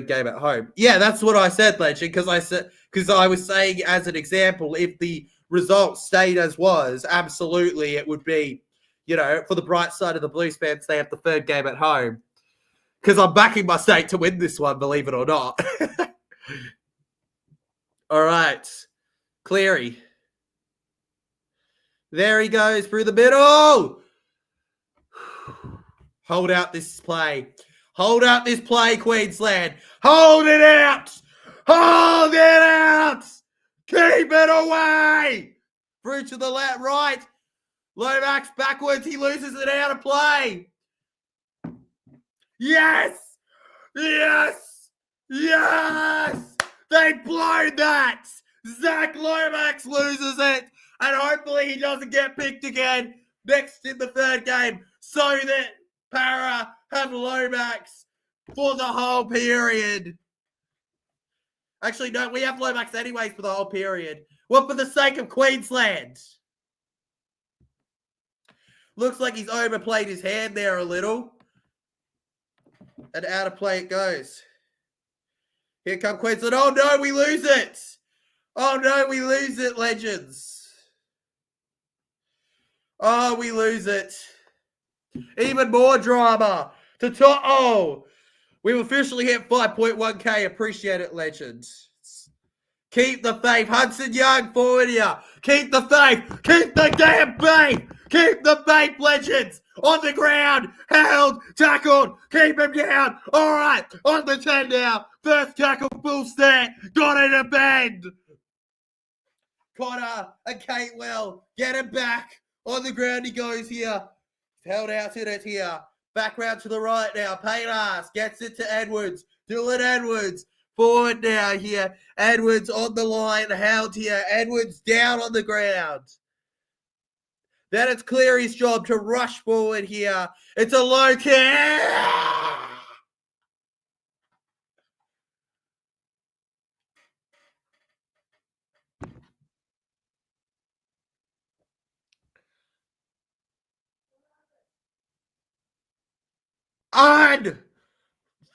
game at home. Yeah, that's what I said, legend, because I was saying as an example, if the result stayed as was, absolutely it would be, for the bright side of the Blues fans, they have the third game at home. Because I'm backing my state to win this one, believe it or not. All right. Cleary. There he goes through the middle. Hold out this play. Hold out this play, Queensland. Hold it out. Hold it out. Keep it away. Through to the left, right. Lomax backwards. He loses it out of play. Yes. Yes. Yes. They blow that. Zach Lomax loses it. And hopefully he doesn't get picked again next in the third game so that Para have Lomax for the whole period. Actually, no, we have Lomax anyways for the whole period. Well, for the sake of Queensland. Looks like he's overplayed his hand there a little. And out of play it goes. Here come Queensland. Oh, no, we lose it. Oh, no, we lose it, legends. Oh, we lose it. Even more drama to Toto. We've officially hit 5.1K. Appreciate it, legends. Keep the faith. Hudson Young forward here. Keep the faith. Keep the damn faith. Keep the faith, legends. On the ground. Held. Tackled. Keep him down. All right. On the 10 now. First tackle, full set. Got it to bend. Connor and Catewell. Get him back. On the ground he goes here. Held out in it here. Back round to the right now. Paytas gets it to Edwards. Dylan Edwards. Forward now here. Edwards on the line. Held here. Edwards down on the ground. Then it's Cleary's job to rush forward here. It's a low kick.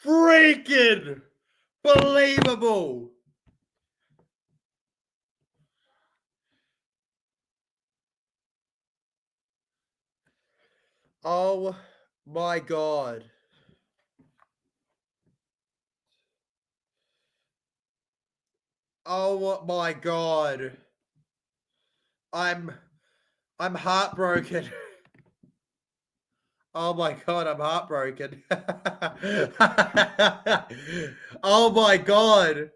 Unfreaking believable. Oh my God. Oh my God. I'm heartbroken. Oh my God, I'm heartbroken. Oh my God.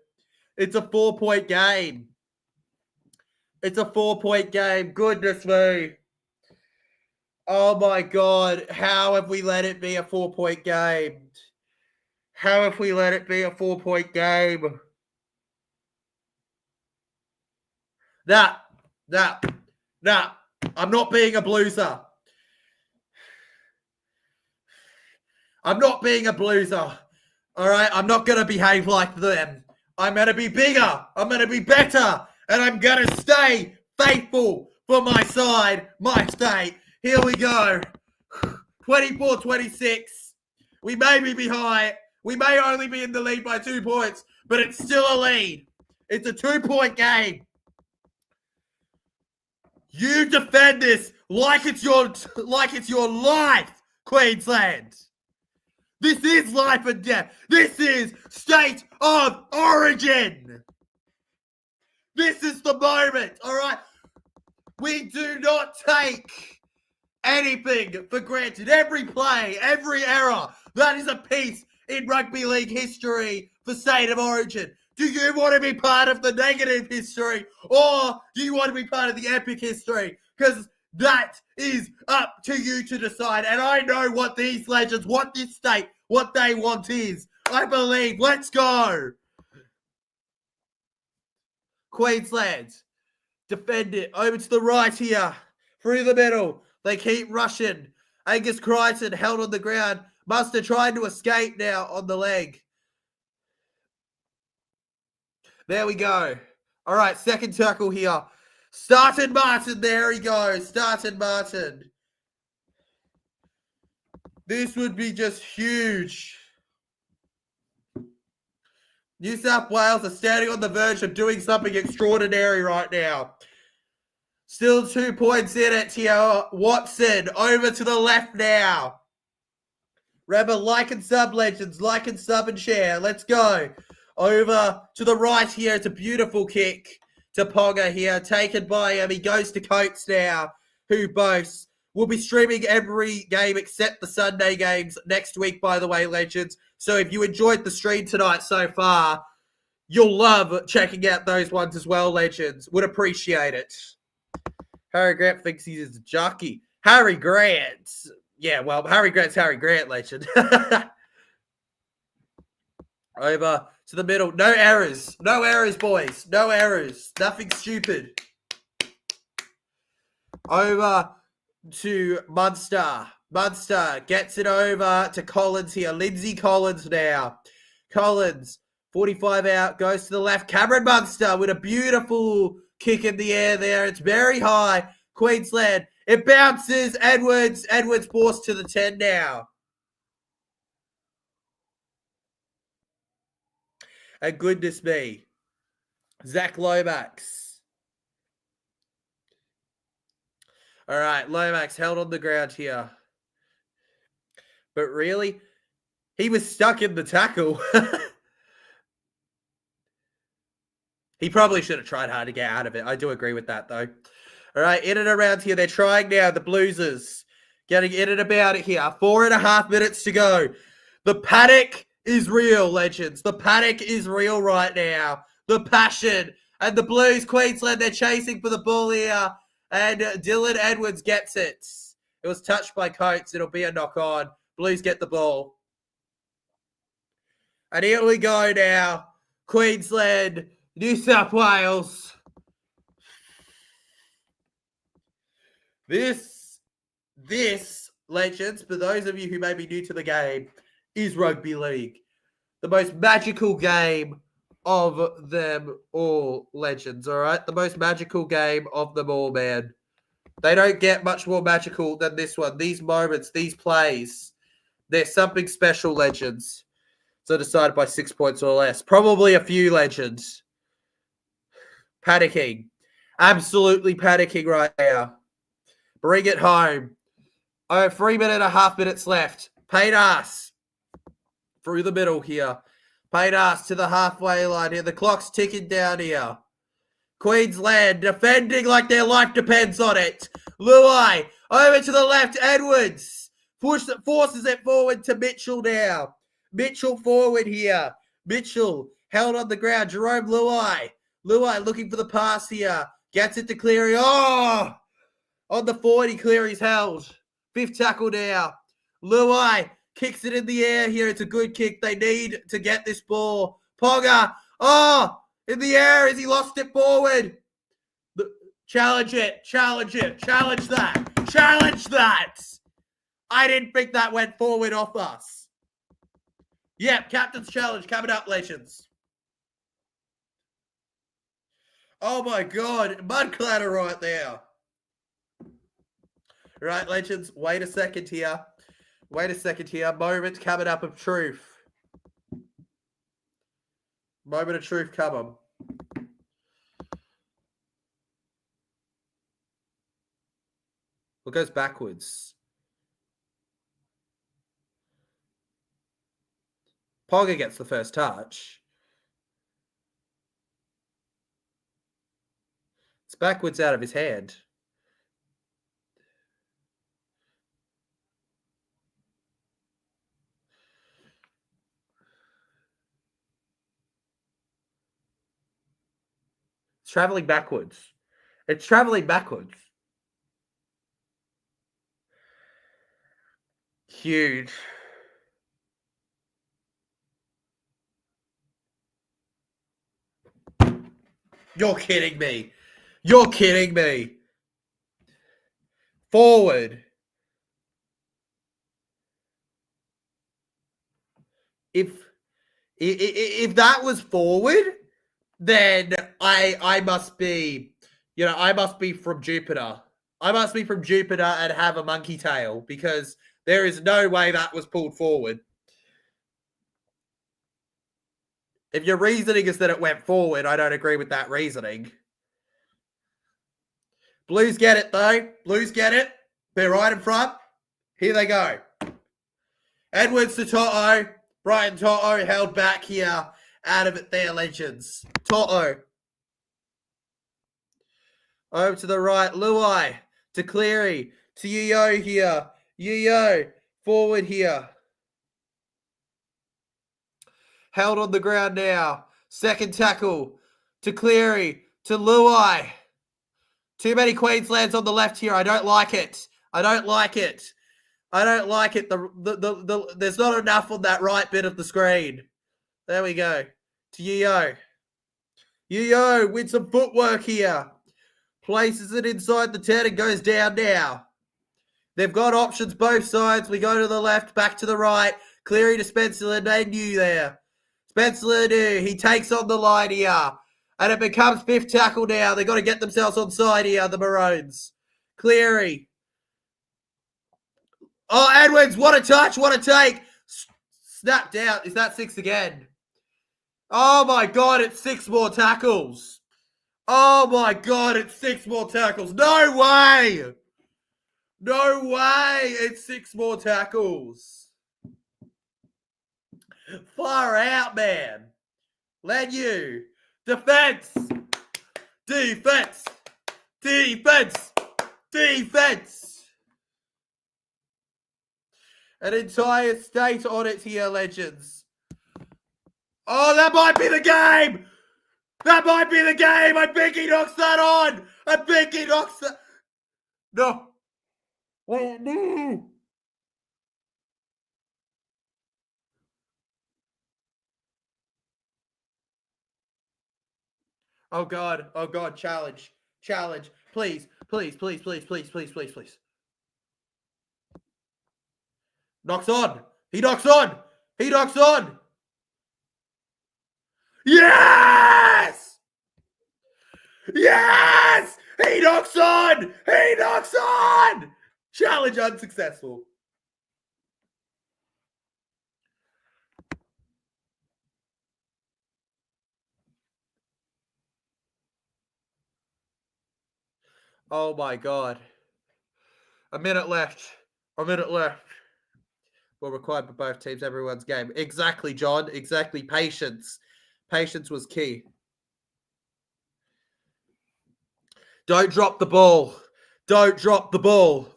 It's a 4-point game. It's a 4-point game. Goodness me. Oh my God. How have we let it be a 4-point game? How have we let it be a 4-point game? Nah. I'm not being a blueser. I'm not being a blueser. All right? I'm not going to behave like them. I'm going to be bigger. I'm going to be better. And I'm going to stay faithful for my side, my state. Here we go. 24-26. We may be behind. We may only be in the lead by 2 points, but it's still a lead. It's a 2-point game. You defend this like it's your life, Queensland. This is life and death. This is state of origin. This is the moment, all right? We do not take anything for granted. Every play, every error, that is a piece in rugby league history for state of origin. Do you want to be part of the negative history, or do you want to be part of the epic history? Because that is up to you to decide. And I know what these legends, what this state, what they want is. I believe. Let's go. Queensland. Defend it. Over to the right here. Through the middle. They keep rushing. Angus Crichton held on the ground. Muster trying to escape now on the leg. There we go. All right, second tackle here. Started Martin. There he goes. Started Martin. This would be just huge. New South Wales are standing on the verge of doing something extraordinary right now. Still 2 points in it here. Watson over to the left now. Remember, like and sub, legends. Like and sub and share. Let's go. Over to the right here. It's a beautiful kick to Ponga here. Taken by him. He goes to Coates now, who boasts. We'll be streaming every game except the Sunday games next week, by the way, legends. So if you enjoyed the stream tonight so far, you'll love checking out those ones as well, legends. Would appreciate it. Harry Grant thinks he's a jockey. Harry Grant. Yeah, well, Harry Grant's Harry Grant, legend. Over to the middle. No errors. No errors, boys. No errors. Nothing stupid. Over to Munster. Munster gets it over to Collins here. Lindsay Collins now. Collins, 45 out, goes to the left. Cameron Munster with a beautiful kick in the air there. It's very high. Queensland. It bounces. Edwards. Edwards forced to the 10 now. And goodness me. Zach Lomax. All right, Lomax held on the ground here. But really, he was stuck in the tackle. He probably should have tried hard to get out of it. I do agree with that, though. All right, in and around here. They're trying now, the Bluesers. Getting in and about it here. 4.5 minutes to go. The panic is real, legends. The panic is real right now. The passion. And the Blues, Queensland, they're chasing for the ball here. And Dylan Edwards gets it. It was touched by Coates. It'll be a knock on. Blues get the ball. And here we go now. Queensland, New South Wales. This, legends, for those of you who may be new to the game, is rugby league. The most magical game of them all, legends, all right? The most magical game of them all, man. They don't get much more magical than this one. These moments, these plays, they're something special, legends. So decided by 6 points or less. Probably a few, legends. Panicking. Absolutely panicking right now. Bring it home. 3.5 minutes left. Paytas through the middle here. Paytas to the halfway line here. The clock's ticking down here. Queensland defending like their life depends on it. Luai over to the left. Edwards forces it forward to Mitchell now. Mitchell forward here. Mitchell held on the ground. Jerome Luai. Luai looking for the pass here. Gets it to Cleary. Oh! On the 40, Cleary's held. 5th tackle now. Luai kicks it in the air here. It's a good kick. They need to get this ball. Ponga. Oh! In the air as he lost it forward. Challenge it. Challenge it. Challenge that. Challenge that. I didn't think that went forward off us. Yep, captain's challenge coming up, legends. Oh my God. Mud clatter right there. Right, legends. Wait a second here. Moment coming up of truth. Moment of truth coming. What goes backwards? Ponga gets the first touch. It's backwards out of his hand. It's traveling backwards. It's traveling backwards. Huge. You're kidding me. You're kidding me. Forward. If that was forward, then I must be, I must be from Jupiter. I must be from Jupiter and have a monkey tail, because there is no way that was pulled forward. If your reasoning is that it went forward, I don't agree with that reasoning. Blues get it, though. Blues get it. They're right in front. Here they go. Edwards to Toto. Brian Toto held back here. Out of it there, legends. Toto. Over to the right. Luai to Cleary. To Yo here. Yo forward here. Held on the ground now. Second tackle to Cleary. To Luai. Too many Queenslands on the left here. I don't like it. There's not enough on that right bit of the screen. There we go. To Yo. Yo with some footwork here. Places it inside the 10 and goes down now. They've got options both sides. We go to the left, back to the right. Cleary to Spencer Lenu there. Spencer Lenu, he takes on the line here. And it becomes 5th tackle now. They've got to get themselves on side here, the Maroons. Cleary. Oh, Edwards, what a touch, what a take. Snapped out. Is that 6 again? Oh, my God, it's 6 more tackles. Oh, my God, it's 6 more tackles. No way. No way. It's 6 more tackles. Far out, man. Lenu. Defense. Defense. Defense. Defense. An entire state on it here, legends. Oh, that might be the game. That might be the game. I think he knocks that on. I think he knocks that. No. Wait, no. Oh, God. Oh, God. Challenge. Challenge. Please. Please. Knocks on. He knocks on. Yes! Yes! He knocks on! Challenge unsuccessful. Oh my God. A minute left. Well, required for both teams, everyone's game. Exactly, John. Exactly. Patience. Patience was key. Don't drop the ball. Don't drop the ball.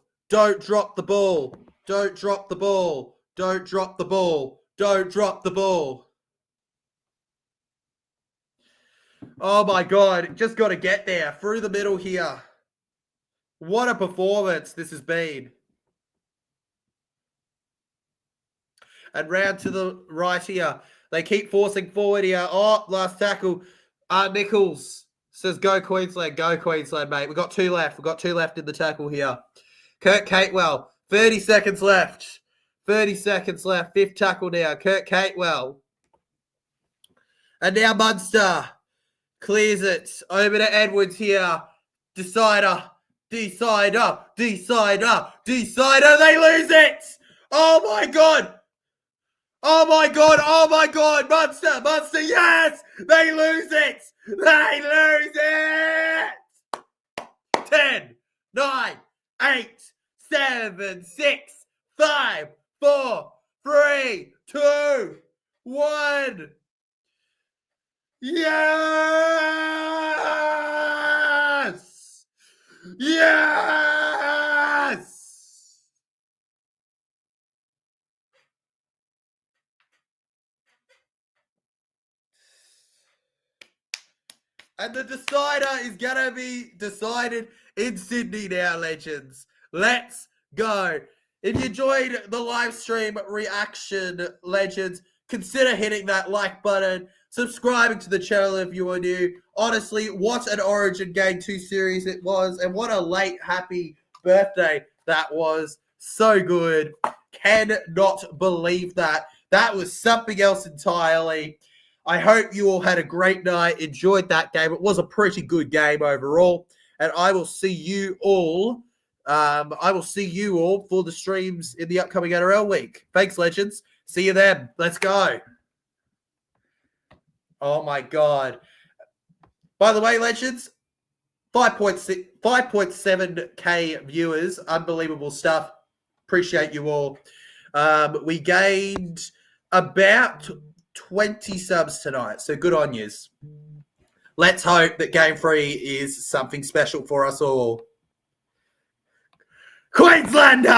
Oh my God. Just got to get there. Through the middle here. What a performance this has been. And round to the right here. They keep forcing forward here. Oh, last tackle. Nichols says, go Queensland, mate. We've got two left. In the tackle here. Kurt Catewell, 30 seconds left. Fifth tackle now. Kurt Catewell. And now Munster clears it. Over to Edwards here. Decider. They lose it. Oh my God. Munster, yes! They lose it! 10, 9, 8, 7, 6, 5, 4, 3, 2, 1. Yes! Yes! And the decider is going to be decided in Sydney now, legends. Let's go. If you enjoyed the live stream reaction, legends, consider hitting that like button, subscribing to the channel if you are new. Honestly, what an Origin Game 2 series it was, and what a late happy birthday that was. So good. Cannot believe that. That was something else entirely. I hope you all had a great night, enjoyed that game. It was a pretty good game overall. And I will see you all. For the streams in the upcoming NRL week. Thanks, legends. See you then. Let's go. Oh my God. By the way, legends, 5.7K viewers. Unbelievable stuff. Appreciate you all. We gained about 20 subs tonight, so good on yous. Let's hope that Game 3 is something special for us all. Queenslander!